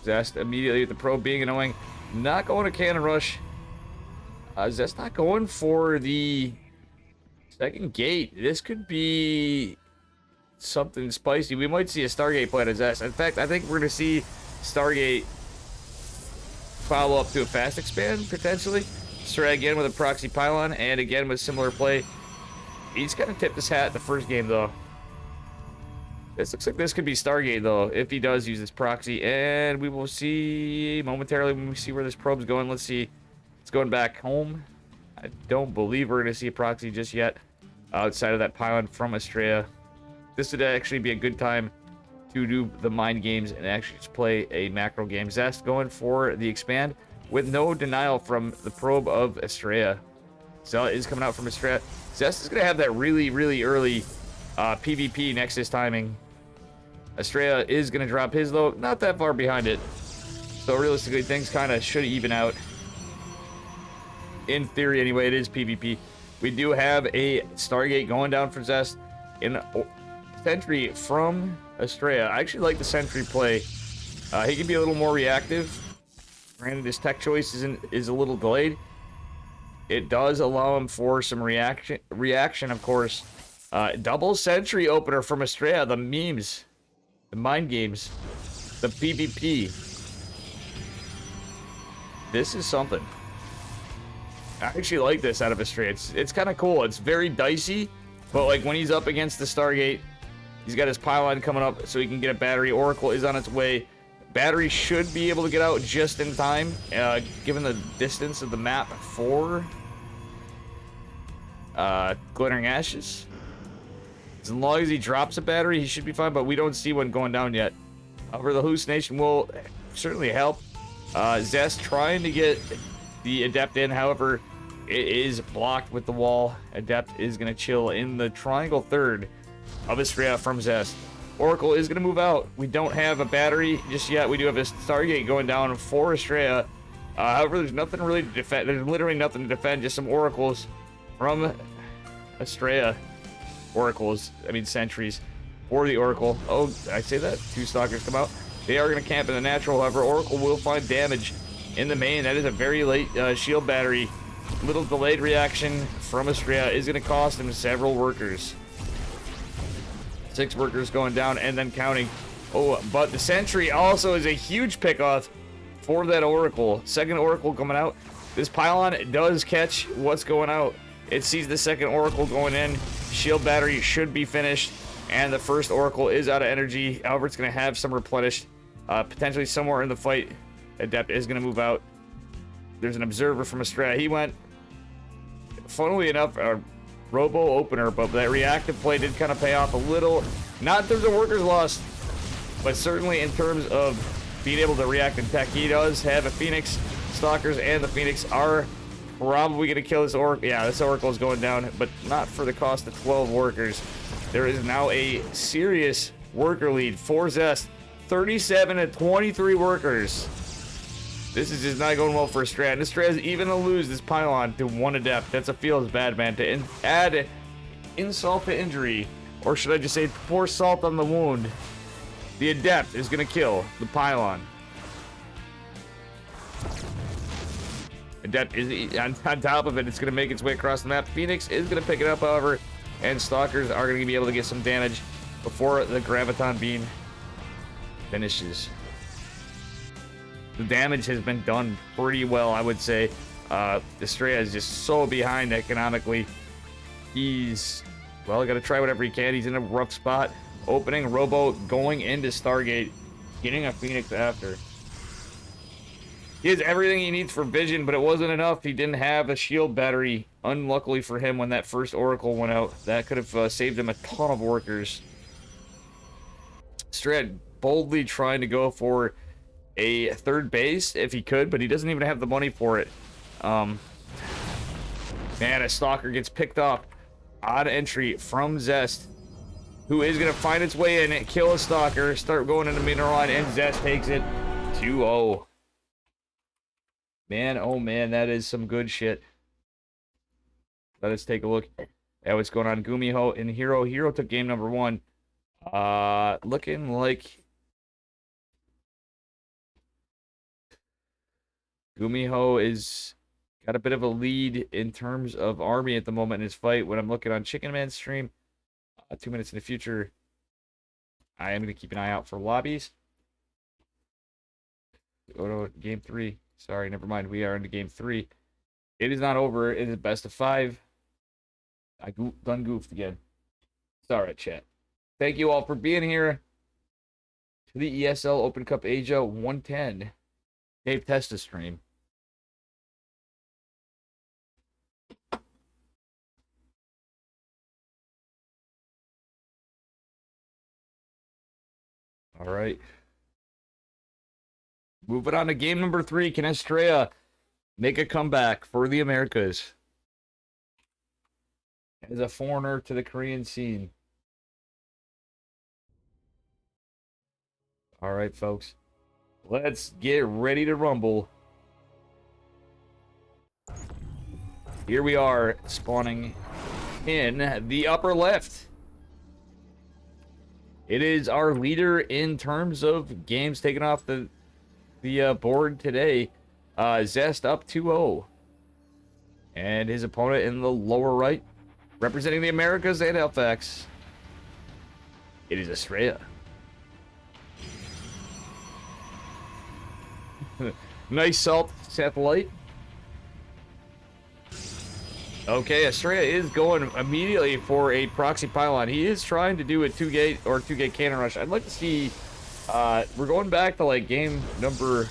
Zest immediately with the probe being annoying. Not going to cannon rush. Zest not going for the second gate. This could be something spicy. We might see a Stargate play to Zest. In fact, I think we're going to see Stargate follow up to a fast expand, potentially. Estrella again with a proxy pylon, and again with similar play. He's kind of tipped his hat the first game, though. This looks like this could be Stargate, though, if he does use this proxy. And we will see momentarily when we see where this probe's going. Let's see. It's going back home. I don't believe we're going to see a proxy just yet outside of that pylon from Estrella. This would actually be a good time to do the mind games and actually just play a macro game. Zest going for the expand with no denial from the probe of Estrella. Zella is coming out from Estrella. Zest is going to have that really, really early PvP Nexus timing. Estrella is going to drop his, though, not that far behind it. So realistically, things kind of should even out. In theory, anyway, it is PvP. We do have a Stargate going down for Zest. In Sentry from Estrella. I actually like the Sentry play. He can be a little more reactive. Granted, his tech choice is a little delayed. It does allow him for some reaction, of course. Double Sentry opener from Estrella. The memes. The mind games. The PvP. This is something. I actually like this out of Estrella. It's kind of cool. It's very dicey. But like when he's up against the Stargate, he's got his pylon coming up so he can get a battery. Oracle is on its way. Battery should be able to get out just in time, given the distance of the map for Glittering Ashes. As long as he drops a battery, he should be fine, but we don't see one going down yet. However, the hallucination will certainly help. Zest trying to get the Adept in, however, it is blocked with the wall. Adept is going to chill in the triangle third of Estrella from Zest. Oracle is going to move out. We don't have a battery just yet. We do have a Stargate going down for Estrella. However, there's nothing really to defend. There's literally nothing to defend. Just some Oracles from Estrella. Sentries for the Oracle. Oh, did I say that? Two Stalkers come out. They are going to camp in the natural. However, Oracle will find damage in the main. That is a very late shield battery. Little delayed reaction from Estrella is going to cost him several workers. 6 workers going down and then counting. Oh, but the Sentry also is a huge pickoff for that Oracle. Second Oracle coming out. This pylon does catch what's going out. It sees the second Oracle going in. Shield battery should be finished. And the first Oracle is out of energy. However, it's going to have some replenished. Potentially somewhere in the fight. Adept is going to move out. There's an observer from Estrella. He went, funnily enough, a robo opener, but that reactive play did kind of pay off a little. Not in terms of workers lost, but certainly in terms of being able to react in tech. He does have a Phoenix. Stalkers and the Phoenix are probably going to kill this Oracle. Yeah, this Oracle is going down, but not for the cost of 12 workers. There is now a serious worker lead for Zest. 37 to 23 workers. This is just not going well for Estrella. And Estrella's even to lose this pylon to 1 Adept. That's a feels bad, man. To add insult to injury, or should I just say pour salt on the wound, the Adept is going to kill the pylon. Adept is on top of it. It's going to make its way across the map. Phoenix is going to pick it up, however, and Stalkers are going to be able to get some damage before the Graviton Beam finishes. The damage has been done pretty well, I would say. Estrella is just so behind economically. He's, well, got to try whatever he can. He's in a rough spot. Opening Robo, going into Stargate, getting a Phoenix after. He has everything he needs for vision, but it wasn't enough. He didn't have a shield battery. Unluckily for him, when that first Oracle went out, that could have saved him a ton of workers. Estrella boldly trying to go for a third base if he could, but he doesn't even have the money for it. Man, a Stalker gets picked off on entry from Zest, who is going to find its way in, kill a Stalker, start going into mineral line, and Zest takes it 2-0. Man, oh man, that is some good shit. Let us take a look at what's going on. Gumiho and Hero. Hero took game number 1. Looking like Gumiho is got a bit of a lead in terms of army at the moment in his fight. When I'm looking on Chicken Man's stream, 2 minutes in the future, I am going to keep an eye out for lobbies. Go to game 3. Sorry, never mind. We are into game 3. It is not over. It is best of 5. I done goofed again. Sorry, chat. Thank you all for being here to the ESL Open Cup Asia 110 Dave Testa stream. All right. Moving on to game number 3. Can Estrella make a comeback for the Americas as a foreigner to the Korean scene? All right, folks. Let's get ready to rumble. Here we are, spawning in the upper left. It is our leader in terms of games taken off the board today. Zest up 2-0. And his opponent in the lower right, representing the Americas and Halifax, it is Estrella. Nice salt satellite. Okay, Estrella is going immediately for a proxy pylon. He is trying to do a 2-gate or 2-gate cannon rush. I'd like to see, we're going back to like game number,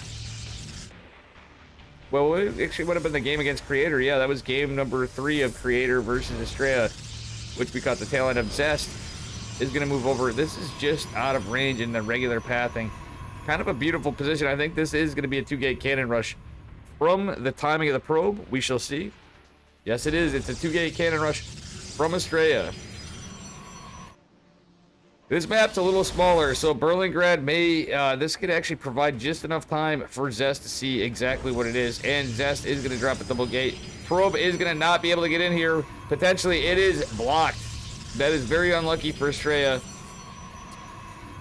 well, it actually would have been the game against Creator. Yeah, that was game number 3 of Creator versus Estrella, which we caught the tail end of. Zest is going to move over. This is just out of range in the regular pathing. Kind of a beautiful position. I think this is going to be a 2-gate cannon rush. From the timing of the probe, we shall see. Yes, it is. It's a 2-gate cannon rush from Estrella. This map's a little smaller, so Berlingrad may... this could actually provide just enough time for Zest to see exactly what it is. And Zest is going to drop a double gate. Probe is going to not be able to get in here. Potentially, it is blocked. That is very unlucky for Estrella.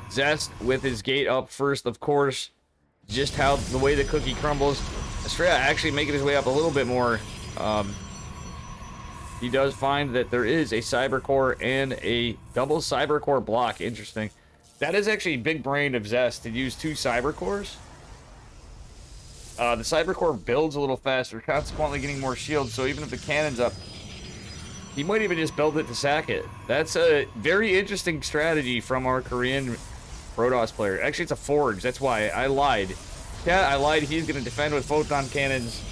Zest with his gate up first, of course. Just how the way the cookie crumbles. Estrella actually making his way up a little bit more. He does find that there is a cyber core and a double cyber core block. Interesting. That is actually big brain of Zest to use 2 cyber cores. The cyber core builds a little faster, consequently getting more shield. So even if the cannon's up, he might even just build it to sack it. That's a very interesting strategy from our Korean Protoss player. Actually, it's a Forge. That's why I lied. Yeah, I lied. He's going to defend with photon cannons.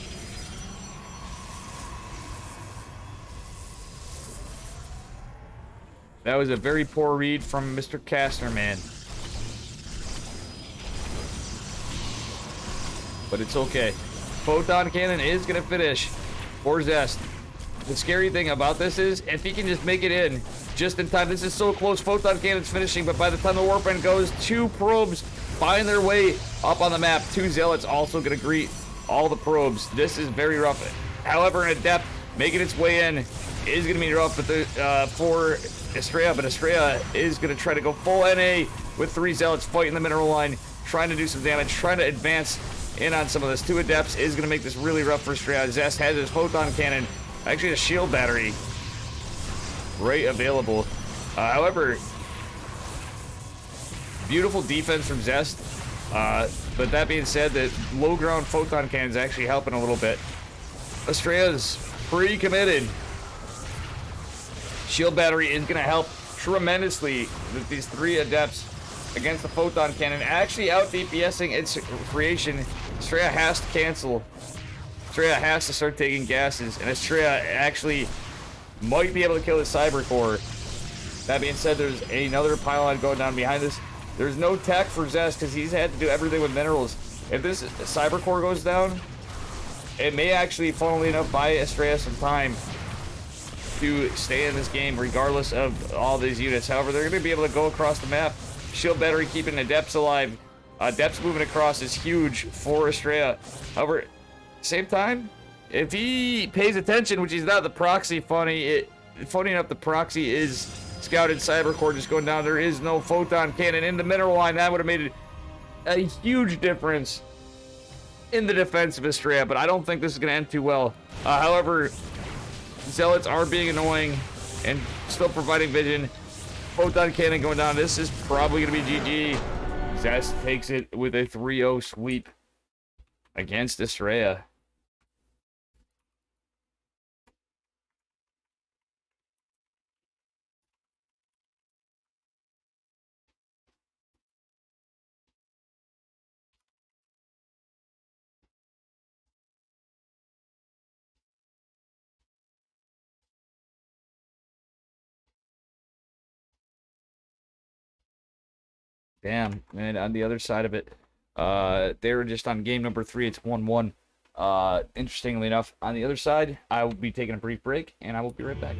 That was a very poor read from Mr. Kastner, man. But it's okay. Photon cannon is going to finish for Zest. The scary thing about this is, if he can just make it in just in time, this is so close, photon cannon's finishing, but by the time the warframe goes, 2 probes find their way up on the map. 2 zealots also going to greet all the probes. This is very rough. However, in depth, making its way in is going to be rough for Estrella, but Estrella is going to try to go full NA with 3 zealots fighting the mineral line, trying to do some damage, trying to advance in on some of this. 2 adepts is going to make this really rough for Estrella. Zest has his photon cannon, actually a shield battery, right available. However, beautiful defense from Zest. But that being said, the low ground photon cannon is actually helping a little bit. Estrella's pretty committed. Shield battery is going to help tremendously with these 3 adepts against the photon cannon. Actually out DPSing its creation. Estrella has to cancel. Estrella has to start taking gases, and Estrella actually might be able to kill the cyber core. That being said, there's another pylon going down behind us. There's no tech for Zest because he's had to do everything with minerals. If this cyber core goes down, it may actually, funnily enough, buy Estrella some time to stay in this game regardless of all these units. However, they're going to be able to go across the map. Shield battery keeping the depths alive. Depths moving across is huge for Estrella. However, same time, if he pays attention, which he's not, the proxy funny enough, the proxy is scouted cyber core just going down. There is no photon cannon in the mineral line. That would have made a huge difference in the defense of Estrella, but I don't think this is going to end too well. However, Zealots are being annoying and still providing vision. Photon cannon going down. This is probably going to be GG. Zest takes it with a 3-0 sweep against Estrella. Damn, and on the other side of it, they were just on game number 3. It's 1-1. Interestingly enough, on the other side, I will be taking a brief break, and I will be right back.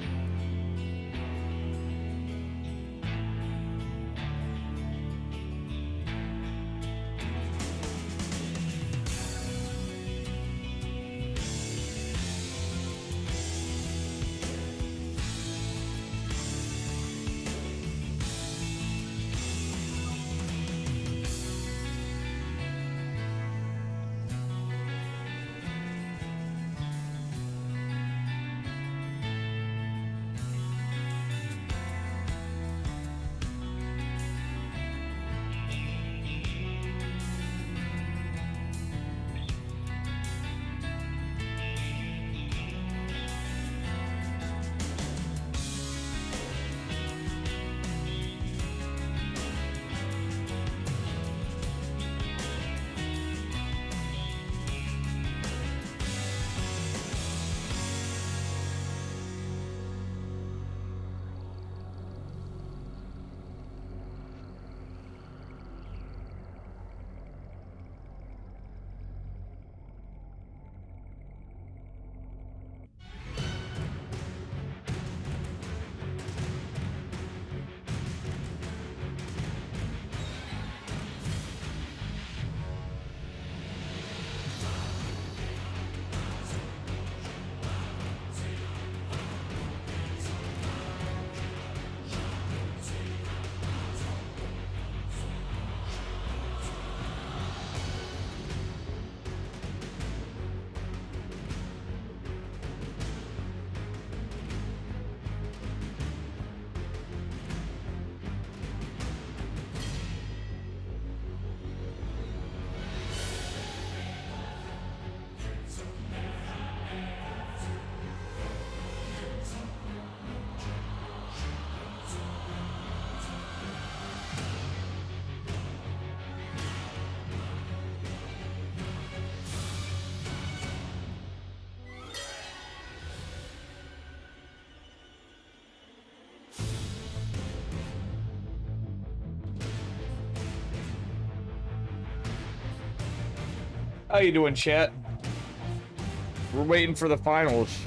How you doing, chat? We're waiting for the finals.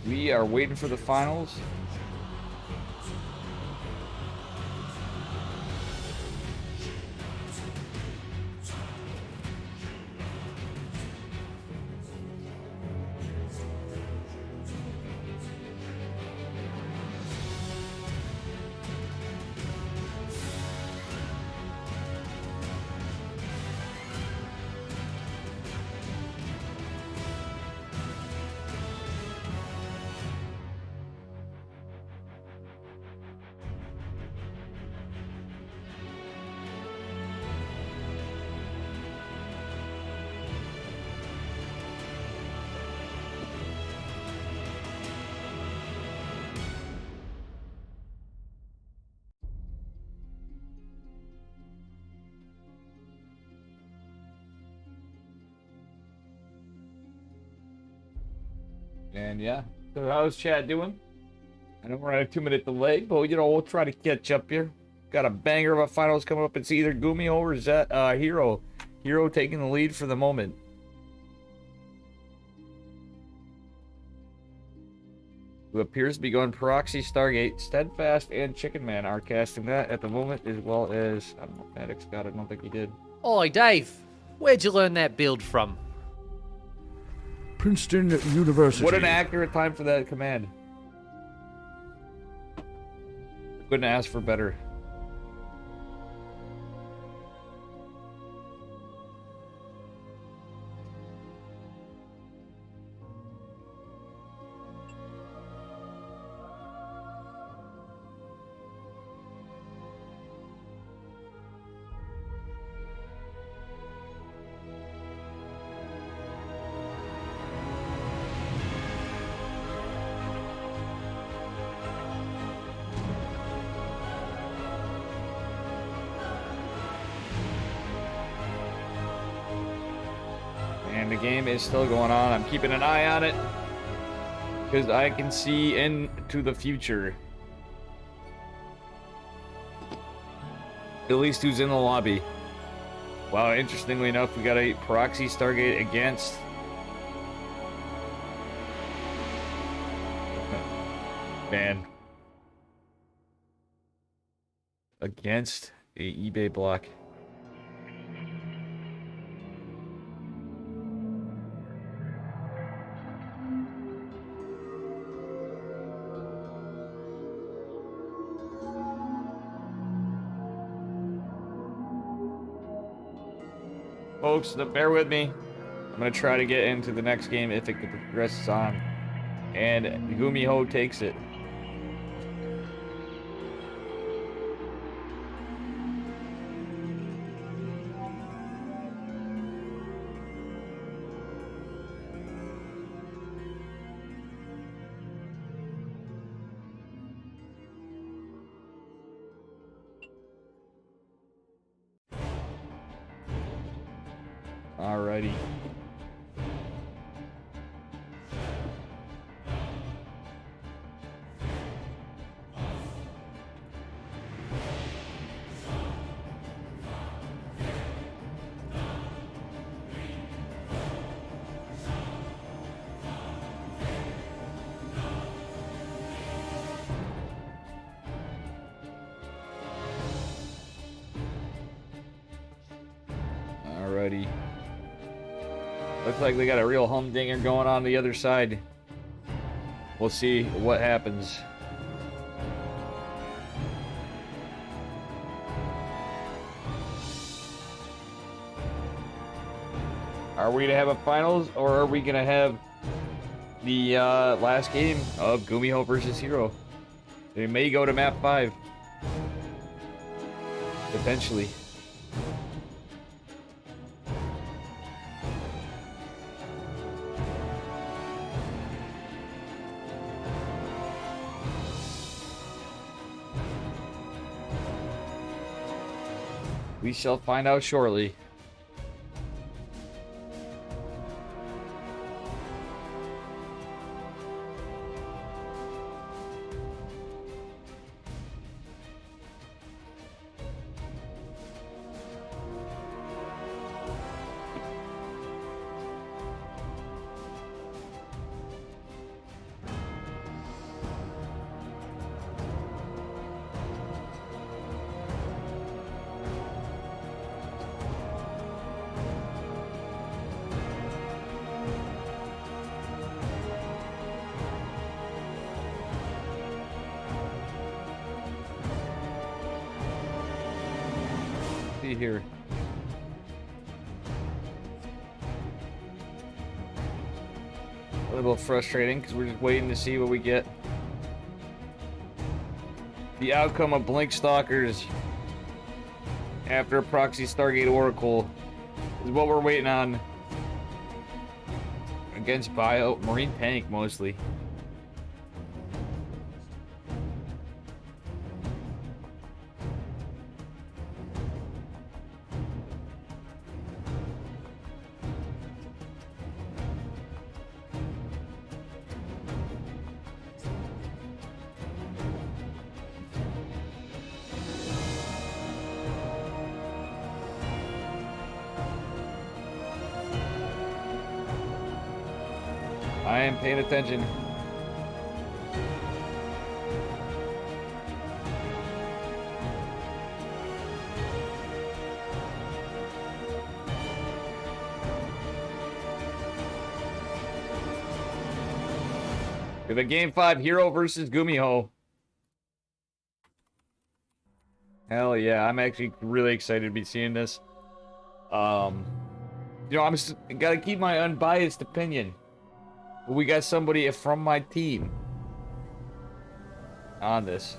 We are waiting for the finals. And yeah, so how's chat doing? I know we're at a 2-minute delay, but you know, we'll try to catch up here. Got a banger of a finals coming up. It's either Gumi or Zest, Hero. Hero taking the lead for the moment. Who appears to be going Proxy, Stargate, Steadfast, and Chicken Man are casting that at the moment, as well as, I don't know if Maddox got it, I don't think he did. Oi, Dave. Where'd you learn that build from? Princeton University. What an accurate time for that command. Couldn't ask for better. And the game is still going on. I'm keeping an eye on it because I can see into the future. At least who's in the lobby. Wow, interestingly enough, we got a Proxy Stargate against man. Against a eBay block. Folks, bear with me. I'm gonna try to get into the next game if it progresses on. And Gumiho takes it. Alrighty. Alrighty. Looks like they got a real humdinger going on the other side. We'll see what happens. Are we to have a finals, or are we gonna have the last game of Gumiho versus Hero? They may go to map 5. Potentially. We shall find out shortly. Here. A little frustrating because we're just waiting to see what we get. The outcome of Blink Stalkers after Proxy Stargate Oracle is what we're waiting on. Against Marine Panic mostly. I am paying attention. We have a game 5, Hero versus Gumiho. Hell yeah, I'm actually really excited to be seeing this. You know, gotta keep my unbiased opinion. But we got somebody from my team on this.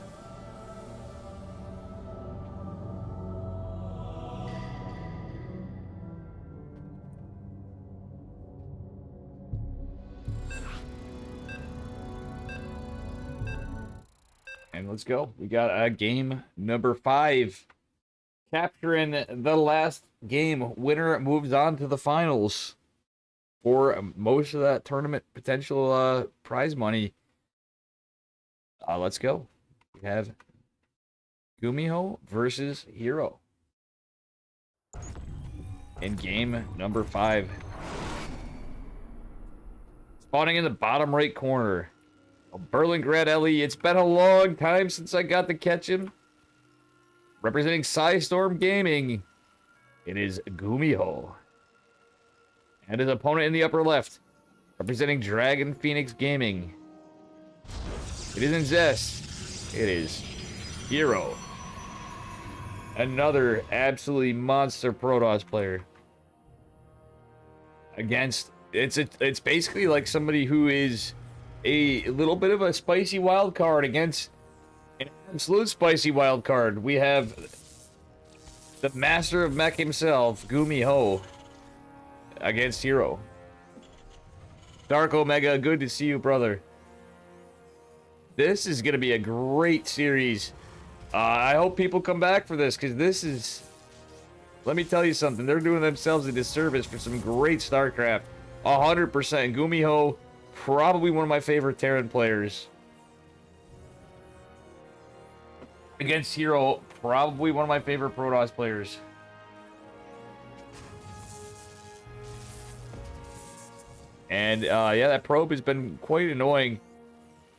And let's go. We got a game number 5. Capturing the last game. Winner moves on to the finals for most of that tournament potential prize money. Let's go. We have Gumiho versus Hero in game number 5. Spawning in the bottom right corner. Berlingrad Ellie, it's been a long time since I got to catch him. Representing Storm Gaming, it is Gumiho. And his opponent in the upper left, representing Dragon Phoenix Gaming, it is in Zest. It is Hero. Another absolutely monster Protoss player. Against, it's basically like somebody who is a little bit of a spicy wild card against an absolute spicy wild card. We have the master of mech himself, Gumiho, against Hero. Dark Omega, good to see you, brother. This is going to be a great series. I hope people come back for this, because this is... Let me tell you something. They're doing themselves a disservice for some great StarCraft. 100%. Gumiho, probably one of my favorite Terran players. Against Hero, probably one of my favorite Protoss players. And, yeah, that probe has been quite annoying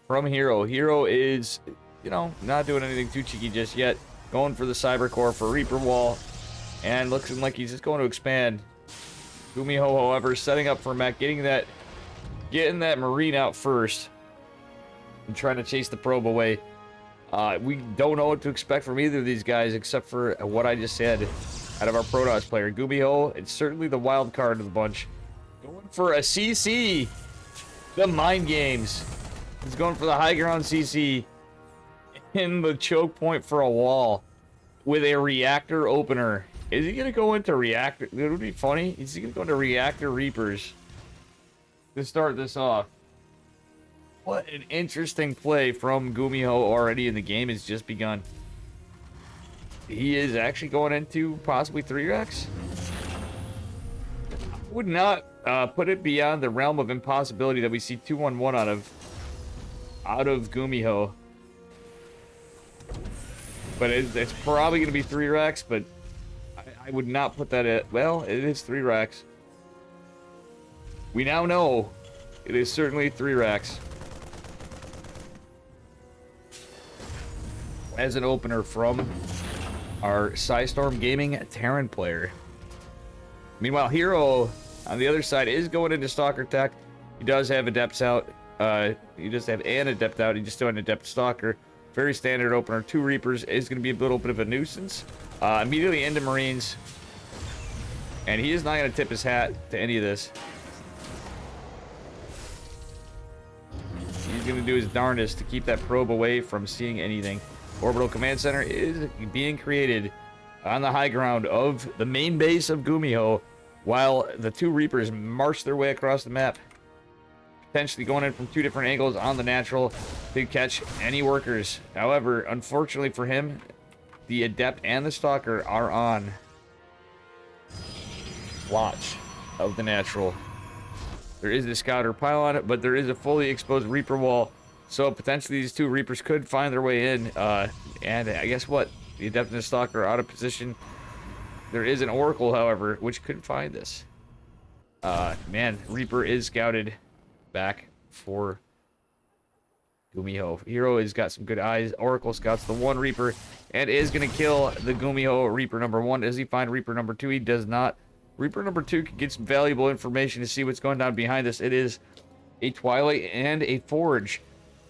from Hero. Hero is, you know, not doing anything too cheeky just yet. Going for the Cyber Core for Reaper Wall. And looking like he's just going to expand. Gumiho, however, setting up for mech, getting that Marine out first. And trying to chase the probe away. We don't know what to expect from either of these guys, except for what I just said out of our Protoss player. Gumiho, it's certainly the wild card of the bunch. Going for a CC. The Mind Games. He's going for the high ground CC. In the choke point for a wall. With a reactor opener. Is he going to go into reactor? It would be funny. Is he going to go into reactor Reapers to start this off? What an interesting play from Gumiho already in the game has just begun. He is actually going into possibly 3-Rex. Would not put it beyond the realm of impossibility that we see 2-on-1 out of Gumiho. But it's probably going to be 3-Rex, but I would not put that at... Well, it is 3-Rex. We now know it is certainly 3-Rex. As an opener from our Storm Gaming Terran player. Meanwhile, Hero on the other side is going into Stalker Tech. He does have Adepts out. He does have an Adept out. He just doing Adept Stalker. Very standard opener. 2 Reapers is going to be a little bit of a nuisance. Immediately into Marines. And he is not going to tip his hat to any of this. He's going to do his darndest to keep that probe away from seeing anything. Orbital Command Center is being created on the high ground of the main base of Gumiho, while the 2 Reapers march their way across the map, potentially going in from 2 different angles on the natural to catch any workers. However, unfortunately for him, the Adept and the Stalker are on watch of the natural. There is the Scouter pylon, but there is a fully exposed Reaper wall. So potentially these 2 Reapers could find their way in. And I guess what? The Adept and the Stalker are out of position. There is an Oracle, however, which could find this. Man, Reaper is scouted back for Gumiho. Hero has got some good eyes. Oracle scouts the one Reaper and is going to kill the Gumiho Reaper number 1. Does he find Reaper number 2? He does not. Reaper number 2 can get some valuable information to see what's going down behind this. It is a Twilight and a Forge.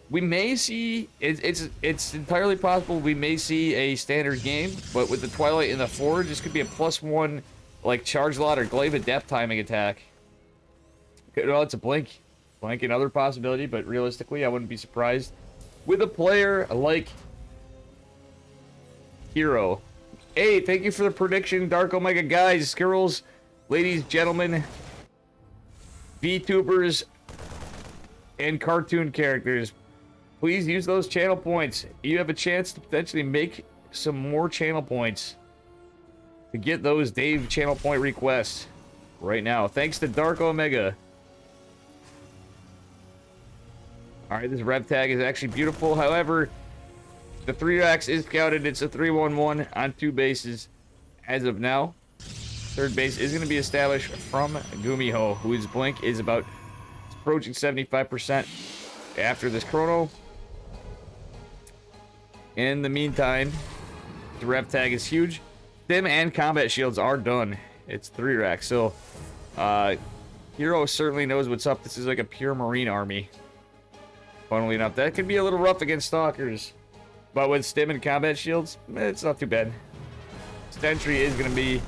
We may see, it's entirely possible we may see a standard game, but with the Twilight and the Forge, this could be a +1, like, charge lot or glaive of depth timing attack. Well, it's a blink. Blink, another possibility, but realistically, I wouldn't be surprised with a player like Hero. Hey, thank you for the prediction, Dark Omega guys, girls, ladies, gentlemen, VTubers, and cartoon characters. Please use those channel points. You have a chance to potentially make some more channel points to get those Dave channel point requests right now. Thanks to Dark Omega. Alright, this rev tag is actually beautiful. However, the 3-Rax is scouted. It's a 3-1-1 on 2 bases as of now. Third base is going to be established from Gumiho, whose blink is about approaching 75% after this chrono. In the meantime, the rev tag is huge. Stim and combat shields are done. It's 3-Rax. So, Hero certainly knows what's up. This is like a pure Marine army. Funnily enough, that could be a little rough against Stalkers. But with Stim and combat shields, it's not too bad. Sentry is going to be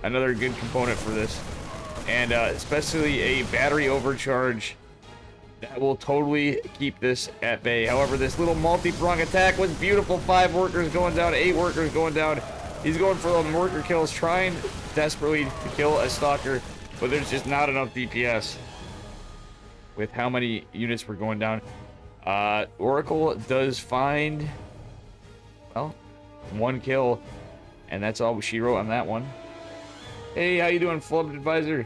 another good component for this. And especially a battery overcharge that will totally keep this at bay. However, this little multi-prong attack was beautiful. 5 workers going down, 8 workers going down. He's going for the worker kills, trying desperately to kill a Stalker, but there's just not enough DPS with how many units were going down. Oracle does find, well, 1 kill, and that's all she wrote on that one. Hey, how you doing, Flood Advisor?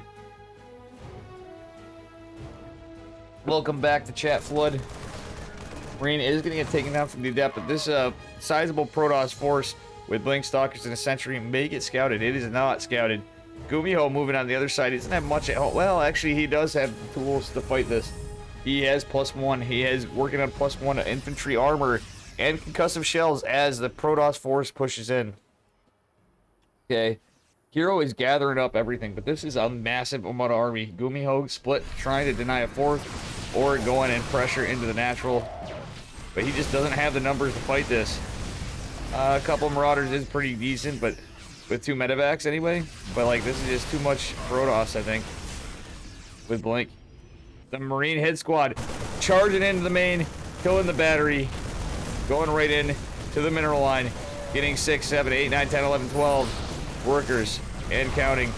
Welcome back to chat, Flood. Marine is going to get taken down from the Adept, but this sizable Protoss force with Blink Stalkers and a Sentry may get scouted. It is not scouted. Gumiho moving on the other side. He doesn't have much at home. Well, actually, he does have the tools to fight this. He has +1. He is working on +1 infantry armor and concussive shells as the Protoss force pushes in. Okay. Hero is gathering up everything, but this is a massive amount of army. Gumiho split, trying to deny a 4th, or going and pressure into the natural. But he just doesn't have the numbers to fight this. A couple of Marauders is pretty decent, but with 2 medevacs anyway. But like, this is just too much Protoss, I think, with Blink. The Marine hit squad charging into the main, killing the battery, going right in to the mineral line, getting 6, 7, 8, 9, 10, 11, 12 workers and counting.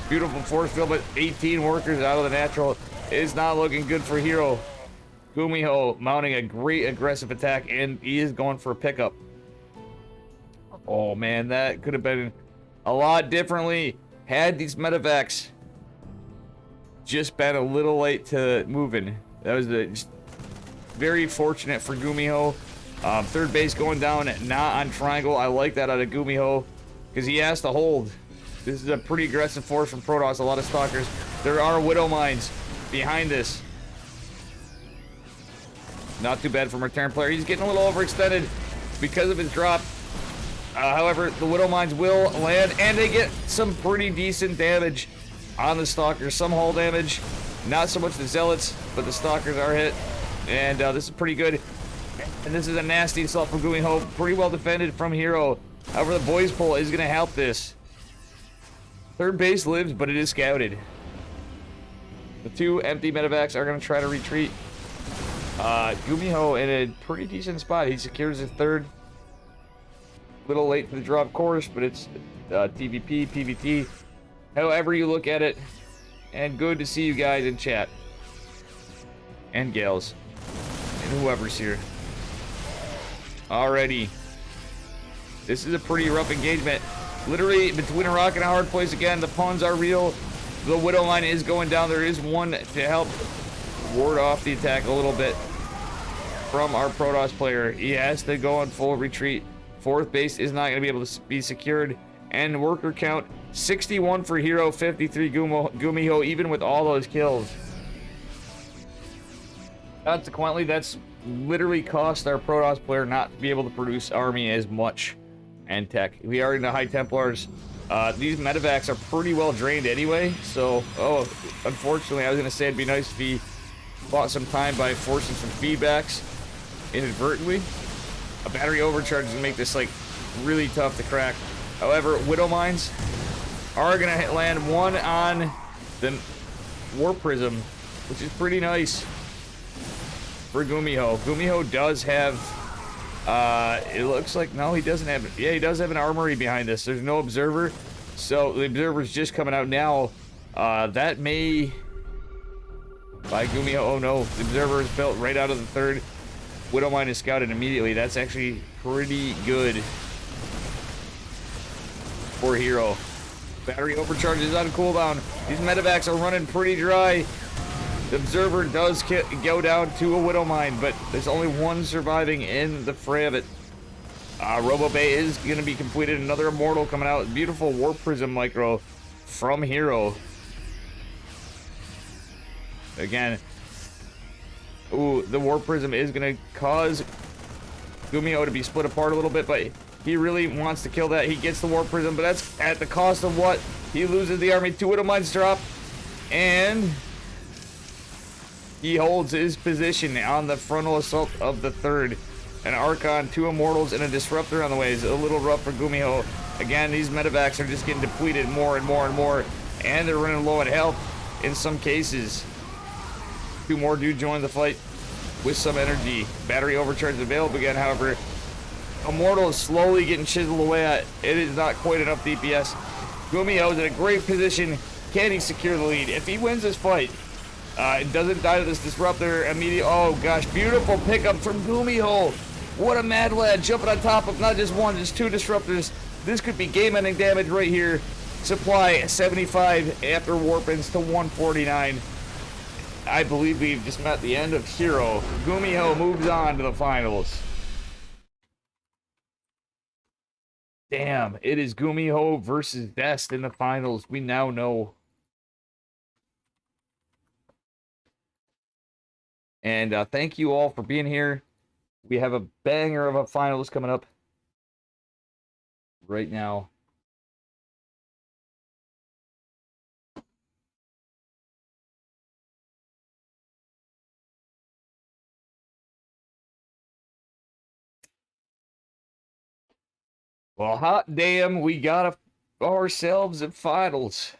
Beautiful force field, but 18 workers out of the natural is not looking good for Hero. Gumiho mounting a great aggressive attack, and he is going for a pickup. Oh man, that could have been a lot differently had these medevacs just been a little late to moving. That was just very fortunate for Gumiho. Third base going down, not on triangle. I like that out of Gumiho because he has to hold. This is a pretty aggressive force from Protoss. A lot of Stalkers. There are Widow Mines behind this. Not too bad from return player. He's getting a little overextended because of his drop. However, the Widow Mines will land, and they get some pretty decent damage on the Stalkers. Some hull damage, not so much the Zealots, but the Stalkers are hit. And this is pretty good. And this is a nasty assault from Gumiho. Pretty well defended from Hero. However, the boys pull is going to help this. Third base lives, but it is scouted. The 2 empty medevacs are going to try to retreat. Gumiho in a pretty decent spot. He secures his 3rd. Little late for the drop course, but it's TVP, PVT. However you look at it. And good to see you guys in chat. And gals. And whoever's here. Alrighty. This is a pretty rough engagement. Literally between a rock and a hard place again. The pawns are real. The Widow Line is going down. There is one to help ward off the attack a little bit from our Protoss player. He has to go on full retreat. 4th base is not going to be able to be secured. And worker count 61 for Hero, 53 Gumiho, even with all those kills. Consequently, that's literally cost our Protoss player not to be able to produce army as much and tech. We are in the High Templars. These medevacs are pretty well drained anyway, so, unfortunately, I was going to say it'd be nice if he bought some time by forcing some feedbacks inadvertently. A battery overcharge is going to make this, like, really tough to crack. However, Widow Mines are going to land one on the Warp Prism, which is pretty nice for Gumiho. Gumiho does have, it looks like, no, he doesn't have, yeah, he does have an armory behind this. There's no observer, so the observer's just coming out now. That may, by Gumiho, oh no, the observer is built right out of the third. Widow Mine is scouted immediately. That's actually pretty good for Hero. Battery overcharge is on cooldown. These medevacs are running pretty dry. The observer does go down to a Widow Mine, but there's only one surviving in the fray of it. Robo Bay is going to be completed. Another Immortal coming out. Beautiful Warp Prism micro from Hero. Again. Ooh, the Warp Prism is going to cause Gumiho to be split apart a little bit, but he really wants to kill that. He gets the Warp Prism, but that's at the cost of what? He loses the army. 2 Widow Mines drop, and he holds his position on the frontal assault of the third. An Archon, 2 Immortals, and a Disruptor on the way. Is a little rough for Gumiho. Again, these medevacs are just getting depleted more and more and more, and they're running low on health in some cases. 2 more do join the fight with some energy. Battery overcharge available again, however. Immortal is slowly getting chiseled away at. It is not quite enough DPS. Gumiho is in a great position. Can he secure the lead? If he wins this fight, it doesn't die to this Disruptor immediately. Oh gosh, beautiful pickup from Gumiho. What a mad lad, jumping on top of not just one, just 2 Disruptors. This could be game-ending damage right here. Supply 75 after warpins to 149. I believe we've just met the end of Hero. Gumiho moves on to the finals. Damn, it is Gumiho versus Zest in the finals. We now know. And thank you all for being here. We have a banger of a finals coming up right now. Well, hot damn, we got ourselves a finals.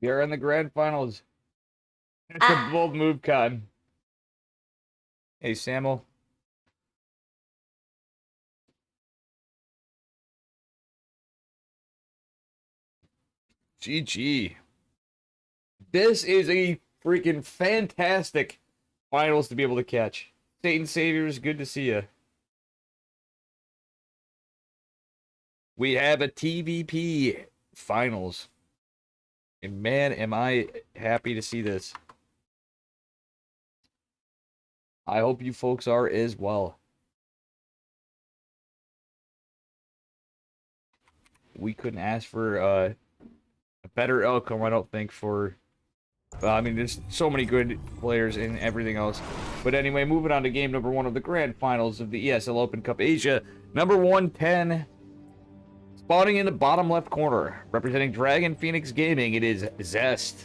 We are in the grand finals. It's a bold move, Con. Hey, Samuel. GG. This is a freaking fantastic finals to be able to catch. Satan Saviors, good to see you. We have a TVP finals. And man, am I happy to see this. I hope you folks are as well. we couldn't ask for a better outcome, I don't think, for... I mean, there's so many good players and everything else. But anyway, moving on to game number 1 of the grand finals of the ESL Open Cup Asia. Number 110, spawning in the bottom left corner, representing Dragon Phoenix Gaming, it is Zest.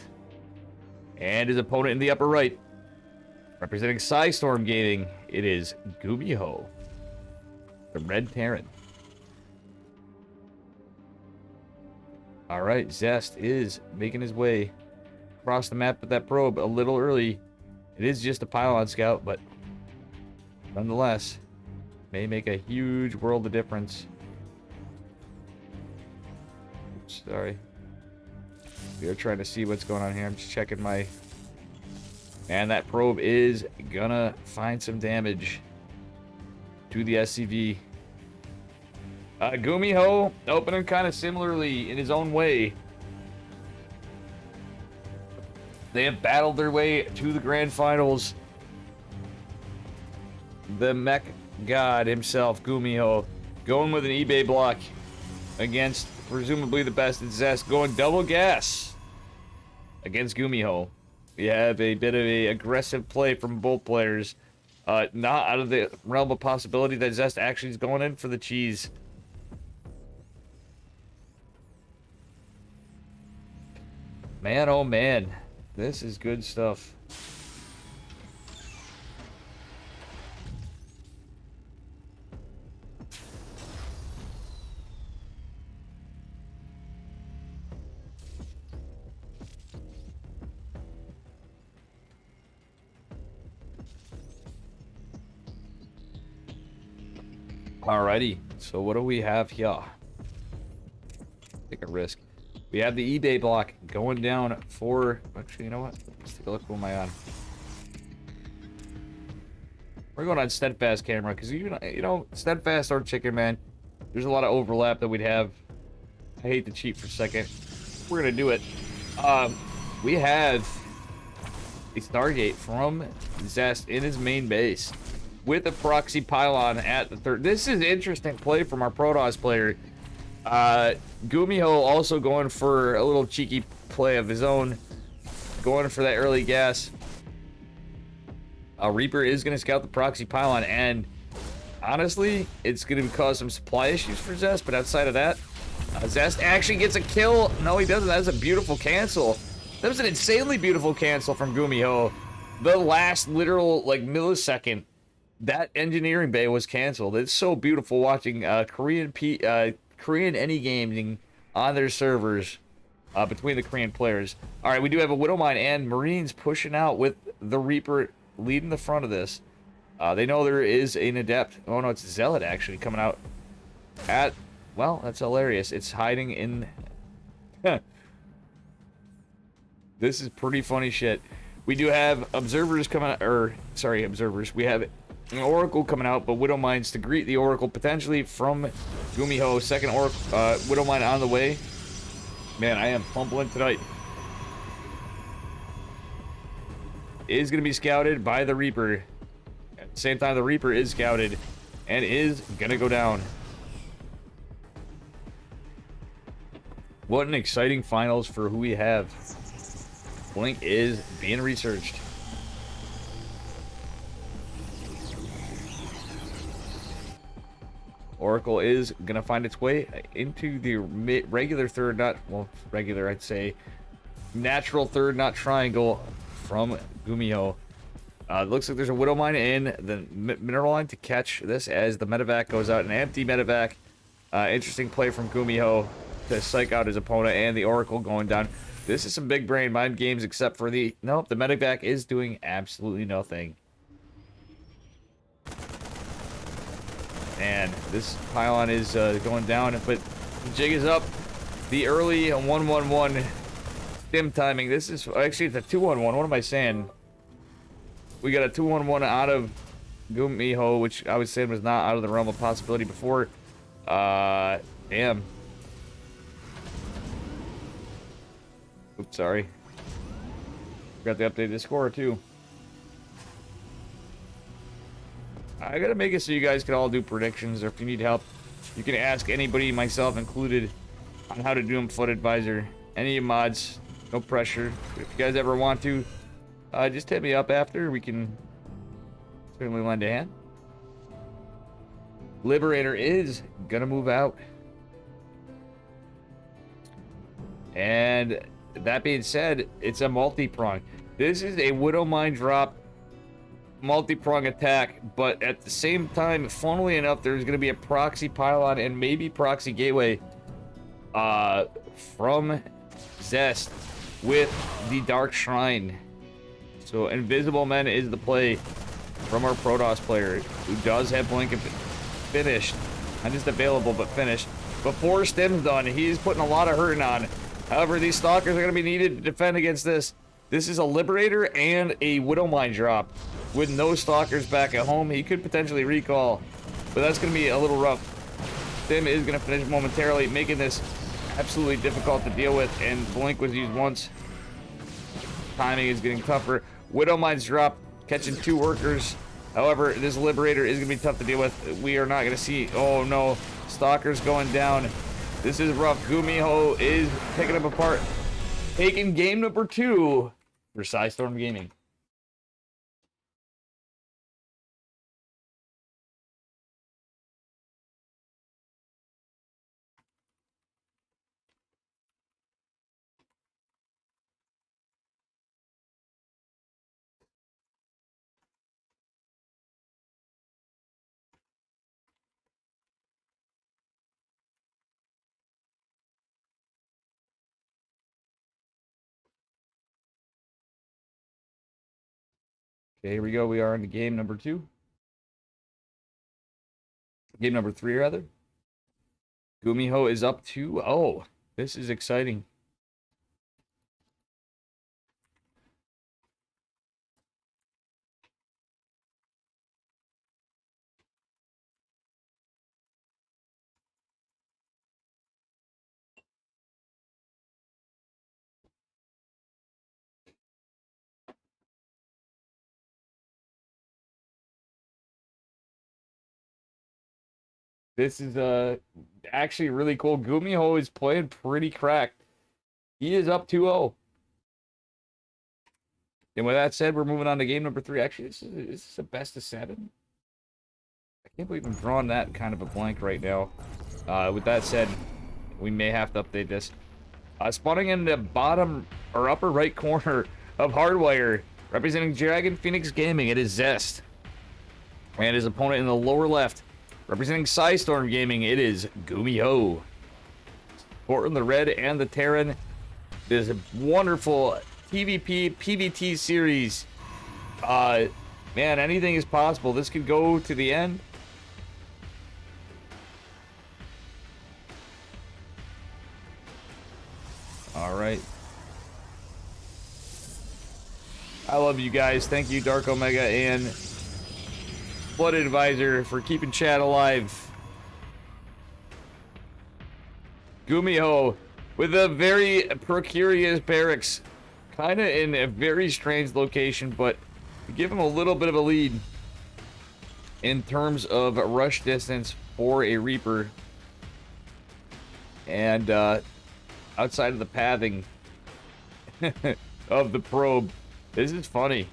And his opponent in the upper right, representing Psystorm Gaming, it is Gumiho, the Red Terran. Alright, Zest is making his way across the map with that probe a little early. It is just a pylon scout, but nonetheless, may make a huge world of difference. Oops, sorry. We are trying to see what's going on here. I'm just checking my... And that probe is gonna find some damage to the SCV. Gumiho opening kind of similarly in his own way. They have battled their way to the grand finals. The mech god himself, Gumiho, going with an eBay block against presumably the best at Zest, going double gas against Gumiho. We have a bit of a aggressive play from both players. Not out of the realm of possibility that Zest actually is going in for the cheese. Man, oh man. This is good stuff. Alrighty, so what do we have here? Take a risk. We have the eBay block going down for... Actually, you know what? Let's take a look. Who am I on? We're going on Steadfast camera, because you know, Steadfast or Chicken Man, there's a lot of overlap that we'd have. I hate to cheat for a second. We're going to do it. We have a Stargate from Zest in his main base with a proxy pylon at the third. This is interesting play from our Protoss player. Gumiho also going for a little cheeky play of his own, going for that early gas. Reaper is going to scout the proxy pylon, and honestly, it's going to cause some supply issues for Zest, but outside of that, Zest actually gets a kill. No, he doesn't. That's a beautiful cancel. That was an insanely beautiful cancel from Gumiho. The last literal, like, millisecond, that engineering bay was canceled. It's so beautiful watching Korean any gaming on their servers between the Korean players. All right, we do have a Widowmine and Marines pushing out with the Reaper leading the front of this. They know there is an Adept. Oh no, it's Zealot actually coming out at... Well, that's hilarious. It's hiding in... This is pretty funny shit. We do have Observers coming out, or sorry, Observers. We have an Oracle coming out, but Widowmines to greet the Oracle potentially from Gumiho. Second Widowmine on the way. Man, I am fumbling tonight. Is going to be scouted by the Reaper. At the same time, the Reaper is scouted and is going to go down. What an exciting finals for who we have. Blink is being researched. Oracle is going to find its way into the regular third, not, well, regular, I'd say, natural third, not triangle from Gumiho. Looks like there's a Widowmine in the mineral line to catch this as the medevac goes out. An empty medevac. Interesting play from Gumiho to psych out his opponent, and the Oracle going down. This is some big brain mind games, except for the... Nope, the medevac is doing absolutely nothing. And this pylon is going down, but the jig is up. The early 1-1-1 stim timing. This is actually it's a 2-1-1. What am I saying? We got a 2-1-1 out of Gumiho, which I was saying was not out of the realm of possibility before. Damn. Oops, sorry. Forgot to update the score too. I gotta make it so you guys can all do predictions, or if you need help, you can ask anybody, myself included, on how to do them, Foot Advisor. Any mods, no pressure. If you guys ever want to, just hit me up after. We can certainly lend a hand. Liberator is gonna move out. And that being said, it's a multi-prong. This is a Widow Mine drop multi-prong attack, but at the same time, funnily enough, there's going to be a proxy pylon and maybe proxy gateway from Zest with the Dark Shrine. So Invisible Men is the play from our Protoss player, who does have Blink finished. Not just available, but finished. Before Stim's done, he's putting a lot of hurting on. However, these Stalkers are going to be needed to defend against this. This is a Liberator and a Widow Mine drop. With no Stalkers back at home, he could potentially recall. But that's going to be a little rough. Stim is going to finish momentarily, making this absolutely difficult to deal with. And Blink was used once. Timing is getting tougher. Widow Mine's drop, catching 2 workers. However, this Liberator is going to be tough to deal with. We are not going to see... Oh, no. Stalkers going down. This is rough. Gumiho is picking them apart. Taking game number 2 for Storm Gaming. Okay, here we go. We are in the game number 2. Game number 3, rather. Gumiho is up 2-0. This is exciting. This is actually really cool. Gumiho is playing pretty cracked. He is up 2-0. And with that said, we're moving on to game number 3. Actually, this is a best of 7. I can't believe I'm drawing that kind of a blank right now. With that said, we may have to update this. Spawning in the bottom or upper right corner of Hardwire, representing Dragon Phoenix Gaming, it is Zest. And his opponent in the lower left, representing Storm Gaming, it is Gumiho. Portland the Red and the Terran. This wonderful PvP, PvT series. Man, anything is possible. This could go to the end. All right. I love you guys. Thank you, Dark Omega and Flood Advisor, for keeping chat alive. Gumiho with a very precarious barracks, kind of in a very strange location, but give him a little bit of a lead in terms of rush distance for a Reaper, and outside of the pathing of the probe. This is funny.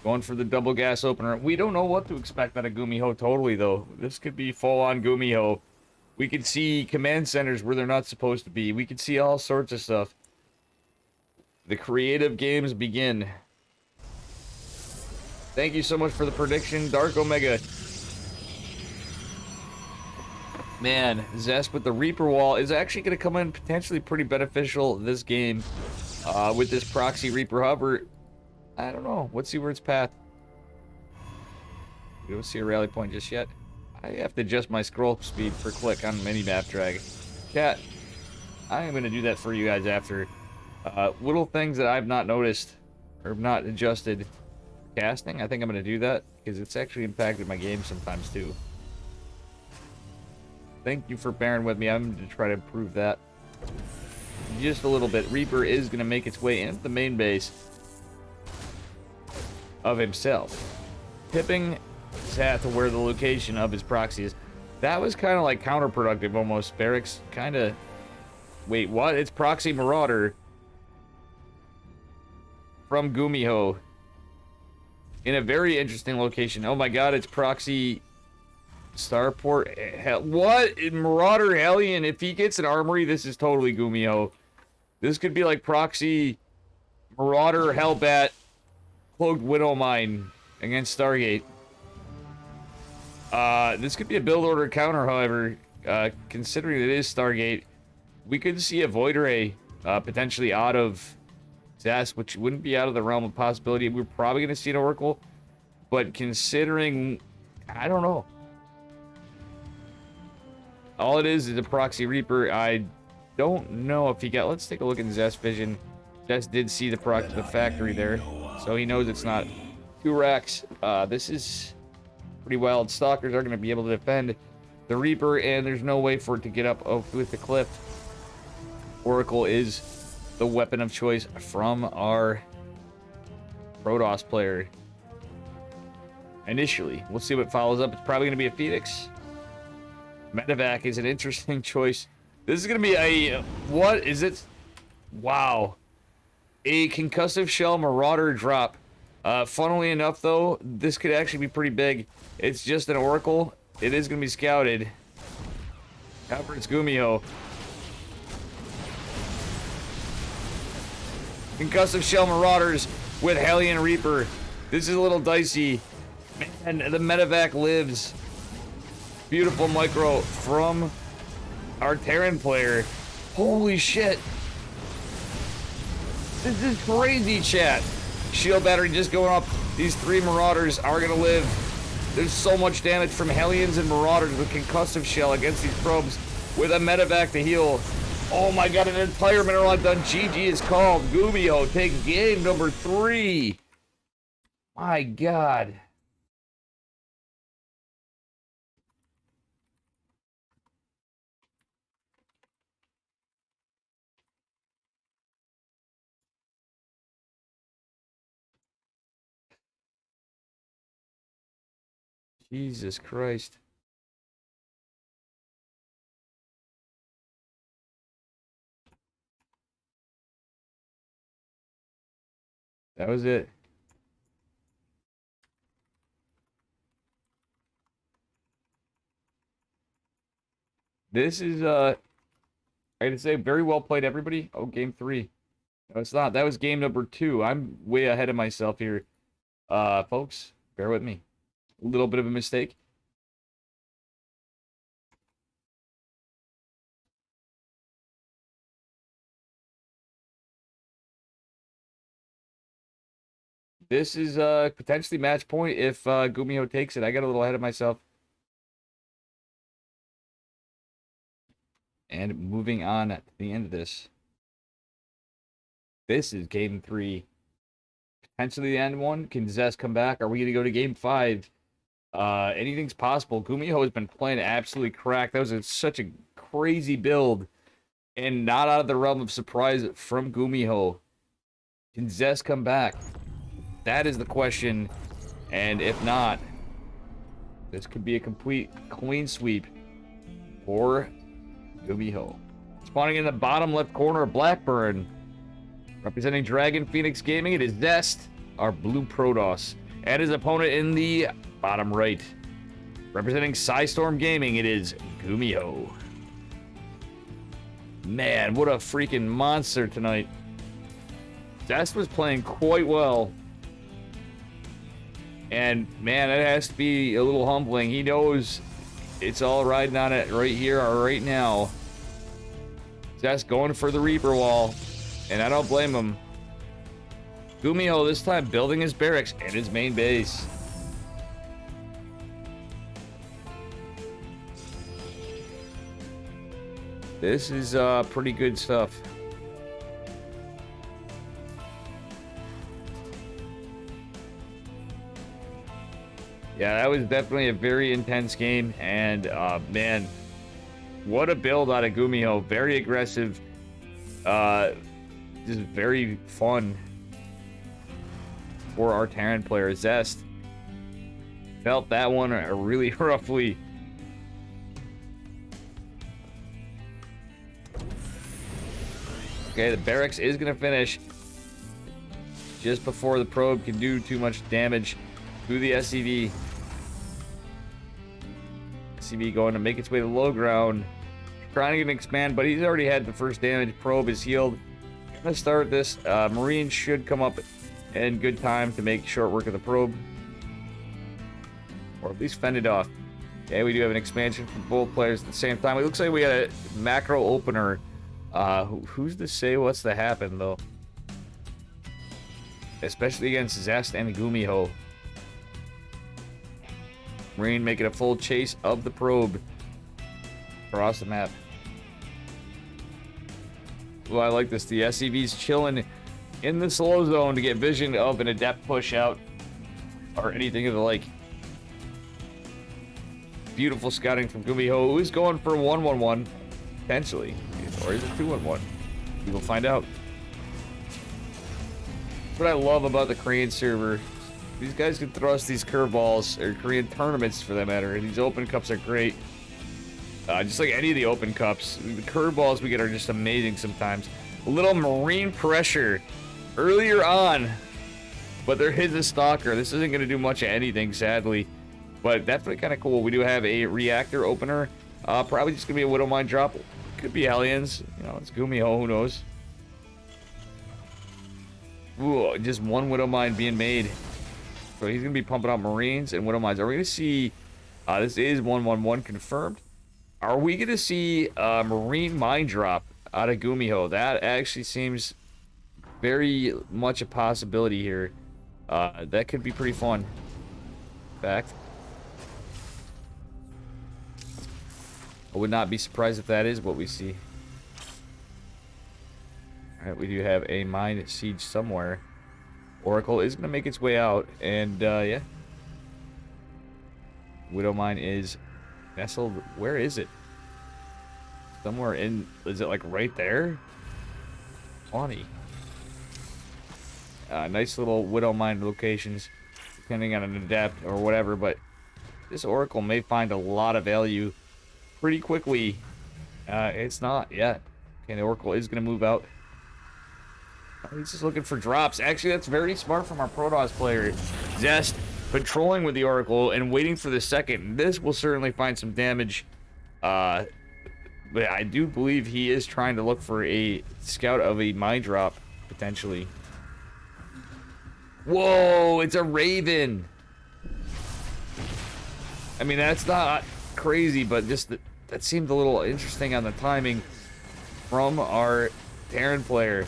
Going for the double gas opener. We don't know what to expect out of Gumiho totally, though. This could be full-on Gumiho. We could see command centers where they're not supposed to be. We could see all sorts of stuff. The creative games begin. Thank you so much for the prediction, Dark Omega. Man, Zest with the Reaper wall is actually going to come in potentially pretty beneficial this game. With this proxy Reaper hover, I don't know. Let's see where it's path. We don't see a rally point just yet. I have to adjust my scroll speed per click on minimap drag. Chat, I am going to do that for you guys after. Little things that I've not noticed or not adjusted casting. I think I'm going to do that because it's actually impacted my game sometimes too. Thank you for bearing with me. I'm going to try to improve that just a little bit. Reaper is going to make its way into the main base of himself, tipping his hat to where the location of his proxy is. That was kind of like counterproductive almost. Barracks kind of Wait, what? It's Proxy Marauder from Gumiho. In a very interesting location. Oh my god, it's Proxy Starport. What? Marauder Hellion. If he gets an armory, this is totally Gumiho. This could be like Proxy Marauder Hellbat Cloaked Widow Mine against Stargate. This could be a build order counter, however. Considering it is Stargate, we could see a Void Ray potentially out of Zest, which wouldn't be out of the realm of possibility. We're probably going to see an Oracle, but considering, I don't know. All it is a Proxy Reaper. I don't know if he got. Let's take a look in Zest Vision. Zest did see the factory there, so he knows it's not 2 racks. This is pretty wild. Stalkers are going to be able to defend the Reaper, and there's no way for it to get up with the cliff. Oracle is the weapon of choice from our Protoss player. Initially, we'll see what follows up. It's probably going to be a Phoenix. Medevac is an interesting choice. This is going to be a... What is it? Wow. A concussive shell Marauder drop. Funnily enough, though, this could actually be pretty big. It's just an Oracle. It is going to be scouted. However, it's Gumiho. Concussive shell Marauders with Hellion Reaper. This is a little dicey. And the Medevac lives. Beautiful micro from our Terran player. Holy shit. This is crazy, chat. Shield battery just going up. These 3 Marauders are going to live. There's so much damage from Hellions and Marauders with concussive shell against these probes with a Medevac to heal. Oh my god, an entire mineral I've done. GG is called. Gumiho take game number 3. My god. Jesus Christ. That was it. This is, I gotta say, very well played, everybody. Oh, game 3. No, it's not. That was game number 2. I'm way ahead of myself here. Folks, bear with me. A little bit of a mistake. This is potentially match point if Gumiho takes it. I got a little ahead of myself. And moving on to the end of this. This is game 3. Potentially the end one. Can Zest come back? Are we going to go to game 5? Anything's possible. Gumiho has been playing absolutely cracked. That was such a crazy build. And not out of the realm of surprise from Gumiho. Can Zest come back? That is the question. And if not, this could be a complete clean sweep for Gumiho. Spawning in the bottom left corner of Blackburn. Representing Dragon Phoenix Gaming, it is Zest, our blue Protoss. And his opponent in the bottom right. Representing Psystorm Gaming, it is Gumiho. Man, what a freaking monster tonight. Zest was playing quite well. And, man, that has to be a little humbling. He knows it's all riding on it right here or right now. Zest going for the Reaper wall. And I don't blame him. Gumiho this time building his barracks and his main base. This is pretty good stuff. Yeah, that was definitely a very intense game, and man, what a build out of Gumiho. Very aggressive, just very fun for our Terran player. Zest felt that one really roughly. Okay, the barracks is going to finish just before the probe can do too much damage to the SCV. SCV going to make its way to low ground. Trying to get an expand, but he's already had the first damage. Probe is healed. Gonna start this. Marines should come up in good time to make short work of the probe. Or at least fend it off. Okay, we do have an expansion from both players at the same time. It looks like we got a macro opener. Who's to say what's to happen, though? Especially against Zest and Gumiho. Marine making a full chase of the probe across the map. Well, I like this. The SCV's chilling in the slow zone to get vision of an adept push out or anything of the like. Beautiful scouting from Gumiho, who's going for 1-1-1 potentially, or is it 2-1-1? We will find out. That's what I love about the Korean server. These guys can throw us these curveballs, or Korean tournaments for that matter, and these open cups are great. Just like any of the open cups, the curveballs we get are just amazing sometimes. A little marine pressure earlier on, but there is a stalker. This isn't going to do much of anything, sadly, but definitely kind of cool. We do have a reactor opener. Probably just going to be a Widow Mine drop. Could be Hellions. You know, it's Gumiho, who knows? Ooh, just one Widow Mine being made. So he's going to be pumping out Marines and Widow Mines. Are we going to see... this is 1-1-1 confirmed. Are we going to see a Marine Mine drop out of Gumiho? That actually seems very much a possibility here. That could be pretty fun. In fact, I would not be surprised if that is what we see. Alright, we do have a mine siege somewhere. Oracle is going to make its way out, and yeah. Widow Mine is nestled. Where is it? Somewhere in... Is it like right there? Funny. Nice little Widow Mine locations, depending on an adept or whatever, but this Oracle may find a lot of value pretty quickly. It's not yet. Okay, the Oracle is going to move out. He's just looking for drops. Actually, that's very smart from our Protoss player. Zest patrolling with the Oracle and waiting for the second. This will certainly find some damage. But I do believe he is trying to look for a scout of a mine drop, potentially. Whoa, it's a Raven. I mean, that's not crazy, but just that seemed a little interesting on the timing from our Terran player.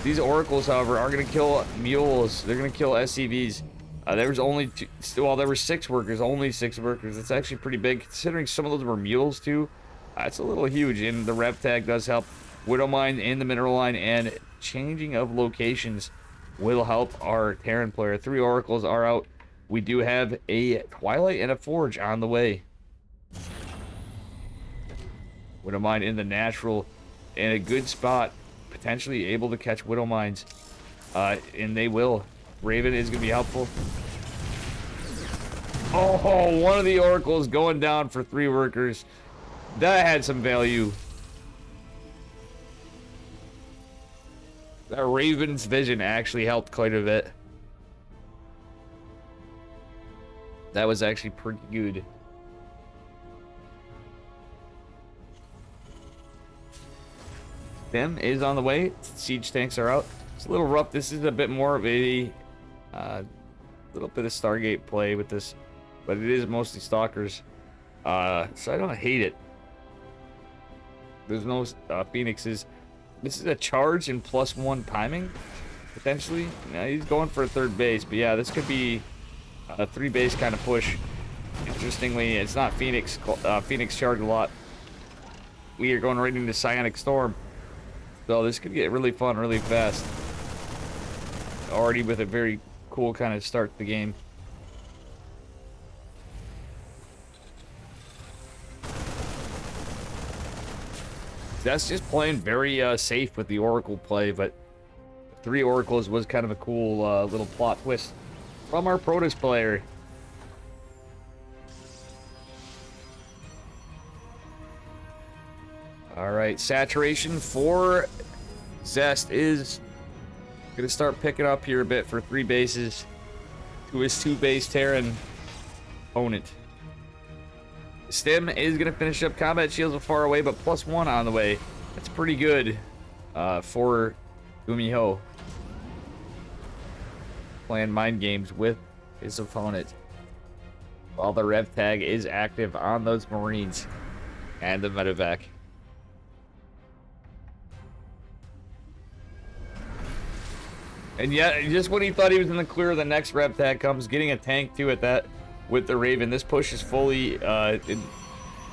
These Oracles, however, are going to kill mules. They're going to kill SCVs. There was only two, well, there were 6 workers, only 6 workers. It's actually pretty big, considering some of those were mules, too. It's a little huge, and the rev tag does help. Widow Mine in the mineral line, and changing of locations will help our Terran player. 3 Oracles are out. We do have a Twilight and a Forge on the way. Widow Mine in the natural, in a good spot. Potentially able to catch Widow Mines. And they will. Raven is going to be helpful. Oh, one of the Oracles going down for 3 workers. That had some value. That Raven's vision actually helped quite a bit. That was actually pretty good. Them is on the way. Siege tanks are out. It's a little rough. This is a bit more of a little bit of Stargate play with this, but it is mostly stalkers. So I don't hate it. There's no Phoenixes. This is a charge and +1 timing, potentially. Now he's going for a 3rd base, but yeah, this could be a 3 base kind of push. Interestingly, it's not Phoenix. Phoenix charge a lot. We are going right into Psionic Storm. So this could get really fun really fast. Already with a very cool kind of start to the game. That's just playing very safe with the Oracle play, but 3 Oracles was kind of a cool little plot twist from our Protoss player. All right, saturation for Zest is going to start picking up here a bit for 3 bases to his 2-base Terran opponent. Stim is going to finish up. Combat shields are far away, but +1 on the way. That's pretty good for Gumiho. Playing mind games with his opponent, while the rev tag is active on those Marines and the medevac. And yet, just when he thought he was in the clear, the next rev tag comes, getting a tank too at that with the Raven. This push is fully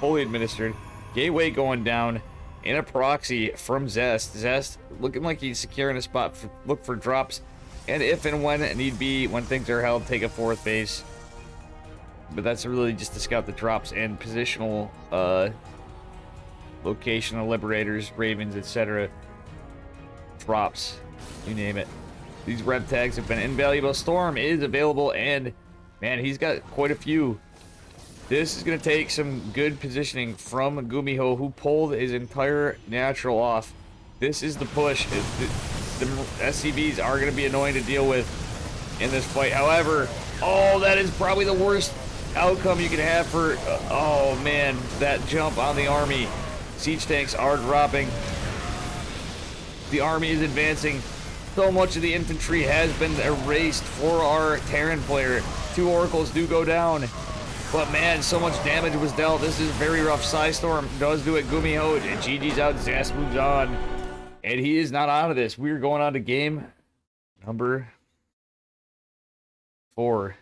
administered. Gateway going down in a proxy from Zest. Zest looking like he's securing a spot. Look for drops, and if and when need be, when things are held, take a 4th base. But that's really just to scout the drops and positional locational liberators, Ravens, etc. Drops, you name it. These rev tags have been invaluable. Storm is available, and man, he's got quite a few. This is going to take some good positioning from Gumiho, who pulled his entire natural off. This is the push. The SCVs are going to be annoying to deal with in this fight. However, oh, that is probably the worst outcome you can have for... oh, man, that jump on the army. Siege tanks are dropping. The army is advancing. So much of the infantry has been erased for our Terran player. 2 oracles do go down. But man, so much damage was dealt. This is very rough. Psystorm does do it. Gumiho, GG's out. Zest moves on. And he is not out of this. We're going on to game number 4.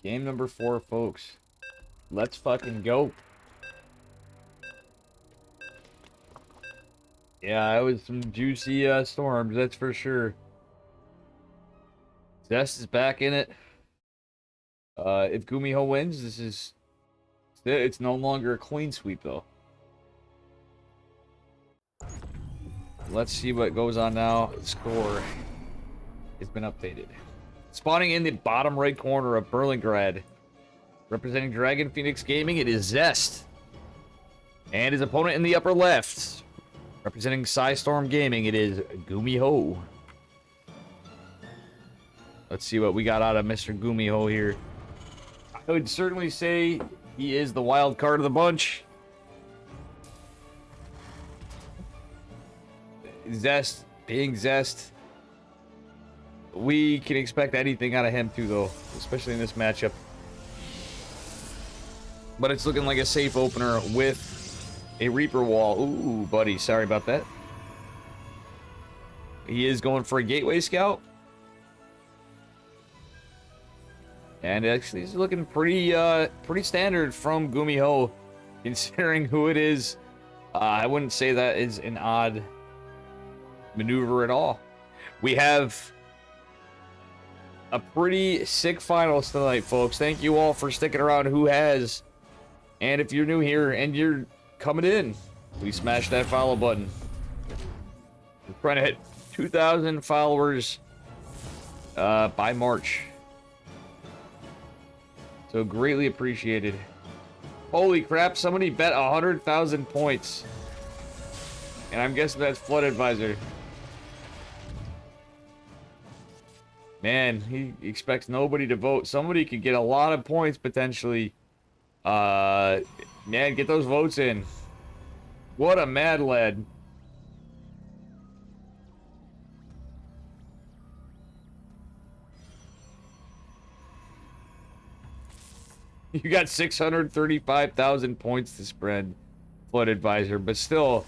Game number 4, folks. Let's fucking go. Yeah, it was some juicy storms, that's for sure. Zest is back in it. If Gumiho wins, it's no longer a clean sweep, though. Let's see what goes on now. The score has been updated. Spawning in the bottom right corner of Berlingrad, representing Dragon Phoenix Gaming, it is Zest. And his opponent in the upper left, representing Psystorm Gaming, it is Gumiho. Let's see what we got out of Mr. Gumiho here. I would certainly say he is the wild card of the bunch. Zest being Zest. We can expect anything out of him too, though, especially in this matchup. But it's looking like a safe opener with a Reaper wall. Ooh, buddy, sorry about that. He is going for a Gateway Scout. And actually, he's looking pretty standard from Gumiho, considering who it is. I wouldn't say that is an odd maneuver at all. We have a pretty sick finals tonight, folks. Thank you all for sticking around. Who has? And if you're new here and you're coming in, please smash that follow button. We're trying to hit 2,000 followers by March. So greatly appreciated. Holy crap, somebody bet 100,000 points. And I'm guessing that's Flood Advisor. Man, he expects nobody to vote. Somebody could get a lot of points potentially. Man, get those votes in. What a mad lad. You got 635,000 points to spread, Flood Advisor, but still,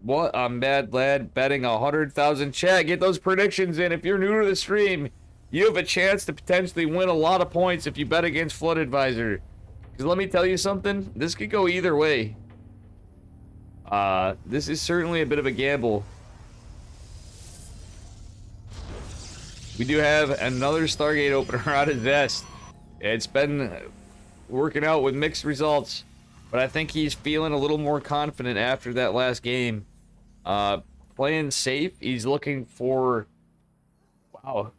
what a mad lad betting 100,000. Chat, get those predictions in. If you're new to the stream, you have a chance to potentially win a lot of points if you bet against Flood Advisor. Because let me tell you something, this could go either way. This is certainly a bit of a gamble. We do have another Stargate opener out of Zest. It's been working out with mixed results, but I think he's feeling a little more confident after that last game. Playing safe, he's looking for, wow,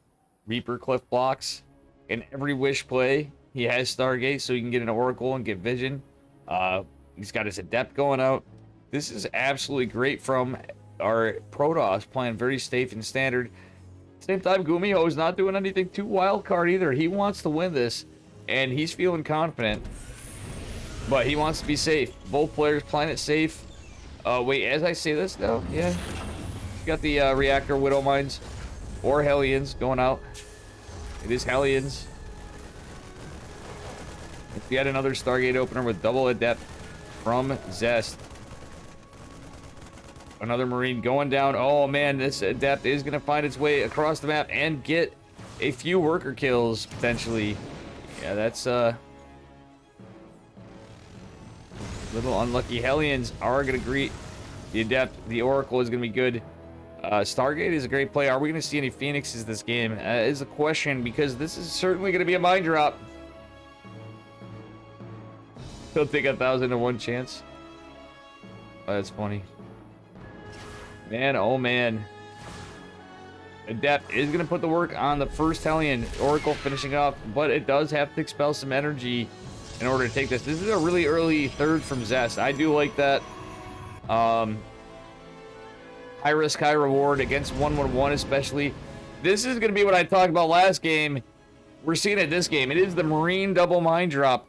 Reaper Cliff blocks in every wish play. He has Stargate, so he can get an Oracle and get Vision. He's got his Adept going out. This is absolutely great from our Protoss, playing very safe and standard. Same time, Gumiho is not doing anything too wild card either. He wants to win this, and he's feeling confident, but he wants to be safe. Both players playing it safe. Wait, as I say this now, yeah, got the Reactor Widow Mines or Hellions going out. It is Hellions. It's yet another Stargate opener with double Adept from Zest. Another Marine going down. Oh man, this Adept is going to find its way across the map and get a few worker kills, potentially. Yeah, that's a little unlucky. Hellions are going to greet the Adept. The Oracle is going to be good. Stargate is a great play. Are we going to see any Phoenixes this game? Is a question, because this is certainly going to be a mine drop. He'll take 1,001 chance. Oh, that's funny. Man, oh man. Adept is going to put the work on the first Hellion. Oracle finishing up, but it does have to expel some energy in order to take this. This is a really early third from Zest. I do like that. High risk, high reward against 1-1-1 especially. This is going to be what I talked about last game. We're seeing it this game. It is the Marine double mine drop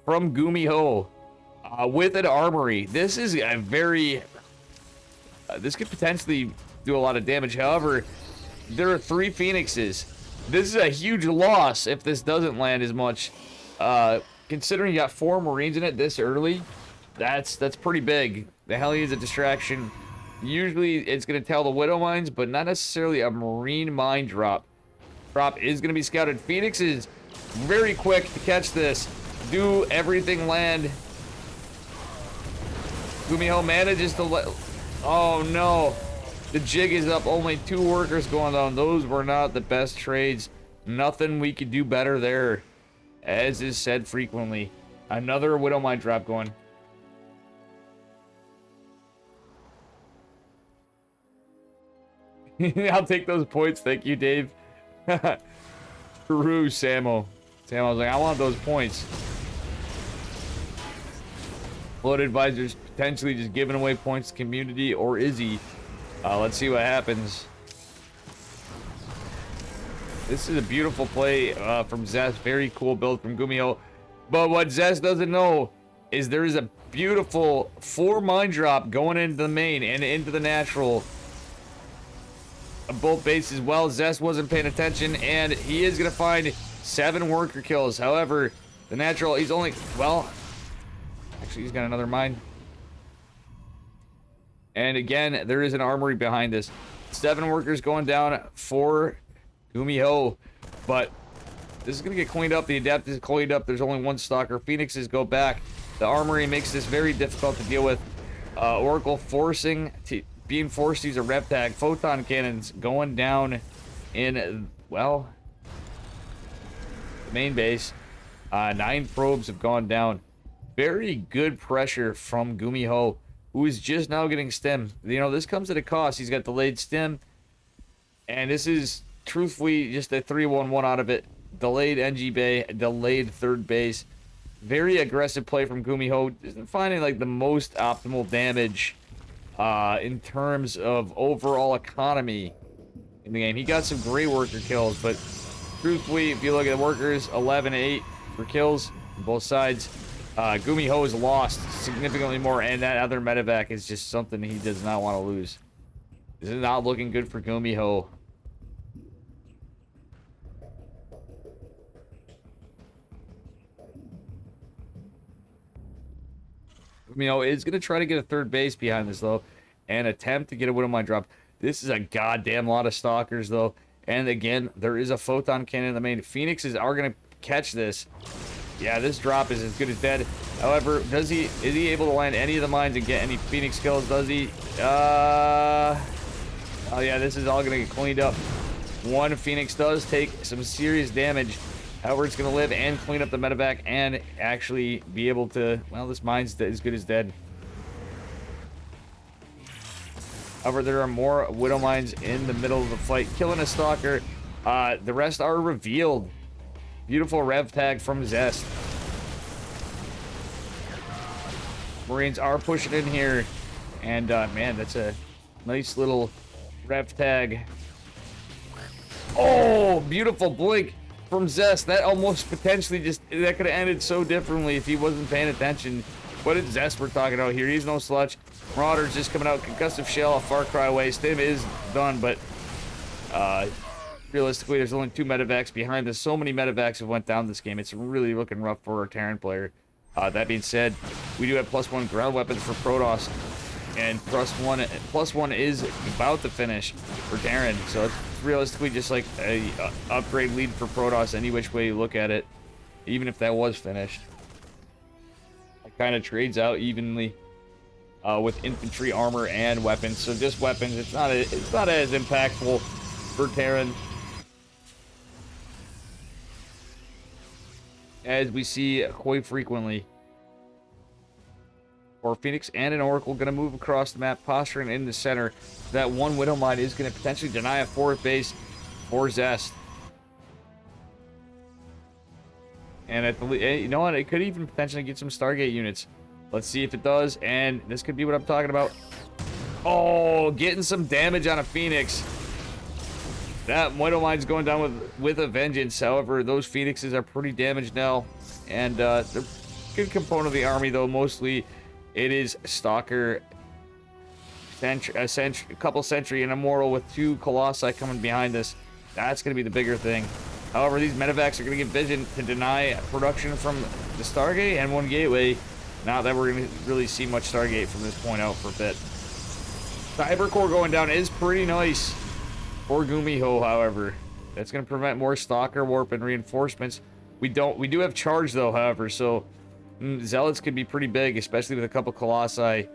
from Gumiho with an armory. This is a very... this could potentially do a lot of damage. However, there are 3 Phoenixes. This is a huge loss if this doesn't land as much. Considering you got 4 Marines in it this early, that's pretty big. The Hellion is a distraction. Usually it's going to tell the Widow Mines, but not necessarily a Marine mine drop. Drop is going to be scouted. Phoenix is very quick to catch this. Do everything land. Gumiho manages to let... Oh no. The jig is up. Only 2 workers going down. Those were not the best trades. Nothing we could do better there, as is said frequently. Another Widow Mine drop going. I'll take those points. Thank you, Dave. True, Samo. Samo was like, I want those points. Float advisors potentially just giving away points to community, or is he? Let's see what happens. This is a beautiful play from Zest. Very cool build from Gumiho. But what Zest doesn't know is there is a beautiful 4 mine drop going into the main and into the natural. Both bases well. Zest wasn't paying attention, and he is going to find 7 worker kills. However, the natural, he's only, well, actually, he's got another mine. And again, there is an armory behind this. 7 workers going down for Gumiho, but this is going to get cleaned up. The Adept is cleaned up. There's only 1 stalker. Phoenixes go back. The armory makes this very difficult to deal with. Oracle being forced to use a rep tag. Photon cannons going down in, well, the main base. 9 probes have gone down. Very good pressure from Gumiho, who is just now getting stim. You know, this comes at a cost. He's got delayed stim, and this is truthfully just a 3-1-1 out of it. Delayed NG Bay, delayed third base. Very aggressive play from Gumiho. Isn't finding like the most optimal damage in terms of overall economy in the game. He got some great worker kills, but truthfully, if you look at the workers, 11-8 for kills on both sides. Gumiho has lost significantly more, and that other medevac is just something he does not want to lose. This is not looking good for Gumiho. Gumiho is going to try to get a third base behind this, though, and attempt to get a Widow Mine drop. This is a goddamn lot of stalkers, though. And again, there is a photon cannon in the main. Phoenixes are going to catch this. Yeah, this drop is as good as dead. However, is he able to land any of the mines and get any Phoenix kills? Does he? Oh yeah, this is all gonna get cleaned up. One Phoenix does take some serious damage. However, it's gonna live and clean up the medevac and actually be able to. Well, this mine's as good as dead. However, there are more Widow Mines in the middle of the fight, killing a Stalker. The rest are revealed. Beautiful rev tag from Zest. Marines are pushing in here. And, man, that's a nice little rev tag. Oh, beautiful blink from Zest. That almost potentially that could have ended so differently if he wasn't paying attention. But it's Zest we're talking about here. He's no slouch. Marauder's just coming out. Concussive shell, a far cry away. Stim is done, but realistically, there's only 2 medevacs behind us. So many medevacs have went down this game. It's really looking rough for our Terran player. That being said, we do have +1 ground weapons for Protoss, and +1 is about to finish for Terran. So it's realistically just like a upgrade lead for Protoss any which way you look at it, even if that was finished. It kind of trades out evenly with infantry, armor, and weapons. So just weapons, it's not as impactful for Terran, as we see quite frequently. Or Phoenix and an Oracle going to move across the map, posturing in the center. That one Widow Mine is going to potentially deny a 4th base for Zest. And at the, you know what, it could even potentially get some Stargate units. Let's see if it does, and this could be what I'm talking about. Oh, getting some damage on a Phoenix. That Widow Mine's going down with a vengeance. However, those Phoenixes are pretty damaged now, and they're a good component of the army, though mostly it is Stalker, a couple Sentry, and Immortal with 2 Colossi coming behind us. That's going to be the bigger thing. However, these medevacs are going to get vision to deny production from the Stargate and 1 Gateway. Not that we're going to really see much Stargate from this point out for a bit. Cybercore going down is pretty nice for Gumiho, however. That's going to prevent more Stalker Warp and reinforcements. We do have charge, though, however, so Zealots could be pretty big, especially with a couple Colossi.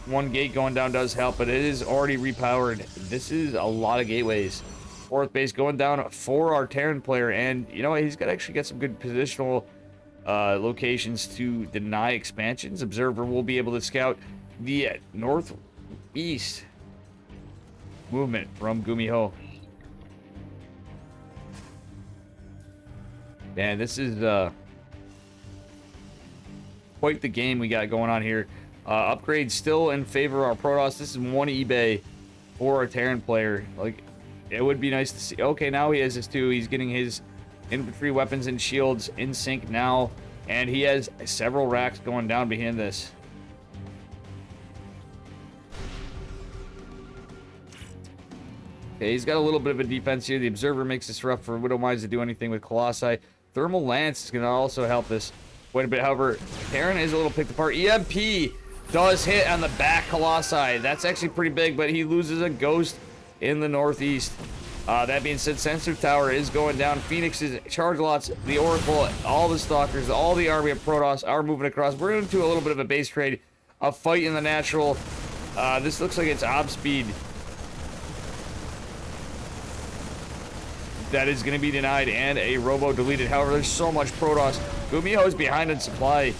1 gate going down does help, but it is already repowered. This is a lot of gateways. 4th base going down for our Terran player, and you know what? He's got actually got some good positional locations to deny expansions. Observer will be able to scout the northeast movement from Gumiho. Man, this is quite the game we got going on here. Upgrades still in favor of our Protoss. This is 1 eBay for our Terran player. Like, it would be nice to see. Okay, now he has his 2. He's getting his infantry weapons and shields in sync now, and he has several racks going down behind this. Okay, he's got a little bit of a defense here. The Observer makes this rough for Widow Mines to do anything with Colossi. Thermal Lance is going to also help us quite a bit. However, Terran is a little picked apart. EMP does hit on the back Colossi. That's actually pretty big, but he loses a Ghost in the northeast. That being said, Sensor Tower is going down. Phoenix's charge lots, the Oracle, all the Stalkers, all the army of Protoss are moving across. We're into a little bit of a base trade, a fight in the natural. This looks like it's ob speed. That is going to be denied, and a Robo deleted. However, there's so much Protoss. Gumiho is behind in supply.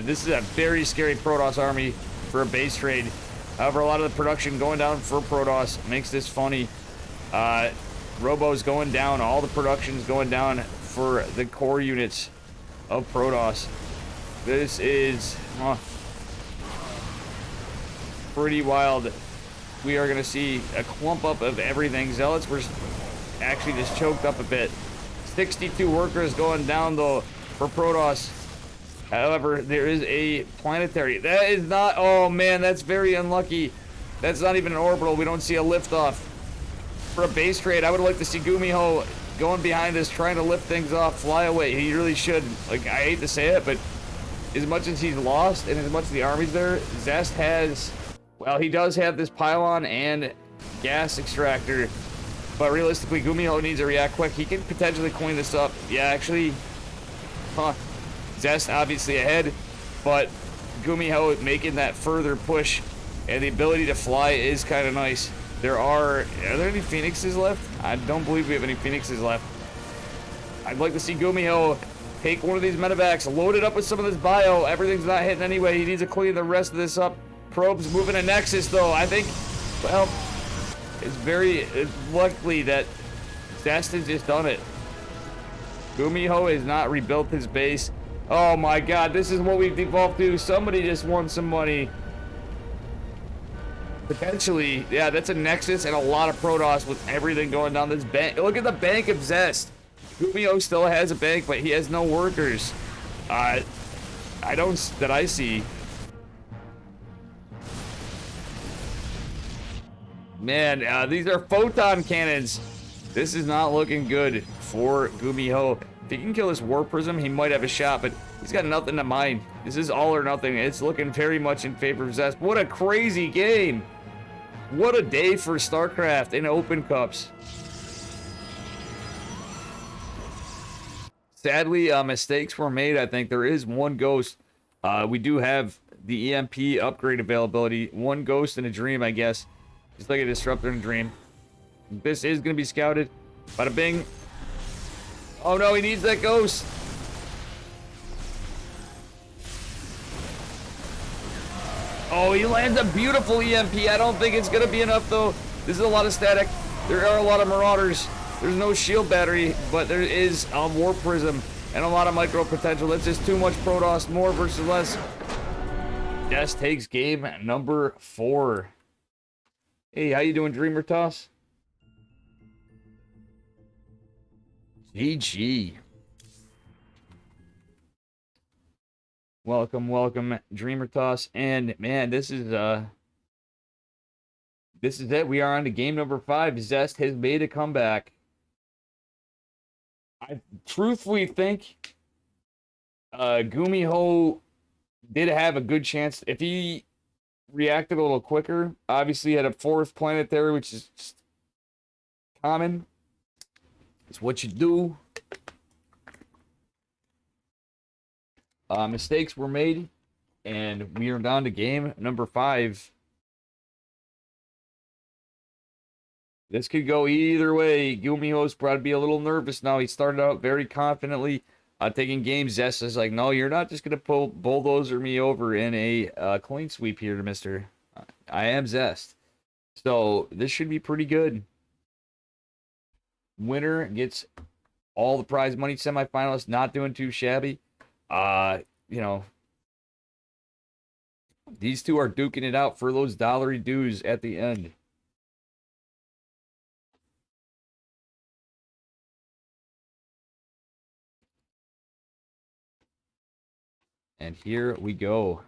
This is a very scary Protoss army for a base trade. However, a lot of the production going down for Protoss makes this funny. Robo's going down. All the production's going down for the core units of Protoss. This is pretty wild. We are going to see a clump up of everything. Zealots were actually just choked up a bit. 62 workers going down, though, for Protoss. However, there is a planetary. That is not... Oh, man, that's very unlucky. That's not even an orbital. We don't see a liftoff. For a base trade, I would like to see Gumiho going behind us, trying to lift things off, fly away. He really should. Like, I hate to say it, but as much as he's lost and as much as the army's there, Zest has... Well, he does have this pylon and gas extractor. But realistically, Gumiho needs to react quick. He can potentially clean this up. Yeah, actually, Zest obviously ahead, but Gumiho making that further push, and the ability to fly is kind of nice. Are there any Phoenixes left? I don't believe we have any Phoenixes left. I'd like to see Gumiho take one of these medevacs, load it up with some of this bio. Everything's not hitting anyway. He needs to clean the rest of this up. Probe's moving a Nexus, though. I think, well, it's likely that Zest has just done it. Gumiho has not rebuilt his base. Oh my god, this is what we've devolved to. Somebody just won some money. Potentially, yeah, that's a Nexus and a lot of Protoss with everything going down this bank. Look at the bank of Zest. Gumiho still has a bank, but he has no workers. I see. Man, these are photon cannons. This is not looking good for Gumiho. If he can kill this War Prism, he might have a shot, but he's got nothing to mine. This is all or nothing. It's looking very much in favor of Zest. What a crazy game. What a day for StarCraft in Open Cups. Sadly, mistakes were made. I think there is one ghost. We do have the EMP upgrade availability. One ghost in a dream, I guess. Just like a disruptor in a dream. This is going to be scouted. Bada bing. Oh no, he needs that ghost. Oh, he lands a beautiful EMP. I don't think it's going to be enough, though. This is a lot of static. There are a lot of Marauders. There's no shield battery, but there is a War Prism and a lot of micro potential. That's just too much Protoss. More versus less. Zest takes game number 4. Hey, how you doing, Dreamer Toss? GG. Welcome, welcome, Dreamer Toss. And man, this is it. We are on to game number 5. Zest has made a comeback. I truthfully think Gumiho did have a good chance. If he reacted a little quicker, obviously had a 4th planetary, which is just common. It's what you do. Mistakes were made, and we are down to game number 5. This could go either way. Gumiho's probably be a little nervous now. He started out very confidently taking games. Zest is like, no, you're not just going to bulldozer me over in a clean sweep here, mister. I am Zest. So this should be pretty good. Winner gets all the prize money. Semifinalists not doing too shabby. You know, these two are duking it out for those dollary dues at the end. And here we go.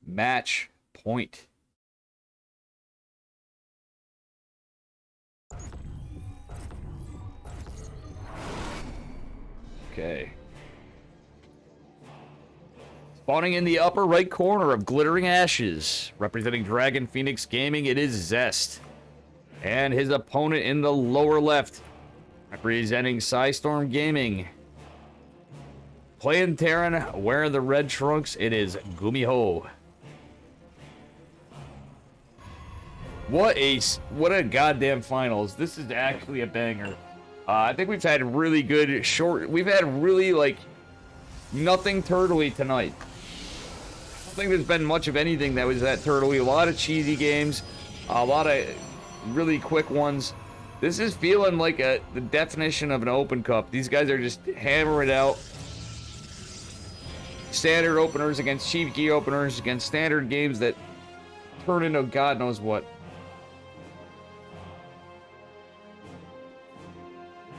Match point. Okay. Spawning in the upper right corner of Glittering Ashes, representing Dragon Phoenix Gaming, it is Zest. And his opponent in the lower left, representing Psystorm Gaming, playing Terran, wearing the red trunks, it is Gumiho. What a goddamn finals. This is actually a banger. I think we've had really good we've had really, like, nothing turtley tonight. I don't think there's been much of anything that was that turtley. A lot of cheesy games, a lot of really quick ones. This is feeling like the definition of an Open Cup. These guys are just hammering it out. Standard openers against cheap key openers against standard games that turn into God knows what.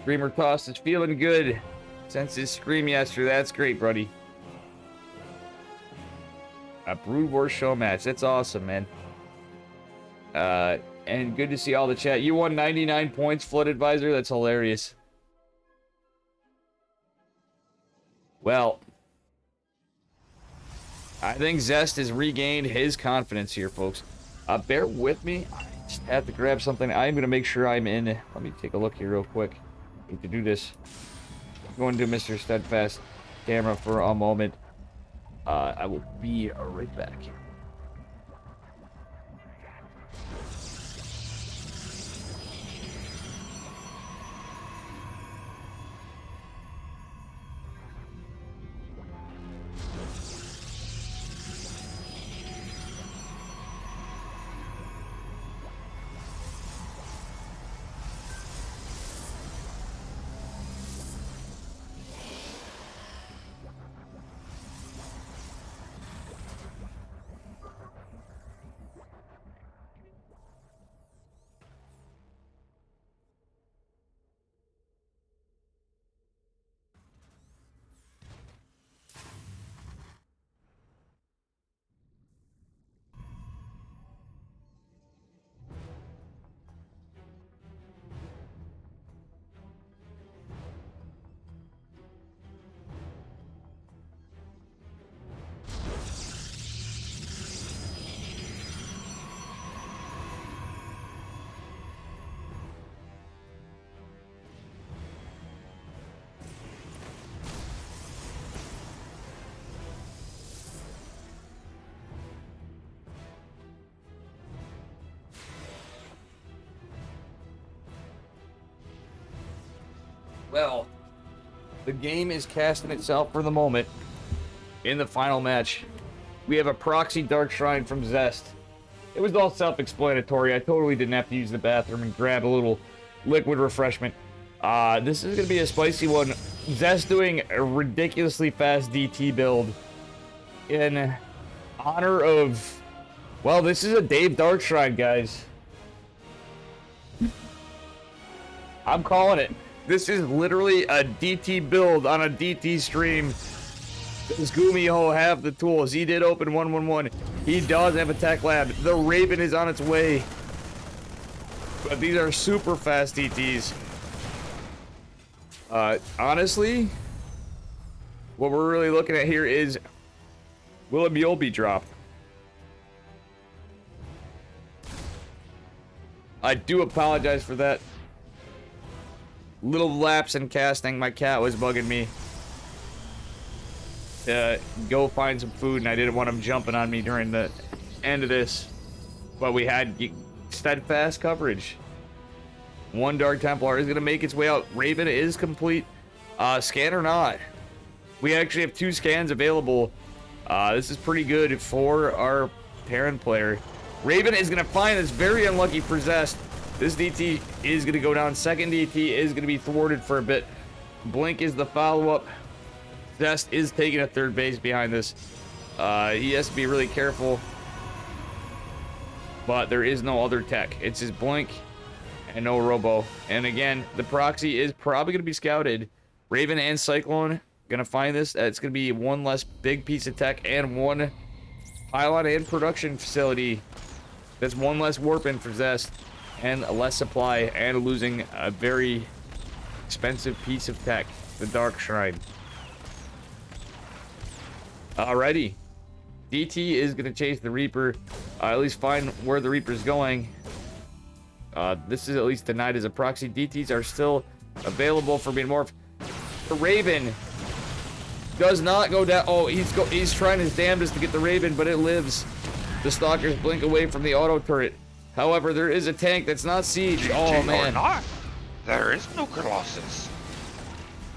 Dreamer Toss is feeling good since his scream yesterday. That's great, buddy. A Brood War show match. That's awesome, man. And good to see all the chat. You won 99 points, Flood Advisor. That's hilarious. Well, I think Zest has regained his confidence here, folks. Bear with me. I just have to grab something. I'm going to make sure I'm in. Let me take a look here real quick. I need to do this. I'm going to Mr. Steadfast. camera for a moment. I will be right back. Well, the game is casting itself for the moment. In the final match, we have a proxy Dark Shrine from Zest. It was all self-explanatory. I totally didn't have to use the bathroom and grab a little liquid refreshment. This is going to be a spicy one. Zest doing a ridiculously fast DT build in honor of... Well, this is a Dave Dark Shrine, guys. I'm calling it. This is literally a DT build on a DT stream. Does Gumiho have the tools? He did open 111. He does have a tech lab. The Raven is on its way. But these are super fast DTs. Honestly, what we're really looking at here is, will a mule be dropped? I do apologize for that. Little lapse in casting. My cat was bugging me to go find some food, and I didn't want him jumping on me during the end of this. But we had steadfast coverage. One Dark Templar is going to make its way out. Raven is complete. Scan or not. We actually have 2 scans available. This is pretty good for our Terran player. Raven is going to find this. Very unlucky for Zest. This DT is going to go down. Second DT is going to be thwarted for a bit. Blink is the follow-up. Zest is taking a third base behind this. He has to be really careful. But there is no other tech. It's his Blink and no Robo. And again, the proxy is probably going to be scouted. Raven and Cyclone going to find this. It's going to be one less big piece of tech and one pylon and production facility. That's one less warping for Zest. And less supply, and losing a very expensive piece of tech, the Dark Shrine. Alrighty. DT is going to chase the Reaper, at least find where the Reaper's going. This is at least denied as a proxy. DTs are still available for being morphed. The Raven does not go down. Oh, he's trying his damnedest to get the Raven, but it lives. The Stalkers blink away from the auto turret. However, there is a tank that's not siege. Oh, man. Not, there is no Colossus.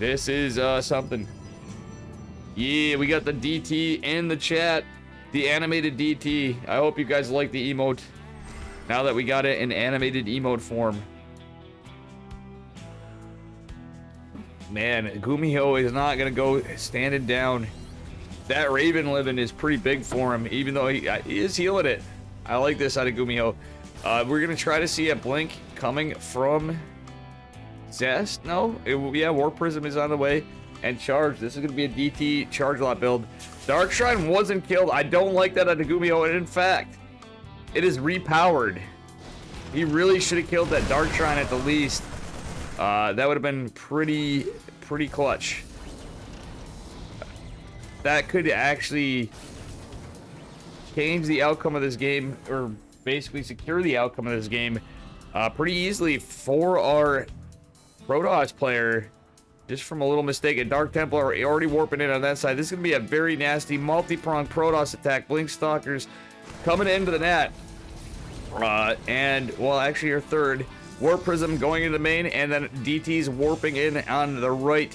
This is something. Yeah, we got the DT in the chat. The animated DT. I hope you guys like the emote. Now that we got it in animated emote form. Man, Gumiho is not going to go standing down. That Raven living is pretty big for him, even though he is healing it. I like this out of Gumiho. We're going to try to see a Blink coming from Zest. No? Yeah, War Prism is on the way. And Charge. This is going to be a DT Charge Lot build. Dark Shrine wasn't killed. I don't like that out of Gumiho. And in fact, it is repowered. He really should have killed that Dark Shrine at the least. That would have been pretty clutch. That could actually change the outcome of this game, or basically secure the outcome of this game pretty easily for our Protoss player. just from a little mistake. A Dark Templar already warping in on that side. This is going to be a very nasty multi-pronged Protoss attack. Blink Stalkers coming into the net. And, well, actually your third. Warp Prism going into the main, and then DT's warping in on the right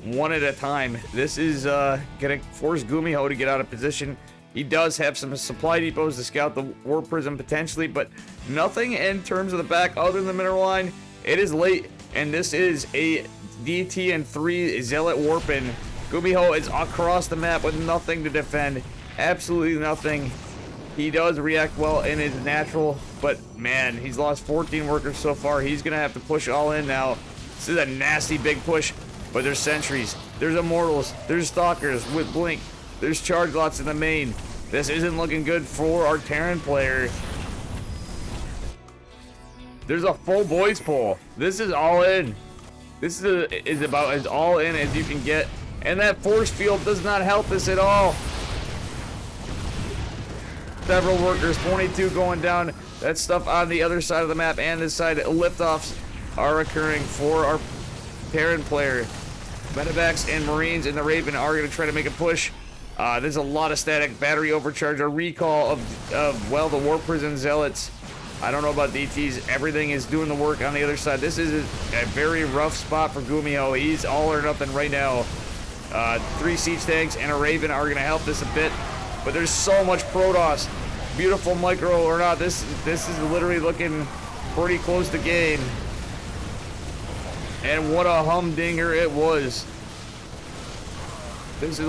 one at a time. This is going to force Gumiho to get out of position. He does have some supply depots to scout the Warp Prism potentially, but nothing in terms of the back other than the mineral line. It is late, and this is a DT and 3 Zealot warping. Gumiho is across the map with nothing to defend. Absolutely nothing. He does react well in his natural, but man, he's lost 14 workers so far. He's going to have to push all in now. This is a nasty big push, but there's sentries, there's immortals, there's stalkers with blink, there's charge lots in the main. This isn't looking good for our Terran player. There's a full boys pull. This is all in. This is about as all in as you can get, and that force field does not help this at all. Several workers, 22 going down. That stuff on the other side of the map and this side. Liftoffs are occurring for our Terran player. Medevacs and Marines in the Raven are going to try to make a push. There's a lot of static battery overcharge. A recall of well, the War Prison Zealots. I don't know about DTs. Everything is doing the work on the other side. This is a very rough spot for Gumiho. He's all or nothing right now. 3 siege tanks and a Raven are going to help this a bit. But there's so much Protoss. Beautiful micro or not, this is literally looking pretty close to game. And what a humdinger it was. This is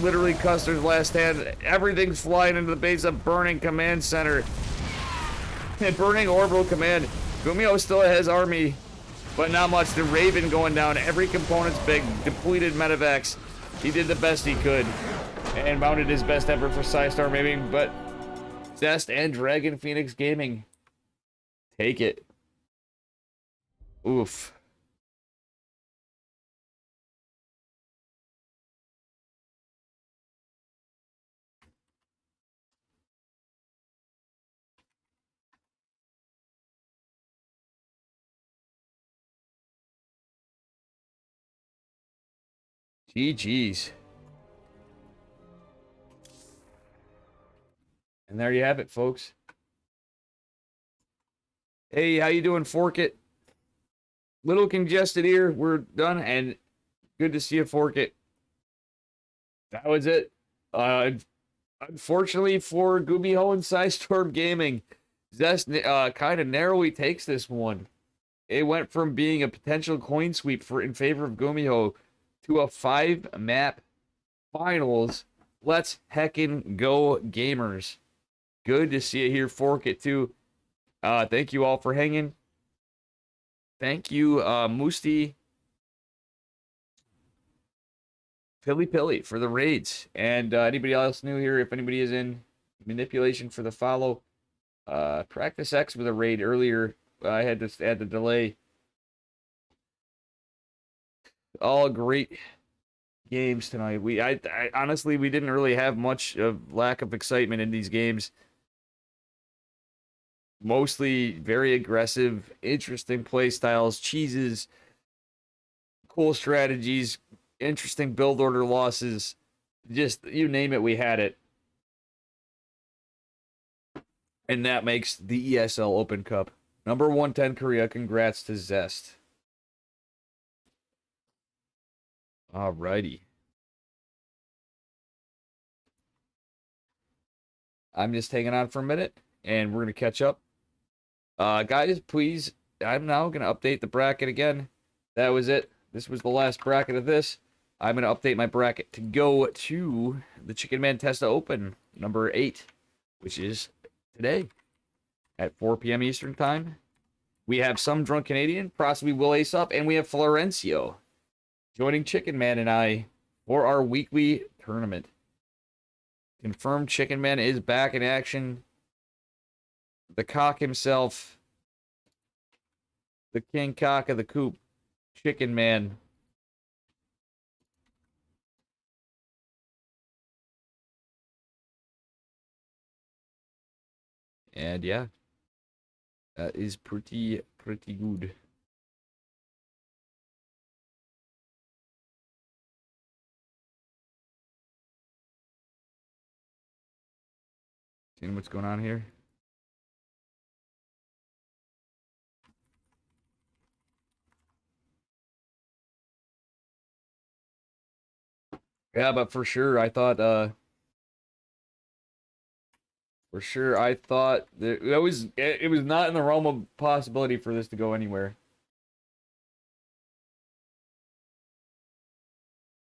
literally Custer's last stand. Everything's flying into the base of Burning Command Center. And Burning Orbital Command. Gumiho still has army, but not much. The Raven going down. Every component's big. Depleted medevacs. He did the best he could. And mounted his best effort for Psystorm maybe, but Zest and Dragon Phoenix Gaming take it. Oof. GG's. And there you have it, folks. Hey, how you doing, Fork It? Little congested here. We're done, and good to see you, Fork It. That was it. Unfortunately for Gumiho and Psystorm Gaming, Zest kind of narrowly takes this one. It went from being a potential coin sweep in favor of Gumiho to a 5-map finals. Let's heckin' go, gamers. Good to see you here, Fork It, too. Thank you all for hanging. Thank you, Musti, Pilly, for the raids. And anybody else new here, if anybody is in manipulation for the follow, Practice X with a raid earlier. I had to add the delay. All great games tonight. I honestly, we didn't really have much of lack of excitement in these games. Mostly very aggressive, interesting play styles, cheeses, cool strategies, interesting build order losses. Just, you name it, we had it. And that makes the ESL Open Cup. Number 110 Korea, congrats to Zest. Alrighty. I'm just hanging on for a minute, and we're going to catch up. Guys, please, I'm now going to update the bracket again. That was it. This was the last bracket of this. I'm going to update my bracket to go to the Chicken Man Testa Open, number 8, which is today at 4 p.m. Eastern Time. We have some drunk Canadian, possibly Will Ace Up, and we have Florencio joining Chicken Man and I for our weekly tournament. Confirmed Chicken Man is back in action. The cock himself, the king cock of the coop, Chicken Man. And yeah, that is pretty good. Seeing what's going on here. Yeah, but for sure, I thought, that it was not in the realm of possibility for this to go anywhere.